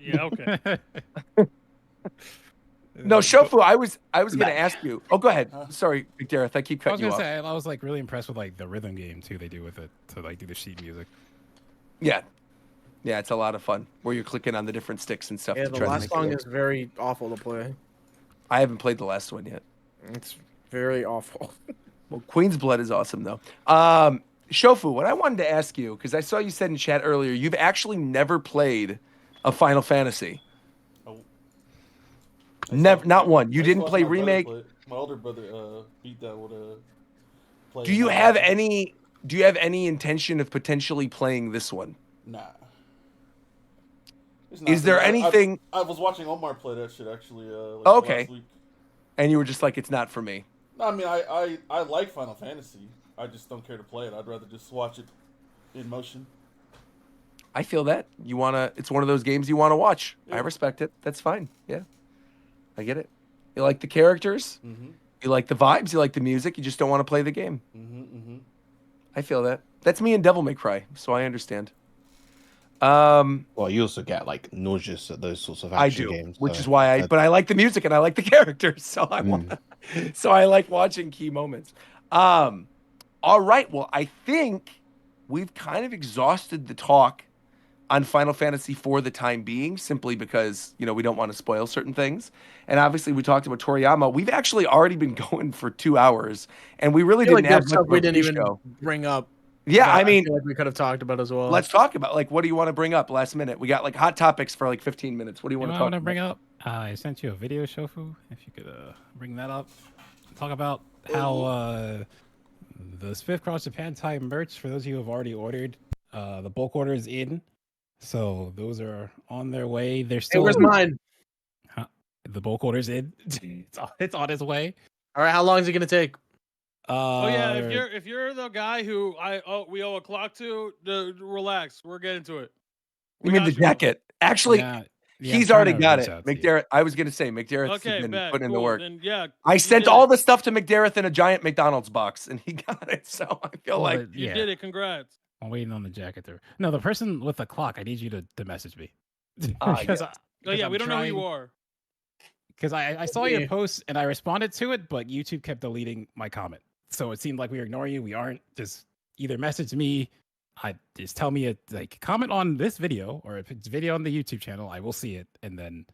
Yeah, okay. No, Shofu, I was gonna ask you. Oh, go ahead. Sorry, McDareth, I keep I was cutting you gonna off. say I was like really impressed with like the rhythm game too they do with it to like do the sheet music. Yeah. Yeah, it's a lot of fun where you're clicking on the different sticks and stuff Yeah, to the try to last make song it work. is very awful to play. I haven't played the last one yet. It's very awful. Well, Queen's Blood is awesome though. Shofu, what I wanted to ask you, because I saw you said in chat earlier, you've actually never played a Final Fantasy. Oh. Never, not one. You I didn't watched play my brother remake. play it. My older brother beat that with a. Do you have any? Do you have any intention of potentially playing this one? Nah. Is there anything? I was watching Omar play that shit actually. Like Okay. Last week. And you were just like, it's not for me. No, I mean I like Final Fantasy. I just don't care to play it. I'd rather just watch it in motion. I feel that you wanna. It's one of those games you want to watch. I Yeah. respect it. That's fine. Yeah, I get it. You like the characters. Mm-hmm. You like the vibes. You like the music. You just don't want to play the game. Mm-hmm. Mm-hmm. I feel that. That's me in Devil May Cry, so I understand. Well, you also get like nauseous at those sorts of I action do, games, which so is why I. that- But I like the music and I like the characters, so I want. So I like watching key moments. All right. Well, I think we've kind of exhausted the talk on Final Fantasy for the time being, simply because we don't want to spoil certain things. And obviously, we talked about Toriyama. We've actually already been going for 2 hours, and we really I feel didn't like have there's much stuff of we a didn't even pre-show. bring up. Yeah, that I mean, feel like we could have talked about as well. let's talk about what do you want to bring up last minute? We got like hot topics for like 15 minutes. What do you want to I talk want to about? bring up. I sent you a video, Shofu. If you could bring that up, talk about how the Spiff Cross Japan Time merch. For those of you who have already ordered, the bulk order is in, so those are on their way. They're Hey, still. where's mine? The bulk order's in. It's on its way. All right, how long is it gonna take? Oh yeah, if you're the guy who we owe a clock to, relax. We're getting to it. You mean the jacket? Actually, Yeah, he's I'm already trying to got reach it. out to you. McDareth, I was going to say, McDareth's Okay, been bet, putting in the cool. work. Then, yeah, I you sent did all it. the stuff to McDareth in a giant McDonald's box, and he got it. So I feel Well, like You did it. Congrats. I'm waiting on the jacket there. No, the person with the clock. I need you to message me. yes. Oh yeah, we don't know who you are. Because I saw your Yeah. post and I responded to it, but YouTube kept deleting my comment. So it seemed like we were ignoring you. We aren't. Just either message me, just tell me comment on this video, or if it's video on the YouTube channel, I will see it, and then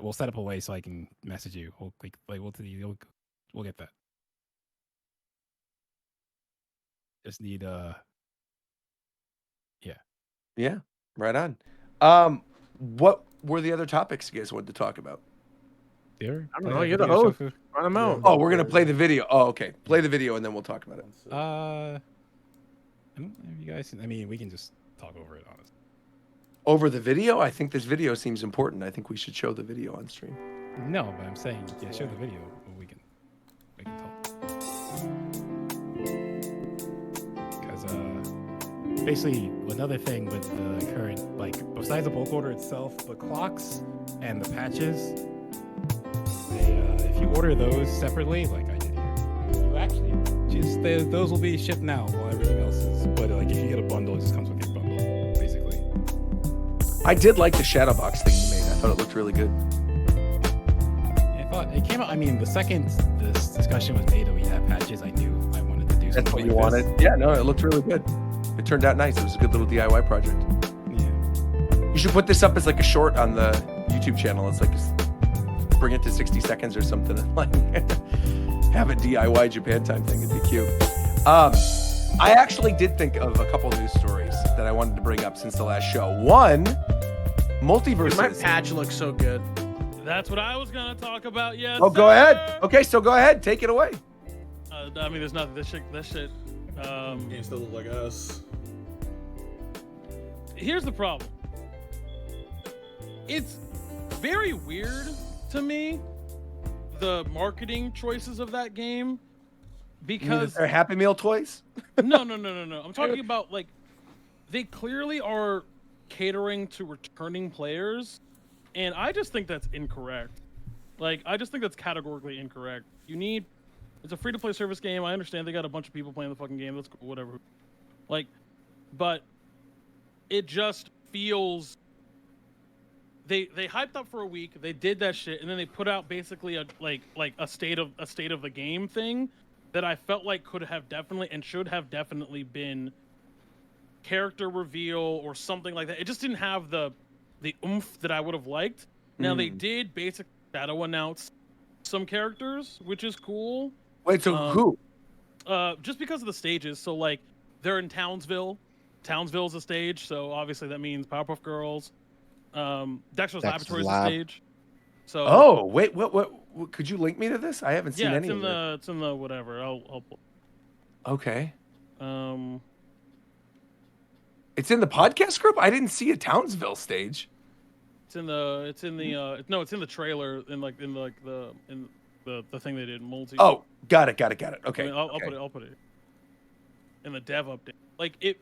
we'll set up a way so I can message you. We'll get that. Just need yeah, right on. What were the other topics you guys wanted to talk about? there. I don't know. You're the host. Run them out. Oh, we're gonna play the video. Oh, okay. Play the video and then we'll talk about it. I don't know if you guys. I mean, we can just talk over it, honestly. Over the video, I think this video seems important. I think we should show the video on stream. No, but I'm saying, yeah, show the video. But we can talk. Because basically, another thing with the current, besides the bulk order itself, the clocks and the patches, if you order those separately, like I did here, you actually those will be shipped now while everything else is. But if you get a bundle, it just comes with your bundle, basically. I did like the shadow box thing you made. I thought it looked really good. I thought it came out. I mean, the second this discussion was made that we have patches, I knew I wanted to do something. That's what like you this. wanted. Yeah, no, it looked really good. It turned out nice. It was a good little DIY project. Yeah. You should put this up as like a short on the YouTube channel. It's like bring it to 60 seconds or something. And like have a DIY Japan time thing. It'd be cute. I actually did think of a couple news stories that I wanted to bring up since the last show. One, multiverses. Dude, my patch looks so good. That's what I was gonna talk about. Yes. Oh, go sir. ahead. Okay, so go ahead. Take it away. I mean, there's nothing. This shit. Game still look like us. Here's the problem. It's very weird to me, the marketing choices of that game, because They're Happy Meal toys. no. I'm talking about they clearly are catering to returning players, and I just think that's incorrect. I just think that's categorically incorrect. It's a free-to-play service game. I understand they got a bunch of people playing the fucking game. That's cool, whatever. But it just feels they hyped up for a week. They did that shit, and then they put out basically a state of the game thing that I felt like could have definitely and should have definitely been character reveal or something like that. It just didn't have the oomph that I would have liked. Now they did basically shadow announce some characters, which is cool. Wait, so who? Just because of the stages. So like they're in Townsville. Townsville's a stage, so obviously that means Powerpuff Girls. Dexter's Laboratory is a stage. So Oh, wait, what could you link me to this? I haven't seen any of it. It's in the whatever. I'll Okay. It's in the podcast group? I didn't see a Townsville stage. It's in the trailer in the thing they did multi. Oh, got it. Okay. I mean, I'll put it in the dev update. Like it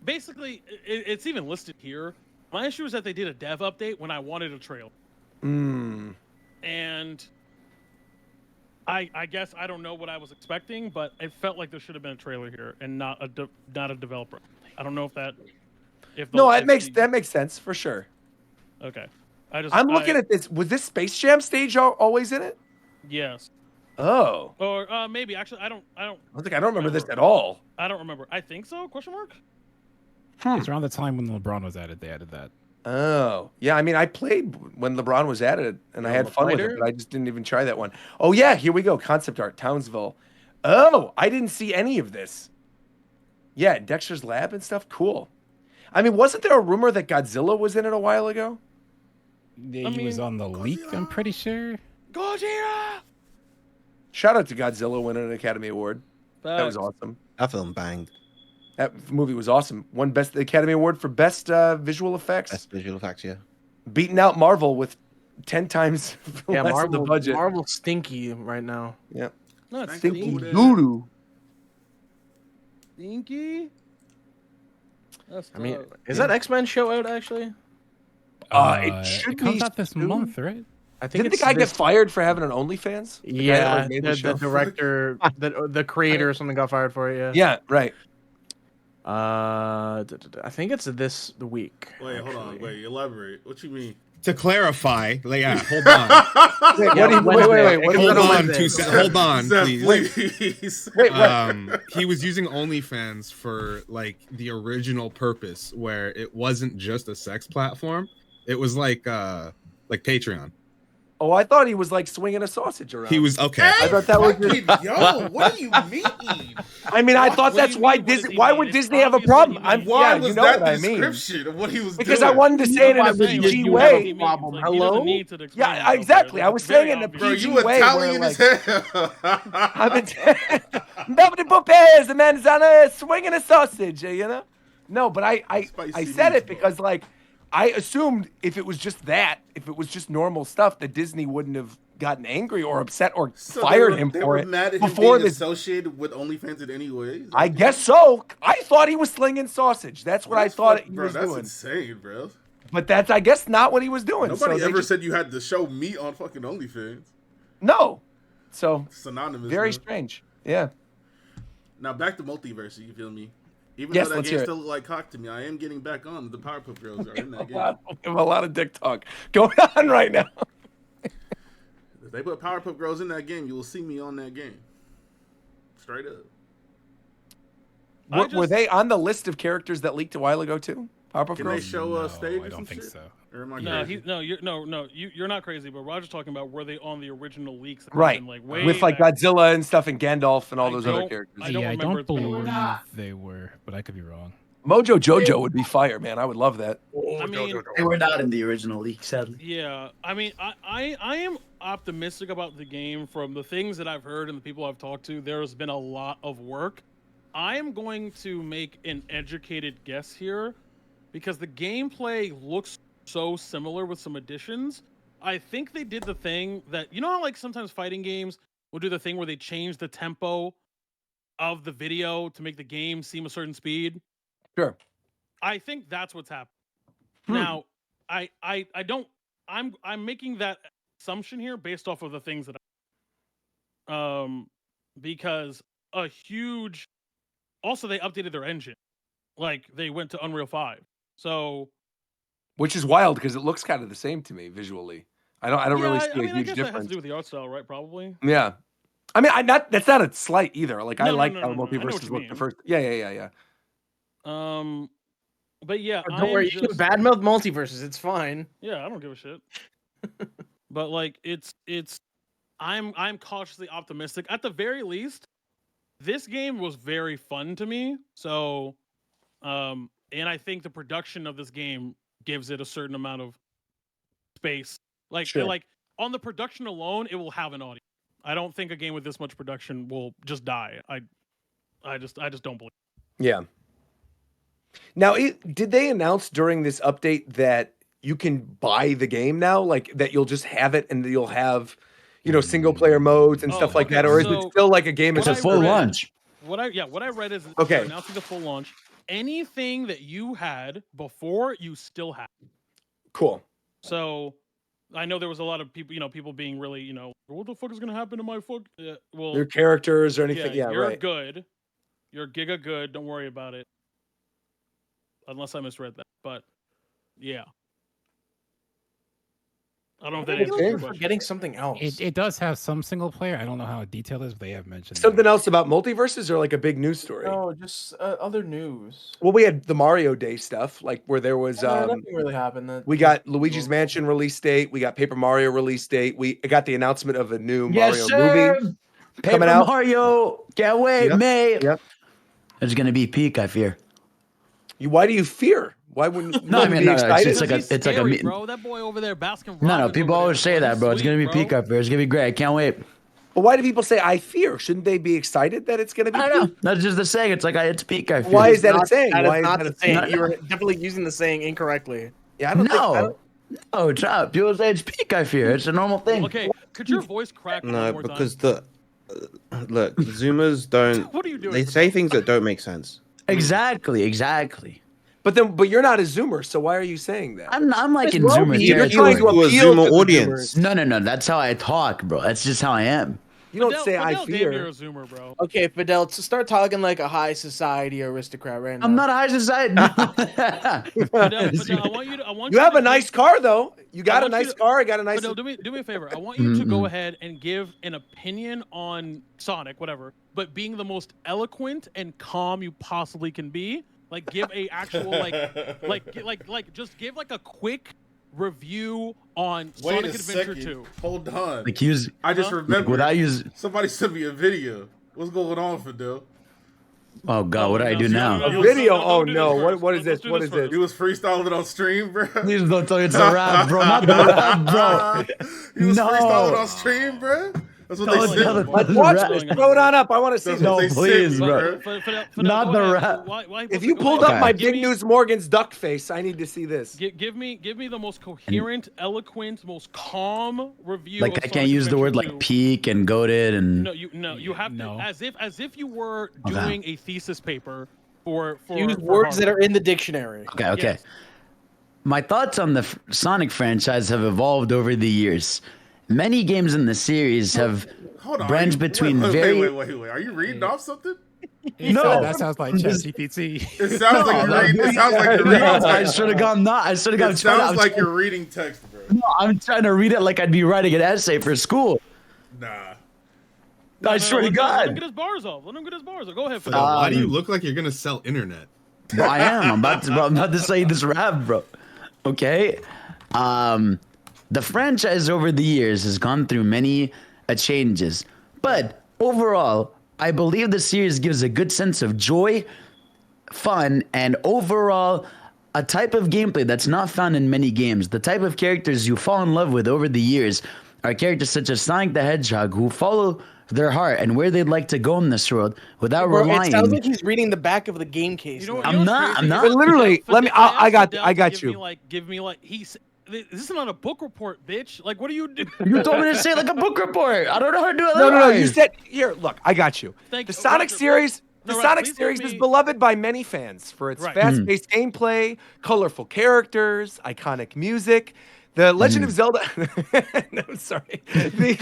basically it's even listed here. My issue is that they did a dev update when I wanted a trailer. And I guess I don't know what I was expecting, but it felt like there should have been a trailer here and not a developer. I don't know if that. That makes sense for sure. Okay. I'm looking at this. Was this Space Jam stage always in it? Yes. Oh. Or maybe actually I don't remember this at all. I don't remember. I think so? Question mark? It's around the time when LeBron was added. They added that. Oh, yeah. I mean, I played when LeBron was added, and I had fun with it, but I just didn't even try that one. Oh, yeah. Here we go. Concept art, Townsville. Oh, I didn't see any of this. Yeah, Dexter's Lab and stuff. Cool. I mean, wasn't there a rumor that Godzilla was in it a while ago? He was on the leak, I'm pretty sure. Godzilla! Shout out to Godzilla winning an Academy Award. That was awesome. That film banged. That movie was awesome. Won the Academy Award for Best Visual Effects. Best visual effects, yeah. Beating out Marvel with 10 times less of the budget. Marvel's stinky right now. Yeah. Not stinky stinky. doo-doo. Stinky? I mean, is that X-Men show out actually? It should it comes be out this month, right? I think Didn't the guy get fired for having an OnlyFans? Yeah, the director, the creator or something got fired for it. Yeah. Yeah, right. I think it's the week. Wait, hold on. Wait, elaborate. What you mean? To clarify, hold on. Wait. Hold on, please. Wait, he was using OnlyFans for like the original purpose, where it wasn't just a sex platform. It was like Patreon. Oh, I thought he was like swinging a sausage around. He was okay. I thought that was yo. What do you mean? I mean, I thought that's why Disney. Why would Disney have a problem? Why was that what I mean. description of what he was Because doing? I wanted to say it in a PG way. Hello? Yeah, exactly. I was saying it in a PG Bro, you way. Italian as hell. Nobody prepares. The man is on a swinging a sausage. You know. No, but I said it because like I assumed if it was just normal stuff, that Disney wouldn't have gotten angry or upset or fired him for it mad at before him being this. associated with OnlyFans in any way. I guess so. I thought he was slinging sausage. That's what I thought he was doing. That's insane, bro. But that's, I guess, not what he was doing. Nobody ever said you had to show meat on fucking OnlyFans. No. So synonymous. Very strange. Yeah. Now back to multiverse. You feel me? Even Yes, though that let's game hear it. still look like cock to me, I am getting back on. The Powerpuff Girls are in that game. We have a lot of dick talk going on right now. If they put Powerpuff Girls in that game, you will see me on that game. Straight up. Were they on the list of characters that leaked a while ago too? Powerpuff Can Girls? they show No, stage? I or don't some think shit? so. Or am I No, crazy? you're not crazy. But Roger's talking about were they on the original leaks? that Right. happened, like, way With like back? Godzilla and stuff and Gandalf and all those other don't- characters. I don't I remember don't it's been believe around. they were, but I could be wrong. Mojo Jojo would be fire, man. I would love that. I mean, They were not in the original leak, sadly. yeah. I mean, I am optimistic about the game from the things that I've heard and the people I've talked to. There's been a lot of work. I am going to make an educated guess here because the gameplay looks so similar with some additions. I think they did the thing that, you know how like sometimes fighting games will do the thing where they change the tempo of the video to make the game seem a certain speed? Sure. I think that's what's happening. Now, I don't. I'm making that assumption here based off of the things that because a huge. Also, they updated their engine, like they went to Unreal 5. So, which is wild because it looks kind of the same to me visually. I don't really see I mean, a I huge guess that has to difference. do with the art style, right? Probably. Yeah, I mean, that's not a slight either. Like I No, like no, how no, no, I know what multiverses you look the mean. first. Yeah. But yeah, Don't worry, you can badmouth multiverses. It's fine. Yeah, I don't give a shit. But like, I'm cautiously optimistic. At the very least, this game was very fun to me. So, and I think the production of this game gives it a certain amount of space. Like, Sure. like on the production alone, it will have an audience. I don't think a game with this much production will just die. I just don't believe. Yeah. Now, did they announce during this update that you can buy the game now? Like that you'll just have it and you'll have, single player modes and stuff like okay, that, or is it so still like a game? It's a full launch. What I read is Okay. they're announcing the full launch. Anything that you had before, you still have. Cool. So, I know there was a lot of people, people being really, what the fuck is gonna happen to my fuck? Well, Your characters or anything? Yeah, you're right. good. You're giga good. Don't worry about it. Unless I misread that, but yeah. I don't know if that I answers feel like your you're question. forgetting something else. It does have some single player. I don't know how detailed it is, but they have mentioned Something else about multiverses or like a big news story? No, just other news. Well, we had the Mario Day stuff, like where there was Nothing really happened. we got Luigi's Mansion release date, we got Paper Mario release date, we got the announcement of a new Mario movie Paper coming out. Mario, can't wait, Yep. May. Yep. It's gonna be peak, I fear. Why do you fear? Why wouldn't you No, I mean, be no, it's excited? just like a, He's it's like a scary, meeting. bro. That boy over there, Baskin No, Robbins people over always there, say bro. that, bro. It's gonna be Sweet, peak, bro. I fear. It's gonna be great. I can't wait. But why do people say I fear? Shouldn't they be excited that it's going to be? I don't know. peak? That's just the saying. It's like it's peak, I fear. Why is that a Not- saying? That is Why is not that the a saying. saying? You were definitely using the saying incorrectly. Yeah, I don't think. No, no, stop. People say it's peak, I fear. It's a normal thing. Okay, could your voice crack one No, more because time? look, Zoomers don't. What are you doing? They say things that don't make sense. Exactly. But you're not a Zoomer, so why are you saying that? I'm like in wrong Zoomer with you? You're territory. trying to To a appeal Zoomer to the audience. Zoomers. No. That's how I talk, bro. That's just how I am. You don't Fidel- say I Fidel damn near fear. a Zoomer, bro. Okay, Fidel, to start talking like a high society aristocrat right now. I'm not a high society. Fidel, I want you to. You have to a nice car though. You got a want you nice to- car. I got a nice. Fidel, do me a favor. I want you to go ahead and give an opinion on Sonic, whatever, but being the most eloquent and calm you possibly can be. Like, give a actual just give like a quick review on Wait Sonic a Adventure second. 2. Hold on. Like use I just remembered. without use. Somebody sent me a video. What's going on, Fidel? Oh God, what do I do now? A video? Don't do Oh, this no. first. What is Let's this? do What is this? He was freestyling on stream, bro. Please don't tell me it's a rap, bro. Not the rap, bro. He was No. freestyling on stream, bro. That's what Don't they tell said. me Let's it's watch rap. this. Throw it on up. I want to see That's this. what No, they please, sent me, bro. Fidel, Not go the ahead. rap. Why If you go pulled ahead. up my Give Big me- News Morgan's duck face, I need to see this. Give me the most coherent, eloquent, most calm review. Like of I can't Sonic use the word Adventure like 2. peak and goated and. No, you have to No. as if you were Okay. doing a thesis paper for Use for words that Harvard. are in the dictionary. Okay. Yes. My thoughts on the Sonic franchise have evolved over the years. Many games in the series have Hold on. branched between very. Wait. Are you reading off something? No, that sounds like ChatGPT. It sounds like you're reading. It sounds like you're reading. No, I text, should have bro. gone. Not. I should have gone. It sounds like you're reading text, bro. No, I'm trying to read it like I'd be writing an essay for school. Nah. I swear to Let him God. get his bars off. Let him get his bars off. Go ahead, Fidel, Fidel. why do you look like you're gonna sell internet? Bro, I am. I'm about to say this rap, bro. Okay. The franchise over the years has gone through many changes, but overall, I believe the series gives a good sense of joy, fun, and overall a type of gameplay that's not found in many games. The type of characters you fall in love with over the years are characters such as Sonic the Hedgehog who follow their heart and where they'd like to go in this world without Bro, it relying. sounds like he's reading the back of the game case. You know, now. you know I'm what's not- crazy? But literally, Fidel, let me- Fidel, I got- Fidel I got give you. Give me this is not a book report, bitch. Like, what are you doing? You told me to say like a book report. I don't know how to do it. No. You otherwise. said here. Look, I got you. Thank The you. Sonic Roger, series. no, The Roger, Sonic please let series is me- beloved by many fans for its Right. fast-paced gameplay, colorful characters, iconic music. The Legend of Zelda. No, sorry. The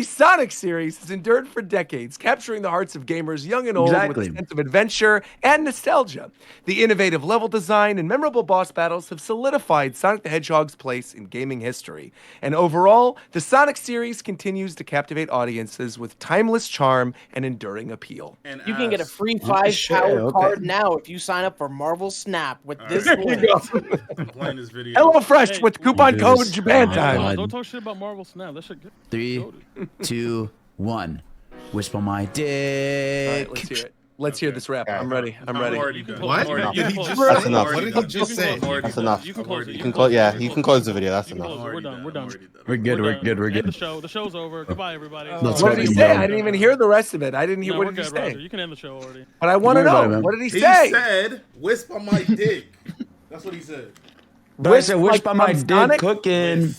Sonic series has endured for decades, capturing the hearts of gamers young and old with a sense of adventure and nostalgia. The innovative level design and memorable boss battles have solidified Sonic the Hedgehog's place in gaming history. And overall, the Sonic series continues to captivate audiences with timeless charm and enduring appeal. And You can get a free Oh, 5 shit, power okay. card now if you sign up for Marvel Snap with this There you link. go. I'm playing this video. HelloFresh with coupon Dude, code this- Japan oh, time. God. Don't talk shit about Marvel Snap. That shit good. 3, 2, 1. Whisper my All dick. right, let's hear it. Let's hear this rap. I'm ready. I'm I'm ready. already done. What? I'm already Did he done. just That's say? enough. What did he just say? That's enough. You can close it. You can close. Yeah, you can close the video. That's You can enough. close it. We're done. We're done. We're good. We're good. We're End the good. show. The show's over. Goodbye, everybody. Let's What did he fucking say? go. I didn't even hear the rest of it. I didn't hear. No, What we're did he good, Roger. say? You can end the show already. But I want to Don't worry know. about it, man. What did he He say? said, "Wisp on my dick." That's what he said. Bro, I said Wisp, whisper like, my from dick Sonic? cooking.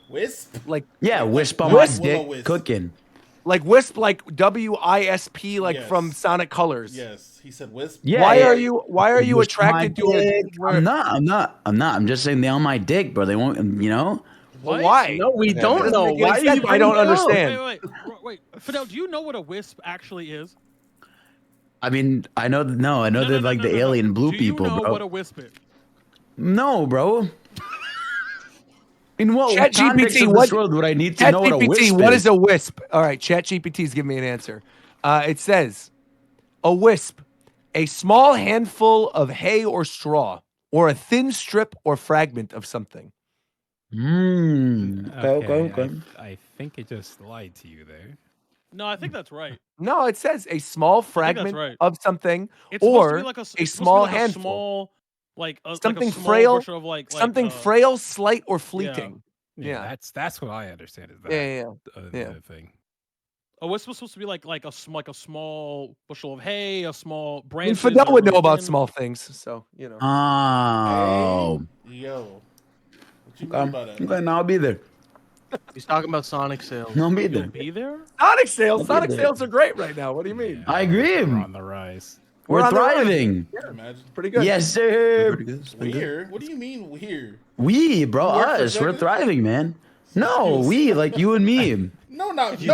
Wisp. Like Yeah, whisper my Wisp. dick Wisp. cooking. Wisp, like WISP, like Yes. from Sonic Colors. Yes, he said wisp. Yeah. Why yeah. are you Whisper my attracted to it? dick. I'm not. I'm just saying they on my dick, bro. They won't. You know. Well, why? No, we don't That know. doesn't make Why any are you sense. I don't bringing it up? understand. Wait. Fidel, do you know what a wisp actually is? I mean, I know. No, I know they're like the alien blue Do people, you know bro. what a wisp is? No, bro. In what ChatGPT, context of what- this world would I need to know what a ChatGPT, wisp what is? is a wisp? All right, ChatGPT's giving me an answer. It says, a wisp, a small handful of hay or straw, or a thin strip or fragment of something. Okay. I think it just lied to you there. No, I think that's right. No, it says a small think that's fragment right. of something, It's supposed to or be like a it's supposed to be small like a handful. small, like a Something like a small frail, bushel of something frail, slight, or fleeting. Yeah. That's what I understand is that. Yeah. The thing. A wisp was supposed to be like a small bushel of hay, a small I mean, branch. Fidel would know about small things, so you know. Oh. Yo, what you mean by that? Okay, now I'll be there. He's talking about Sonic sales. No, I'll be You'll there. be there. Sonic sales there. are great right now. What do you mean? I agree. We're on the rise. We're We're on the rise. thriving. Imagine. Pretty good. Yes, sir. Weird. What do you mean weird? We, bro, You work for us, we're Sega? thriving, man. No, we, like you and me. No, not you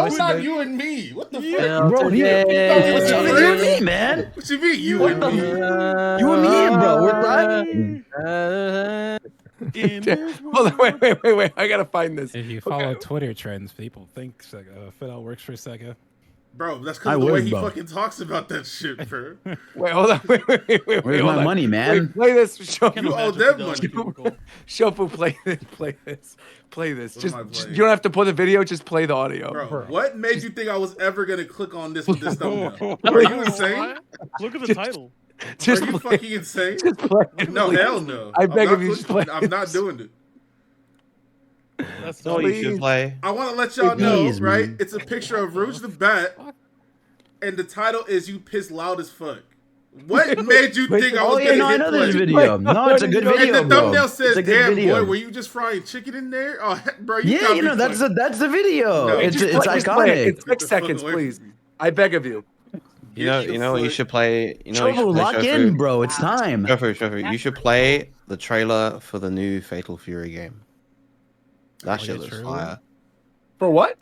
and me. What the fuck? Bro, you, today. what's up with you and me, man? What you mean you What and the me? You and me, bro, we're thriving. In this Hold on, wait. I gotta find this. If you follow Twitter trends, people think Fidel works for Sega. Bro, that's I because of the way would, he bro. fucking talks about that shit, bro. Wait, hold on. Wait. Where's hold my on. money, man? Wait, play this. Can't You owe imagine them Fidel money. in a cubicle. Shofu, play this. Play this. What Just, am I playing? you don't have to put the video. Just play the audio. Bro, what made you think I was ever gonna click on this with this thumbnail? Are you insane? Look at the title. Just Are you play. fucking insane? Just play. it, No, please. hell no. I beg I'm of not you, just clicking- play I'm not it. doing it. That's all you should Please. play. I want to let y'all know, Please, right? man. It's a picture of Rouge the Bat, and the title is "You Piss Loud as Fuck." What made you think I was Oh yeah, gonna no, I hit know play? this video. No, it's a good And video, the bro. thumbnail It's says, a good "Damn video. boy, were you just frying chicken in there?" Oh, heck, bro, you Yeah, gotta you be know that's funny. the video. No, it's Just play it. iconic. It's 6 Get the fuck seconds, away please. from me. I beg of you. You know what you should play. You know what you Shofu, should play, lock Shofu? in, bro. It's time. Shofu. You should play the trailer for the new Fatal Fury game. That shit looks fire. For what?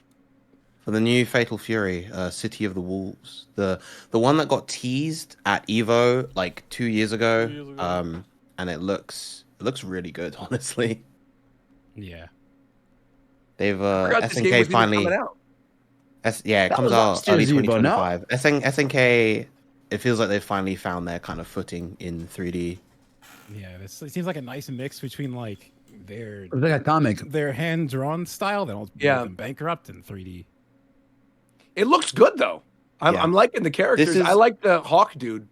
For the new Fatal Fury, City of the Wolves, the one that got teased at Evo like 2 years ago, 2 years ago. and it looks really good, honestly. Yeah. They've I forgot this game SNK was even finally, coming out. yeah, it That comes was out last early year's Evo, no? 2025. SNK, it feels like they've finally found their kind of footing in 3D. Yeah, it seems like a nice mix between like It's like a comic. their hand drawn style, then also Yeah. bankrupt in 3D. It looks good though. Yeah. I'm liking the characters. is- I like the Hawk dude.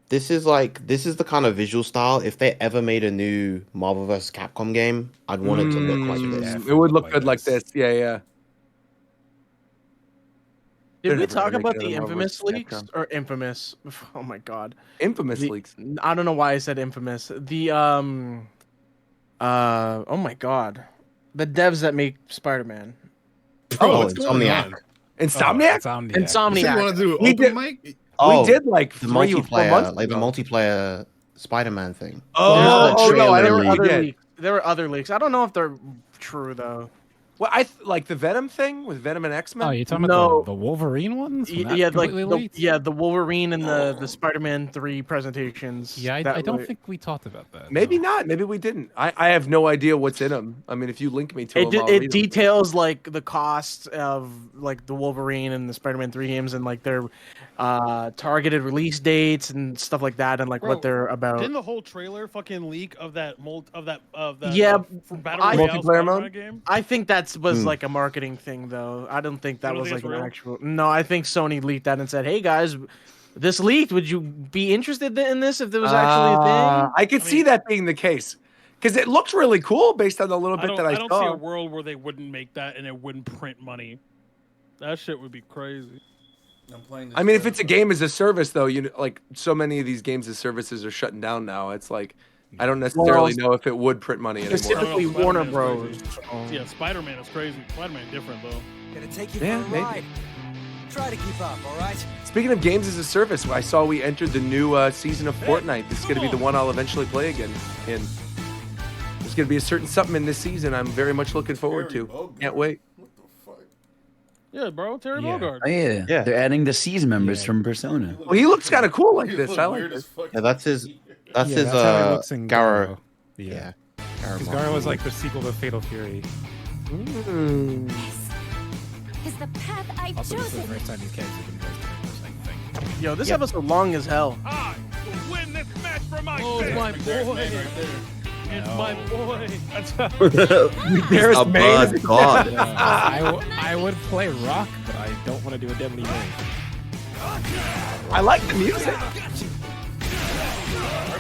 This is the kind of visual style. If they ever made a new Marvel vs. Capcom game, I'd want it to look like this. It would look good like this. Yeah. Did They're we never talk gonna make about another the Marvel infamous vs. leaks Capcom. or infamous? Oh my god, Infamous The- leaks. I don't know why I said infamous. The oh my god, the devs that make Spider-Man. Oh, what's going Insomniac. on? Insomniac. Insomniac. You Insomniac. want to do We open did- mic? Oh, we did like the 3 or 4 months multiplayer, like the ago. multiplayer Spider-Man thing. Oh, There's the no, I trailer never. leak. We did. leaks. there were other leaks. I don't know if they're true though. Well, like the Venom thing with Venom and X-Men. Oh, you're talking No. about the Wolverine ones? When that Yeah, like completely leaked? the Wolverine and the Spider-Man 3 presentations. Yeah, I that don't were- think we talked about that. Maybe no. not. Maybe we didn't. I have no idea what's in them. I mean, if you link me to them, I'll read 'em. it details like the cost of like the Wolverine and the Spider-Man 3 games and like their targeted release dates and stuff like that and like Bro, what they're about. Didn't the whole trailer fucking leak of that Yeah, Battle I- Royale Multiplayer Spider-Man mode? game? I think that was like a marketing thing though. I don't think that You don't was think like it's an real? actual. No, I think Sony leaked that and said, "Hey guys, this leaked. Would you be interested in this if there was actually a thing?" I could see that being the case because it looked really cool based on the little bit that I don't saw. see a world where they wouldn't make that and it wouldn't print money. That shit would be crazy. I'm playing. I mean, if it's a game as a service, though, you know, like so many of these games as services are shutting down now. It's like I don't necessarily know if it would print money anymore. Specifically I don't know, Warner Spider-Man is Bros. crazy. Yeah, Spider-Man is crazy. Spider-Man different though. Gonna take you Yeah, for a maybe. ride. Try to keep up, all right? Speaking of games as a service, I saw we entered the new season of Fortnite. This is going to be the one I'll eventually play again. And there's going to be a certain something in this season I'm very much looking forward to. Can't wait. What the fuck? Yeah, bro, Terry Yeah. Bogard. Oh, yeah. Yeah. They're adding the Siege members Yeah. from Persona. Well, he looks kind of cool like You this. look I like weird this. as fuck. Yeah, that's his. That's Yeah, his. that's how he looks in Garo. Yeah. Yeah. Because Garo was like the sequel to Fatal Fury. Mm. Is the path I've Also, this is the chosen. first time these characters have been voiced in English, I think. Yo, this episode long as hell. I will win this match for my Oh, There's my Main boy. right there. It's No. my boy. That's There's Oh Maine. my god. I would play rock, but I don't want to do a deadly move. I like the music. Art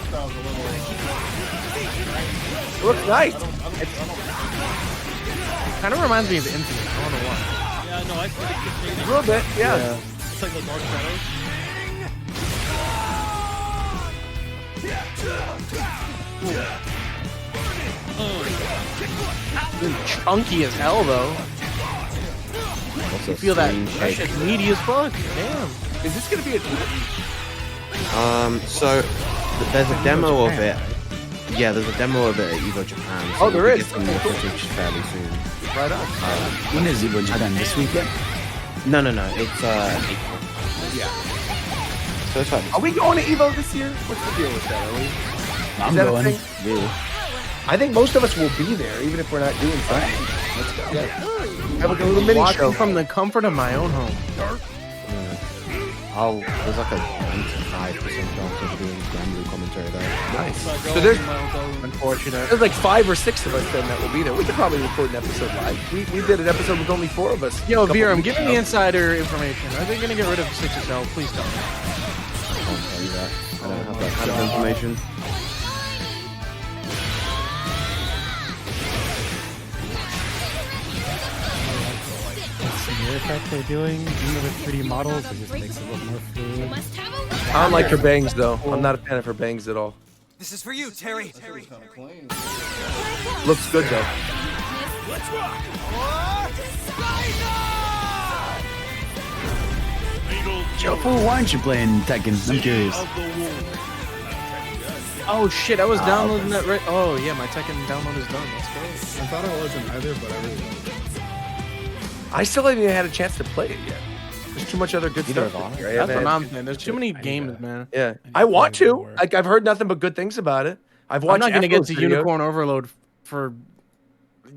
style's a little. It looks nice. Kind of reminds me of Infinite. I don't know why. yeah, no, I think it's A little bit, yeah. It's like the Dark Shadows. Chunky as hell though. Also, Feel that screen that shake. shit's meaty as fuck. Damn. Is this going to be a So there's a demo of it. Yeah, there's a demo of it at Evo Japan. So Oh, there we'll is? get some more footage fairly soon. right on? When is Evo Japan? This weekend? No, it's April. Yeah. So it's fine. Are we going to Evo this year? What's the deal with that? Are we? I'm that a going. thing? Really? I think most of us will be there, even if we're not doing something. Let's go. Yeah. Have like a little mini Watching show. from the comfort of my own home. There's like a 95% chance of doing Granblue commentary there. Nice. So I go So there's in my own zone. Unfortunate. there's like 5 or 6 of us then that will be there. We could probably record an episode live. We did an episode with only 4 of us. Yo, a couple Viram, weeks give me ago. the insider information. Are they gonna get rid of 6SL? Please tell me. I can't tell you that. I don't have that kind of information. Smear effect they're doing, even with 3D models, it just makes it look more fluid. Must have a I don't like her bangs though. I'm not a fan of her bangs at all. This is for you, Terry. Kind of clean. Looks good though. Shofu, why aren't you playing Tekken? I'm curious. Oh shit, I was downloading that right. Oh yeah, my Tekken download is done. That's great. I thought I wasn't either, but I really liked it. I still haven't even had a chance to play it yet. There's too much other good Neither stuff. have I. here. I That's haven't what had- I'm saying. There's too many games, man. Yeah, to I want play to. more. Like I've heard nothing but good things about it. I've I'm watched. not gonna get Afro's to video. Unicorn Overload for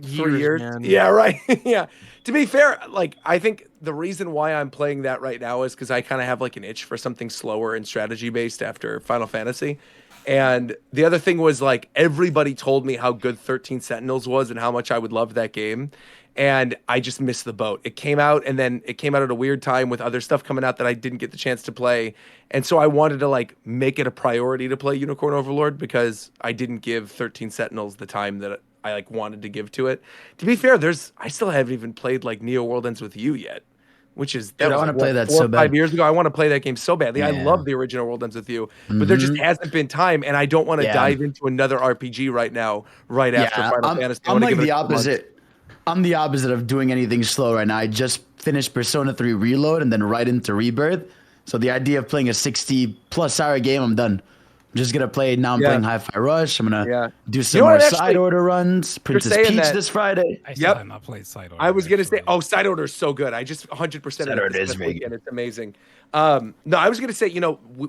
3 years. man. Yeah, right. Yeah. To be fair, like I think the reason why I'm playing that right now is because I kind of have like an itch for something slower and strategy based after Final Fantasy. And the other thing was like everybody told me how good 13 Sentinels was and how much I would love that game. And I just missed the boat. It came out and then it came out at a weird time with other stuff coming out that I didn't get the chance to play. And so I wanted to like make it a priority to play Unicorn Overlord because I didn't give 13 Sentinels the time that I like wanted to give to it. To be fair, I still haven't even played like Neo World Ends With You yet, which is Dude, I was, wanna what, play that 4 so or 5 bad. years ago. I want to play that game so badly. I Yeah. love the original World Ends With You, but there just hasn't been time, and I don't want to Yeah. dive into another RPG right now, right after Final I'm, Fantasy. I I'm wanna like give it the a couple months. opposite. I'm the opposite of doing anything slow right now. I just finished Persona 3 Reload and then right into Rebirth. So the idea of playing a 60 plus hour game, I'm done. just gonna play now. I'm playing Hi-Fi Rush. I'm gonna do some know more what, side actually, order runs. Princess Peach that. this Friday. I still have not played side order. I was gonna say, side order is so good. I just 100% Side order is very weekend. It's amazing. No, I was gonna say,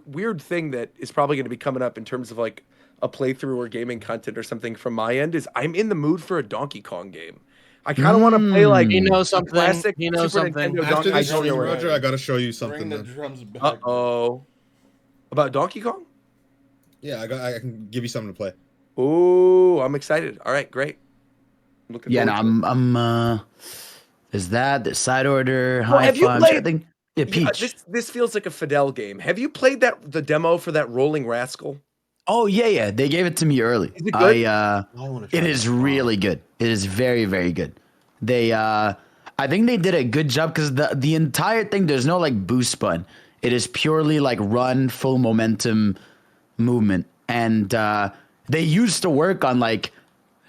weird thing that is probably gonna be coming up in terms of like a playthrough or gaming content or something from my end is I'm in the mood for a Donkey Kong game. I kind of want to play like He knows something. classic He knows Super something. Nintendo After Donkey this Kong. stream, Roger, I gotta show you Bring something. the Then. drums back. Uh-oh. About Donkey Kong? Yeah, I can give you something to play. Ooh, I'm excited. All right, great. Looking Yeah, no, forward to I'm. There's that. The side order. Well, have you Hi-Fi. played- Yeah, Peach. this feels like a Fidel game. Have you played the demo for that Rolling Rascal? Oh yeah. They gave it to me early. Is it good? I want to try It is really good. It is very, very good. They I think they did a good job because the entire thing, there's no like boost button. It is purely like run, full momentum movement. And they used to work on like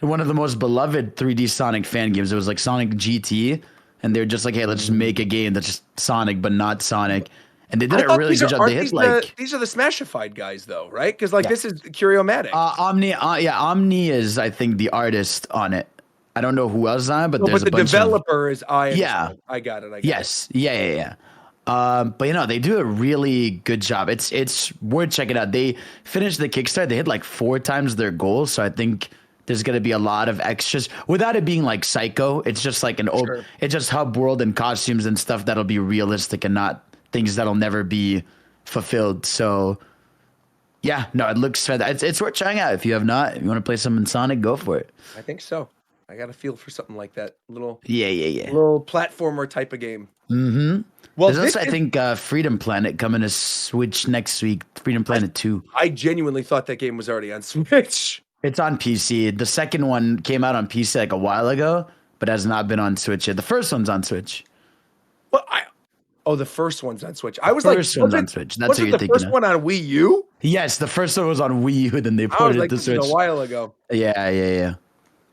one of the most beloved 3D Sonic fan games. It was like Sonic GT. And they're just like, hey, let's just make a game that's just Sonic but not Sonic. And they did a really good job. They hit like these are the Smashified guys though, right? Because like this is Curiomatic. Omni is I think the artist on it. I don't know who else is on it, but there's the a bunch developer is I. Yeah. I got it. Yes. Yeah. But they do a really good job. It's worth checking out. They finished the Kickstarter. They hit like 4 times their goal. So I think there's going to be a lot of extras without it being like Psycho. It's just like it's just hub world and costumes and stuff that'll be realistic and not things that'll never be fulfilled. So yeah, no, it looks fantastic. It's worth trying out. If you have not, if you want to play something Sonic, go for it. I think so. I got a feel for something like that. Little Yeah. Little platformer type of game. Mm-hmm. Well, there's also, I think, Freedom Planet coming to Switch next week. Freedom Planet 2. I genuinely thought that game was already on Switch. It's on PC. The second one came out on PC like a while ago, but has not been on Switch yet. The first one's on Switch. Oh, the first one's on Switch. I was First like, one's on Switch. That's what you're thinking. The first one on Wii U? Yes, the first one was on Wii U, then they I was ported like, it to this Switch. is a while ago. Yeah.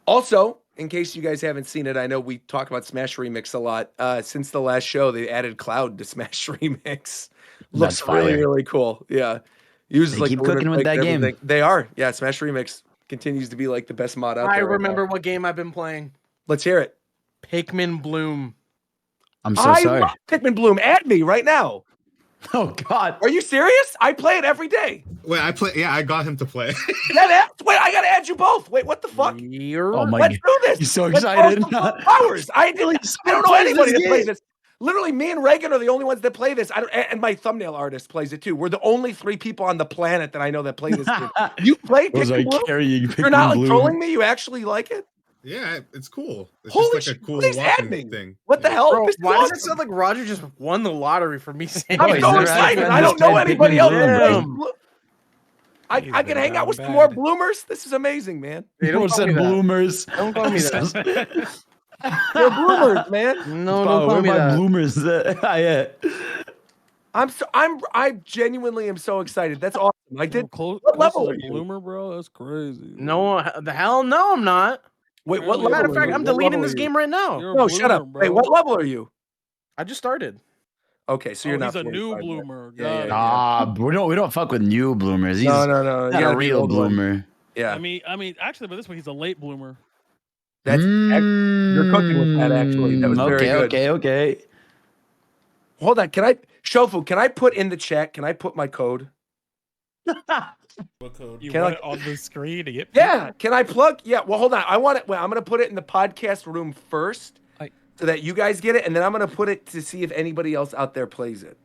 Also, in case you guys haven't seen it, I know we talk about Smash Remix a lot. Since the last show, they added Cloud to Smash Remix. Looks really, really cool. Yeah. Uses They like keep cooking with that game. They are. Yeah, Smash Remix continues to be like the best mod out there. I remember what game I've been playing. Let's hear it. Pikmin Bloom. I'm so sorry. Love Pikmin Bloom. Add me right now. Oh God. Are you serious? I play it every day. Wait, I got him to play. Wait, I gotta add you both. Wait, what the fuck? Oh my Let's do this. You're so Let's excited. go for hours. I don't know anybody that plays this. Literally, me and Reagan are the only ones that play this. And my thumbnail artist plays it too. We're the only 3 people on the planet that I know that play this game. You play Pikmin Bloom? You're not like trolling me. You actually like it? Yeah, it's cool. It's Holy just like a cool please add watching me. thing. What the hell? Bro, This is why does awesome. it sound like Roger just won the lottery for me saying I'm so excited. I don't know anybody else that plays Bloom. Bloom. I can hang out with some bad. more bloomers. This is amazing, man. Hey, don't People call said me that. bloomers. Don't call me that. They're bloomers, man. No, Oh, don't call where me my that. bloomers? I genuinely am so excited. That's awesome. I did. Close, What level are to you? Bloomer, bro? That's crazy. No, the hell no, I'm not. Wait, what Matter level? Matter of are fact, you? I'm What deleting level this are you? game right now. You're a No, shut up. bloomer, Wait, bro. what level are you? I just started. Okay, so you're not. He's a new 45 yet. bloomer. Yeah, yeah, God. yeah. We don't fuck with new bloomers. He's No. not You gotta a be an real old one. bloomer. Yeah, I mean, actually, but this one he's a late bloomer. that's you're cooking with that. Actually, that was very good. Okay. Hold on, Shofu? Can I put in the chat? Can I put my code? What code? You Can want I- it on the screen to get Yeah, can I plug? Yeah, well, hold on. I want it. Well, I'm gonna put it in the podcast room first, so that you guys get it, and then I'm gonna put it to see if anybody else out there plays it.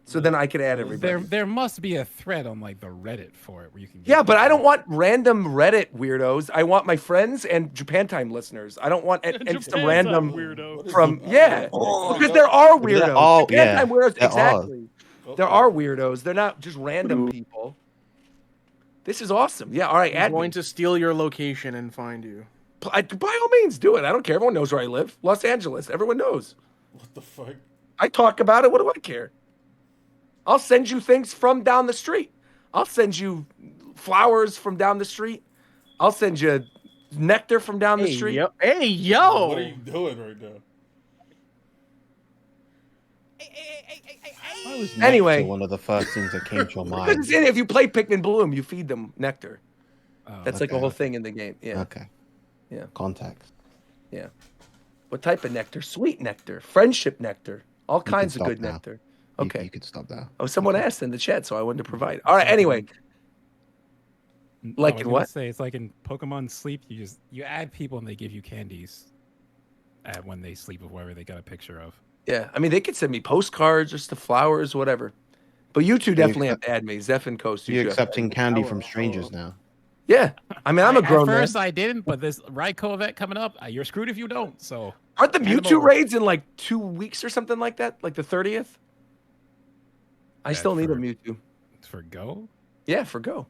So then I can add everybody. There must be a thread on like the Reddit for it where you can. Yeah, but I don't want random Reddit weirdos. I want my friends and Japan Time listeners. I don't want and some Japan random Time weirdo. from because there are weirdos. Oh, Japan yeah, Time weirdos, there are. exactly. There are weirdos. They're not just random people. This is awesome. Yeah, all right, I'm add going me. to steal your location and find you. By all means, do it. I don't care. Everyone knows where I live. Los Angeles. Everyone knows. What the fuck? I talk about it. What do I care? I'll send you things from down the street. I'll send you flowers from down the street. I'll send you nectar from down the street. Hey, yo. What are you doing right now? I was Anyway. nectar one of the first things that came to your Because mind. it's in- if you play Pikmin Bloom, you feed them nectar. That's like a okay, whole okay. thing in the game. Yeah. Okay. Yeah. Context. Yeah. What type of nectar? Sweet nectar, friendship nectar, all can kinds of stop good now. nectar. You- Okay. You could stop now. Oh, someone asked in the chat, so I wanted to provide. All right. Anyway, like I was in gonna what? say it's like in Pokemon Sleep. You add people and they give you candies when they sleep with whoever they got a picture of. Yeah. I mean, they could send me postcards, just the flowers, whatever. But you two definitely have to add me. Zeph and Coast. You're two have to add accepting me. candy from strangers now. Yeah. I mean, I'm a grown At man. first I didn't, but this Raikou event coming up, you're screwed if you don't. So Aren't the hand them Mewtwo over. raids in like 2 weeks or something like that? Like the 30th? I Yeah, still need a for- Mewtwo. for Go? Yeah, for Go.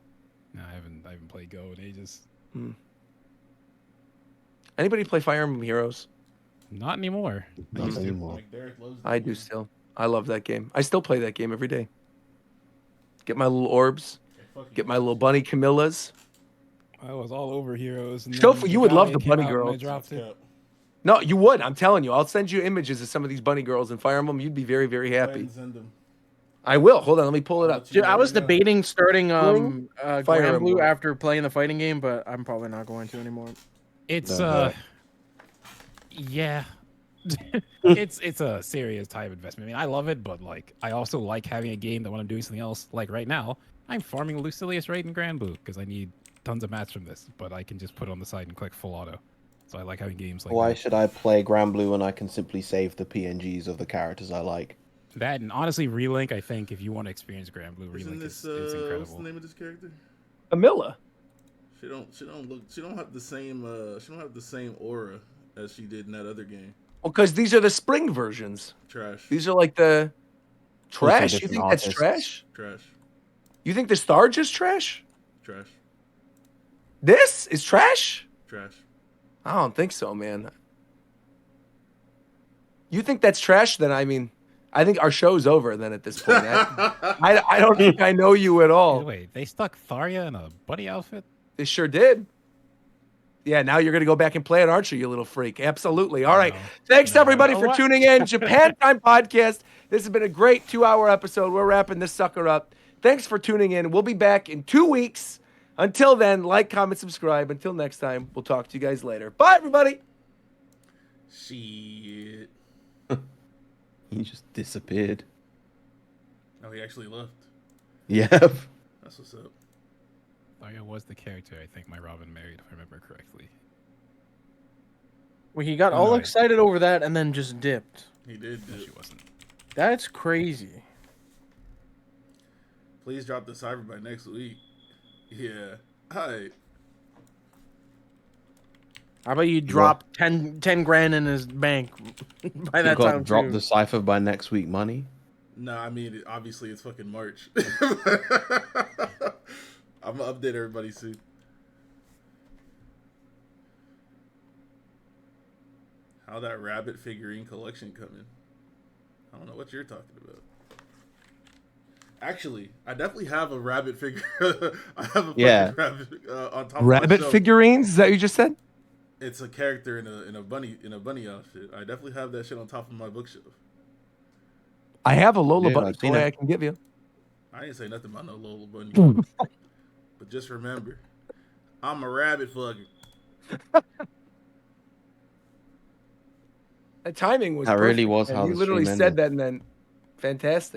No, I haven't played Go in ages. Anybody play Fire Emblem Heroes? Not anymore. Not anymore. I do still. I love that game. I still play that game every day. Get my little orbs. Get my little bunny Camillas. I was all over Heroes. And Shofu, then you would love Gale the came bunny out and I girls. dropped it. No, you would. I'm telling you. I'll send you images of some of these bunny girls in Fire Emblem. You'd be very, very happy. I will. Hold on. Let me pull it up. Dude, I was debating starting Blue, Fire Grand Blue Emblem. after playing the fighting game, but I'm probably not going to anymore. It's yeah. it's a serious time investment. I mean, I love it, but like I also like having a game that when I'm doing something else, like right now, I'm farming Lucilius Raid in Grand Blue because I need tons of mats from this, but I can just put it on the side and click full auto. So I like having games like Why that. should I play Grand Blue when I can simply save the PNGs of the characters I like? That and honestly, Relink. I think if you want to experience Grand Blue, Isn't Relink this is incredible. what's the name of this character? Camilla. She don't have the same aura as she did in that other game. Well, because these are the spring versions. Trash. These are like the trash. You different think that's artists. trash? Trash. You think the star just trash? Trash. This is trash? Trash. I don't think so, man. You think that's trash? Then I mean, I think our show's over. Then at this point, I don't think I know you at all. Wait, they stuck Tharia in a bunny outfit? They sure did. Yeah, now you're gonna go back and play it, aren't you, you little freak? Absolutely. All right. Thanks everybody for What? tuning in. Japan Time Podcast. This has been a great 2-hour episode. We're wrapping this sucker up. Thanks for tuning in. We'll be back in 2 weeks. Until then, like, comment, subscribe. Until next time, we'll talk to you guys later. Bye, everybody. Shit. He just disappeared. Oh, he actually left. Yep. That's what's up. Tharia was the character I think my Robin married, if I remember correctly. Well, he got Oh, all no, excited over that and then just dipped. He did. She wasn't. That's crazy. Please drop the cyber by next week. Yeah. Hi. How about you drop 10 grand in his bank by that You got time? drop too? the cipher by next week money. No, I mean obviously it's fucking March. I'm gonna update everybody soon. How that rabbit figurine collection coming? I don't know what you're talking about. Actually, I definitely have a rabbit figure. I have a fucking rabbit on top of my Rabbit shelf. figurines? Is that what you just said? It's a character in a bunny outfit. I definitely have that shit on top of my bookshelf. I have a Lola Yeah, Bunny I've seen toy it. I can give you. I didn't say nothing about no Lola Bunny. But just remember, I'm a rabbit fucker. The timing was That really perfect, was man. how you the literally stream said ended. that and then fantastic.